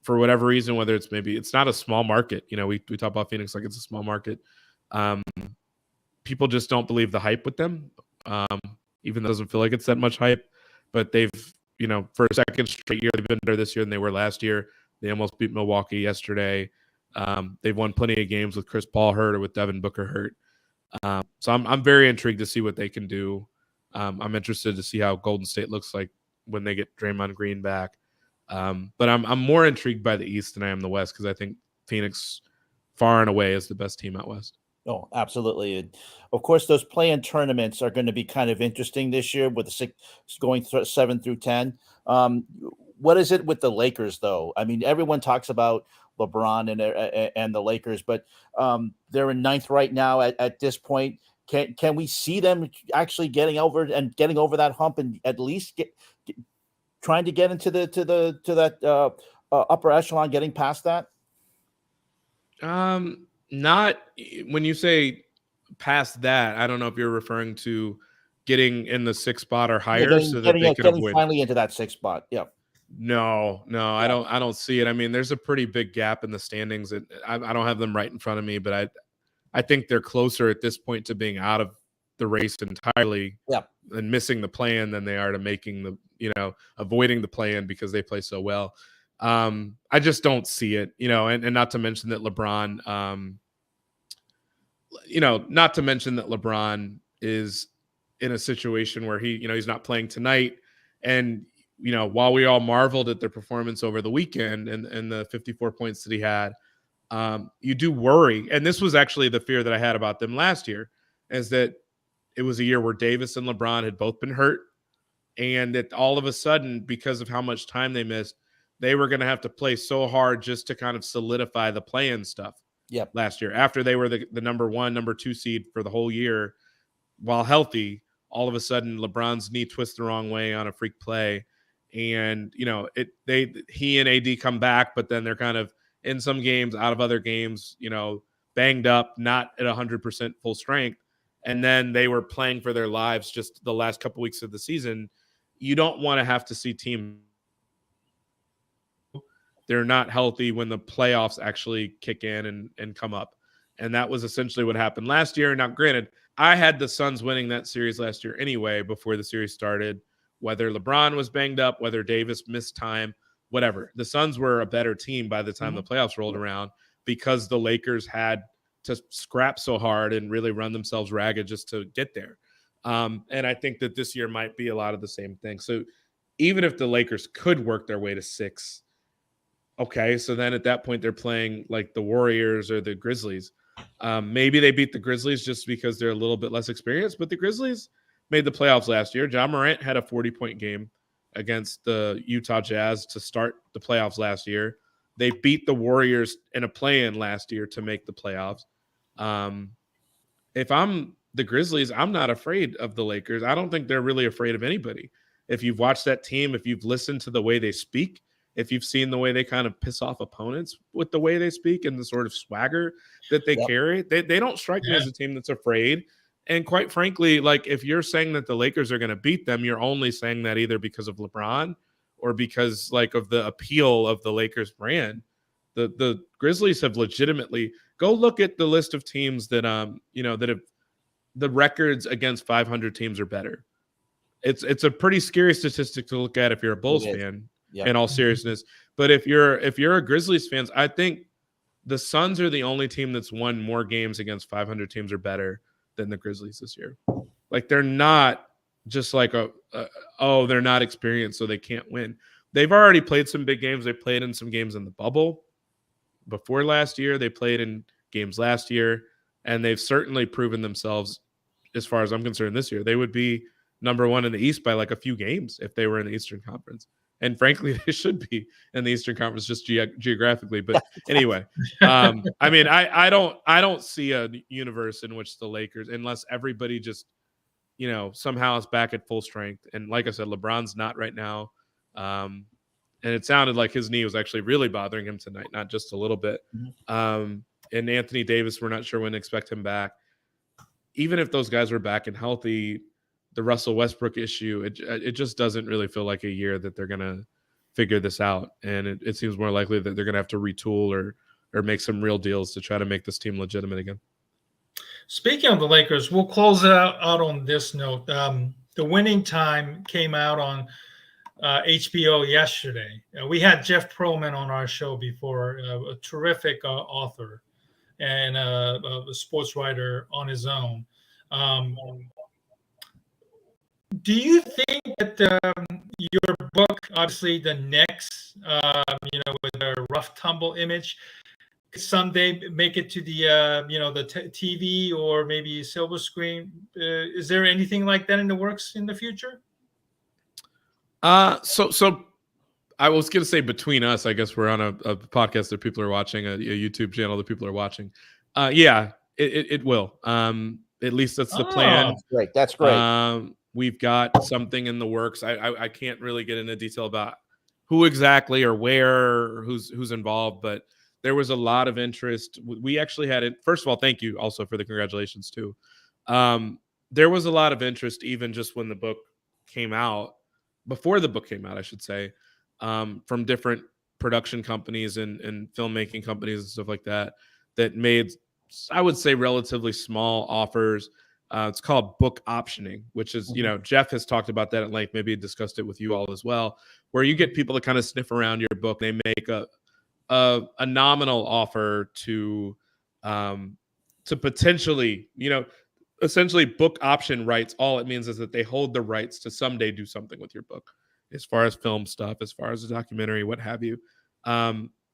Speaker 14: for whatever reason, whether it's not a small market, we talk about Phoenix like it's a small market. People just don't believe the hype with them, even though it doesn't feel like it's that much hype. But they've, for a second straight year, they've been better this year than they were last year. They almost beat Milwaukee yesterday. They've won plenty of games with Chris Paul hurt or with Devin Booker hurt. So I'm very intrigued to see what they can do. I'm interested to see how Golden State looks like when they get Draymond Green back. But I'm more intrigued by the East than I am the West, because I think Phoenix far and away is the best team out West.
Speaker 2: Oh, absolutely. And of course, those play-in tournaments are going to be kind of interesting this year with the 6 going 7 through 10. What is it with the Lakers, though? I mean, everyone talks about LeBron and the Lakers, but they're in 9th right now at this point. Can we see them actually getting over that hump and at least trying to get into that upper echelon, getting past that?
Speaker 14: Not when you say past that. I don't know if you're referring to getting in the 6th spot or higher, so that they can avoid
Speaker 2: finally into that 6th spot. Yeah.
Speaker 14: No, I don't see it. I mean, there's a pretty big gap in the standings. I don't have them right in front of me, but I think they're closer at this point to being out of the race entirely, and missing the play-in than they are to making avoiding the play-in because they play so well. I just don't see it, and not to mention that LeBron, is in a situation where he's not playing tonight. And, while we all marveled at their performance over the weekend and the 54 points that he had, you do worry. And this was actually the fear that I had about them last year, is that it was a year where Davis and LeBron had both been hurt. And that all of a sudden, because of how much time they missed, they were going to have to play so hard just to kind of solidify the play-in stuff. Last year, after they were the number 1, number 2 seed for the whole year, while healthy, all of a sudden LeBron's knee twists the wrong way on a freak play, And he and AD come back, but then they're kind of in some games, out of other games, banged up, not at 100% full strength. And then they were playing for their lives just the last couple weeks of the season. You don't want to have to see teams. They're not healthy when the playoffs actually kick in and come up. And that was essentially what happened last year. Now, granted, I had the Suns winning that series last year anyway, before the series started, whether LeBron was banged up, whether Davis missed time, whatever. The Suns were a better team by the time the playoffs rolled around, because the Lakers had to scrap so hard and really run themselves ragged just to get there. And I think that this year might be a lot of the same thing. So even if the Lakers could work their way to 6, okay, so then at that point they're playing like the Warriors or the Grizzlies. Maybe they beat the Grizzlies just because they're a little bit less experienced, but the Grizzlies made the playoffs last year. Ja Morant had a 40-point game against the Utah Jazz to start the playoffs last year. They beat the Warriors in a play-in last year to make the playoffs. If I'm the Grizzlies, I'm not afraid of the Lakers. I don't think they're really afraid of anybody. If you've watched that team, if you've listened to the way they speak, if you've seen the way they kind of piss off opponents with the way they speak and the sort of swagger that they carry, they don't strike me as a team that's afraid. And quite frankly, like, if you're saying that the Lakers are going to beat them, you're only saying that either because of LeBron or because like of the appeal of the Lakers brand. The Grizzlies have legitimately, go look at the list of teams that that have the records against 500 teams or better. It's a pretty scary statistic to look at if you're a Bulls fan. Yep. In all seriousness. But if you're a Grizzlies fan, I think the Suns are the only team that's won more games against 500 teams or better than the Grizzlies this year. Like, they're not just like they're not experienced, so they can't win. They've already played some big games. They played in some games in the bubble before last year. They played in games last year, and they've certainly proven themselves, as far as I'm concerned, this year. They would be number 1 in the East by like a few games if they were in the Eastern Conference. And frankly, they should be in the Eastern Conference just geographically. But anyway, I mean, I don't see a universe in which the Lakers, unless everybody just, somehow is back at full strength. And like I said, LeBron's not right now. And it sounded like his knee was actually really bothering him tonight, not just a little bit. And Anthony Davis, we're not sure when to expect him back. Even if those guys were back and healthy, the Russell Westbrook issue, it just doesn't really feel like a year that they're going to figure this out. And it seems more likely that they're going to have to retool or make some real deals to try to make this team legitimate again.
Speaker 3: Speaking of the Lakers, we'll close out on this note. The Winning Time came out on HBO yesterday. We had Jeff Pearlman on our show before, a terrific author and a sports writer on his own. Do you think that your book, obviously the Knicks, with their rough tumble image, could someday make it to the the TV or maybe silver screen? Is there anything like that in the works in the future?
Speaker 14: So I was going to say, between us, I guess we're on a podcast that people are watching, a YouTube channel that people are watching. Yeah, it will. At least that's the plan.
Speaker 2: That's great.
Speaker 14: We've got something in the works. I can't really get into detail about who exactly or where or who's involved, but there was a lot of interest. We actually had it. First of all, thank you also for the congratulations too. There was a lot of interest even just when the book came out, before the book came out, I should say, from different production companies and filmmaking companies and stuff like that made, I would say, relatively small offers. It's called book optioning, which is, Jeff has talked about that at length, maybe discussed it with you all as well, where you get people to kind of sniff around your book. They make a nominal offer to potentially, essentially book option rights. All it means is that they hold the rights to someday do something with your book, as far as film stuff, as far as a documentary, what have you.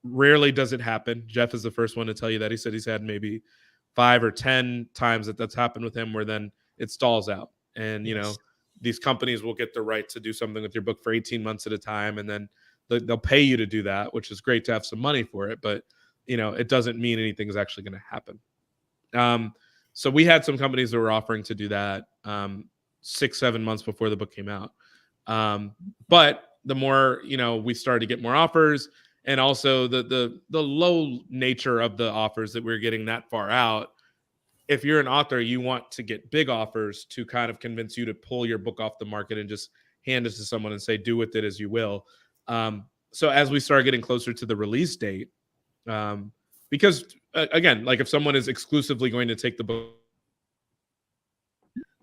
Speaker 14: Rarely does it happen. Jeff is the first one to tell you that. He said he's had maybe 5 or 10 times that's happened with him, where then it stalls out. And, these companies will get the right to do something with your book for 18 months at a time. And then they'll pay you to do that, which is great to have some money for it. But, it doesn't mean anything is actually going to happen. So we had some companies that were offering to do that 6-7 months before the book came out. But the more, we started to get more offers, and also the low nature of the offers that we're getting that far out. If you're an author, you want to get big offers to kind of convince you to pull your book off the market and just hand it to someone and say, do with it as you will. So as we start getting closer to the release date, because again, like if someone is exclusively going to take the book,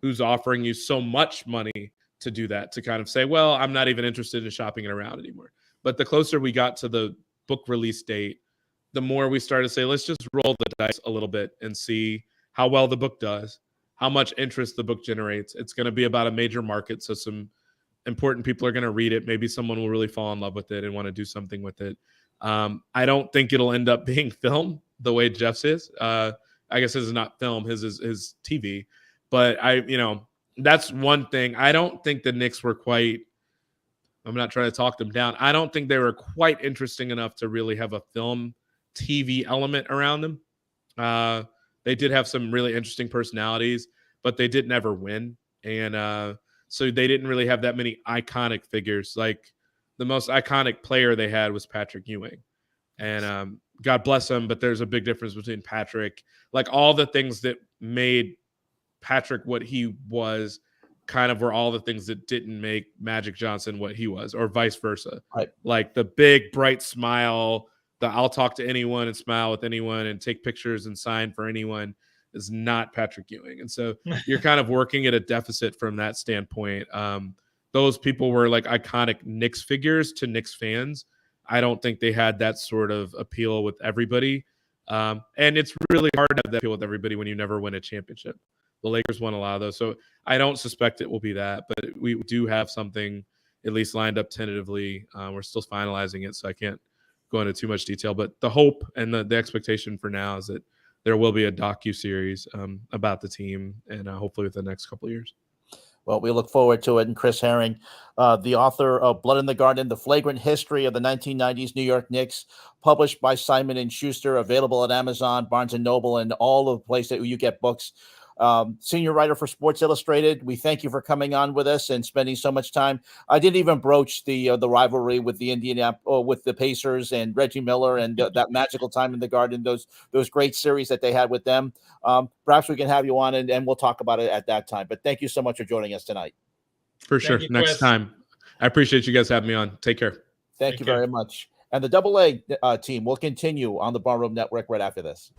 Speaker 14: who's offering you so much money to do that, to kind of say, well, I'm not even interested in shopping it around anymore. But the closer we got to the book release date, the more we started to say, let's just roll the dice a little bit and see how well the book does, how much interest the book generates. It's going to be about a major market, so some important people are going to read it. Maybe someone will really fall in love with it and want to do something with it. I don't think it'll end up being film the way Jeff's is. I guess his is not film, his is TV. But that's one thing. I don't think the Knicks were quite, I'm not trying to talk them down, I don't think they were quite interesting enough to really have a film TV element around them. They did have some really interesting personalities, but they did never win. And so they didn't really have that many iconic figures. Like the most iconic player they had was Patrick Ewing. And God bless him, but there's a big difference between Patrick. Like all the things that made Patrick what he was kind of were all the things that didn't make Magic Johnson what he was, or vice versa.
Speaker 2: Right.
Speaker 14: Like the big, bright smile, the I'll talk to anyone and smile with anyone and take pictures and sign for anyone is not Patrick Ewing. And so you're kind of working at a deficit from that standpoint. Those people were like iconic Knicks figures to Knicks fans. I don't think they had that sort of appeal with everybody. And it's really hard to have that appeal with everybody when you never win a championship. The Lakers won a lot of those. So I don't suspect it will be that, but we do have something at least lined up tentatively. We're still finalizing it, so I can't go into too much detail. But the hope and the expectation for now is that there will be a docu-series about the team, and hopefully within the next couple of years.
Speaker 2: Well, we look forward to it. And Chris Herring, the author of Blood in the Garden, The Flagrant History of the 1990s New York Knicks, published by Simon & Schuster, available at Amazon, Barnes & Noble, and all of the places that you get books. Senior writer for Sports Illustrated, we thank you for coming on with us and spending so much time. I didn't even broach the rivalry with the with the Pacers and Reggie Miller and that magical time in the Garden, those great series that they had with them. Perhaps we can have you on and we'll talk about it at that time. But thank you so much for joining us tonight.
Speaker 14: For sure. Next time. I appreciate you guys having me on. Take care.
Speaker 2: Thank you very much. And the Double A team will continue on the Barroom Network right after this.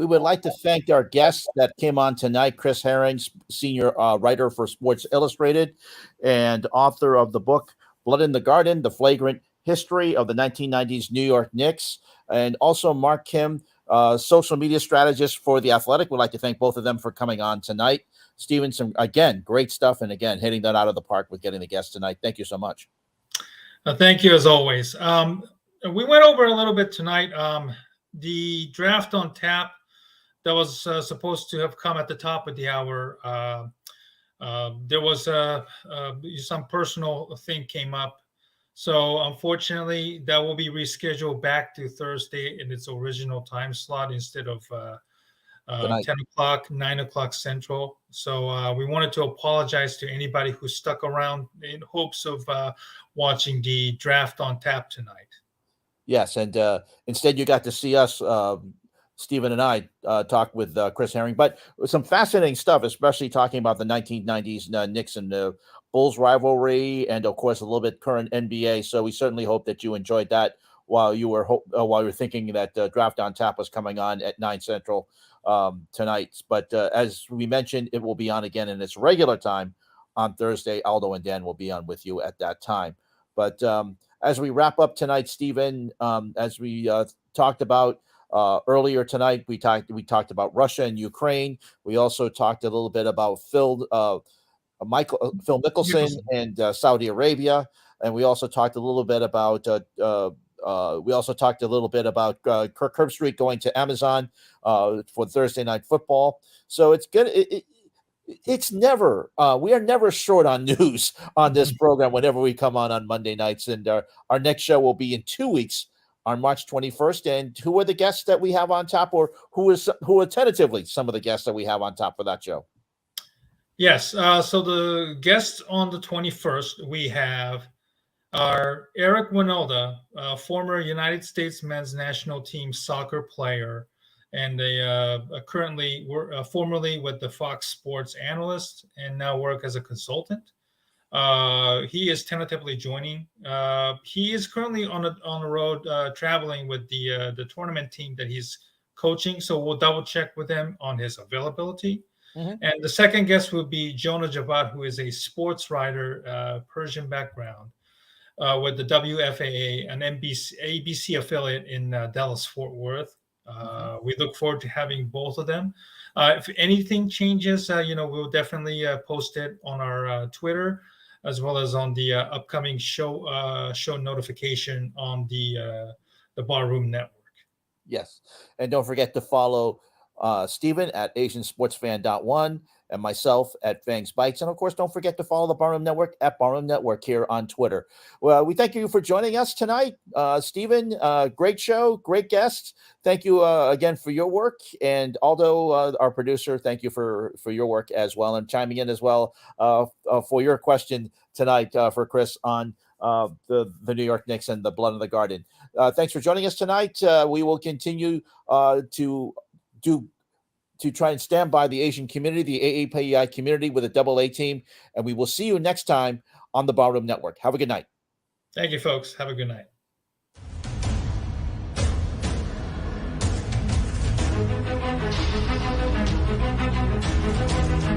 Speaker 2: We would like to thank our guests that came on tonight, Chris Herring, senior writer for Sports Illustrated and author of the book Blood in the Garden, The Flagrant History of the 1990s New York Knicks, and also Mark Kim, social media strategist for The Athletic. We'd like to thank both of them for coming on tonight. Stevenson, again, great stuff, and again, hitting that out of the park with getting the guests tonight. Thank you so much.
Speaker 3: Thank you, as always. We went over a little bit tonight. The draft on tap that was supposed to have come at the top of the hour. There was some personal thing came up, So unfortunately, that will be rescheduled back to Thursday in its original time slot instead of 10 o'clock, 9 o'clock Central. So we wanted to apologize to anybody who stuck around in hopes of watching the draft on tap tonight.
Speaker 2: Yes, and instead you got to see us, Stephen and I, talk with Chris Herring, but some fascinating stuff, especially talking about the 1990s Knicks and the Bulls rivalry, and of course a little bit current NBA. So we certainly hope that you enjoyed that while you were thinking that Draft on Tap was coming on at 9 Central tonight. But as we mentioned, it will be on again in its regular time on Thursday. Aldo and Dan will be on with you at that time. But as we wrap up tonight, Stephen, as we talked about earlier tonight, we talked about Russia and Ukraine. We also talked a little bit about Phil Mickelson and Saudi Arabia, and we also talked a little bit about Kirk Herbstreit going to Amazon for Thursday Night Football. So it's good. It's never we are never short on news on this program whenever we come on Monday nights, and our next show will be in 2 weeks on March 21st. And who are the guests that we have on top, or who are tentatively some of the guests that we have on top for that show?
Speaker 3: Yes. So the guests on the 21st, we have are Eric Wynalda, former United States men's national team soccer player, and currently formerly with the Fox Sports analyst, and now work as a consultant. He is tentatively joining. He is currently on the road traveling with the tournament team that he's coaching. So we'll double check with him on his availability. Mm-hmm. And the second guest will be Jonah Javad, who is a sports writer, Persian background, with the WFAA, an ABC affiliate in Dallas-Fort Worth. We look forward to having both of them. If anything changes, we'll definitely post it on our Twitter, as well as on the upcoming show notification on the Barroom Network.
Speaker 2: Yes, and don't forget to follow Stephen at AsianSportsFan.1 and myself at Fangs Bites. And of course, don't forget to follow the Barroom Network at Barroom Network here on Twitter. Well, we thank you for joining us tonight. Stephen, great show, great guests. Thank you again for your work. And Aldo, our producer, thank you for your work as well, and chiming in as well for your question tonight for Chris on the New York Knicks and the blood of the garden. Thanks for joining us tonight. We will continue to try and stand by the Asian community, the AAPI community, with a double A team. And we will see you next time on the Barroom Network. Have a good night.
Speaker 3: Thank you, folks. Have a good night.
Speaker 15: Thank you.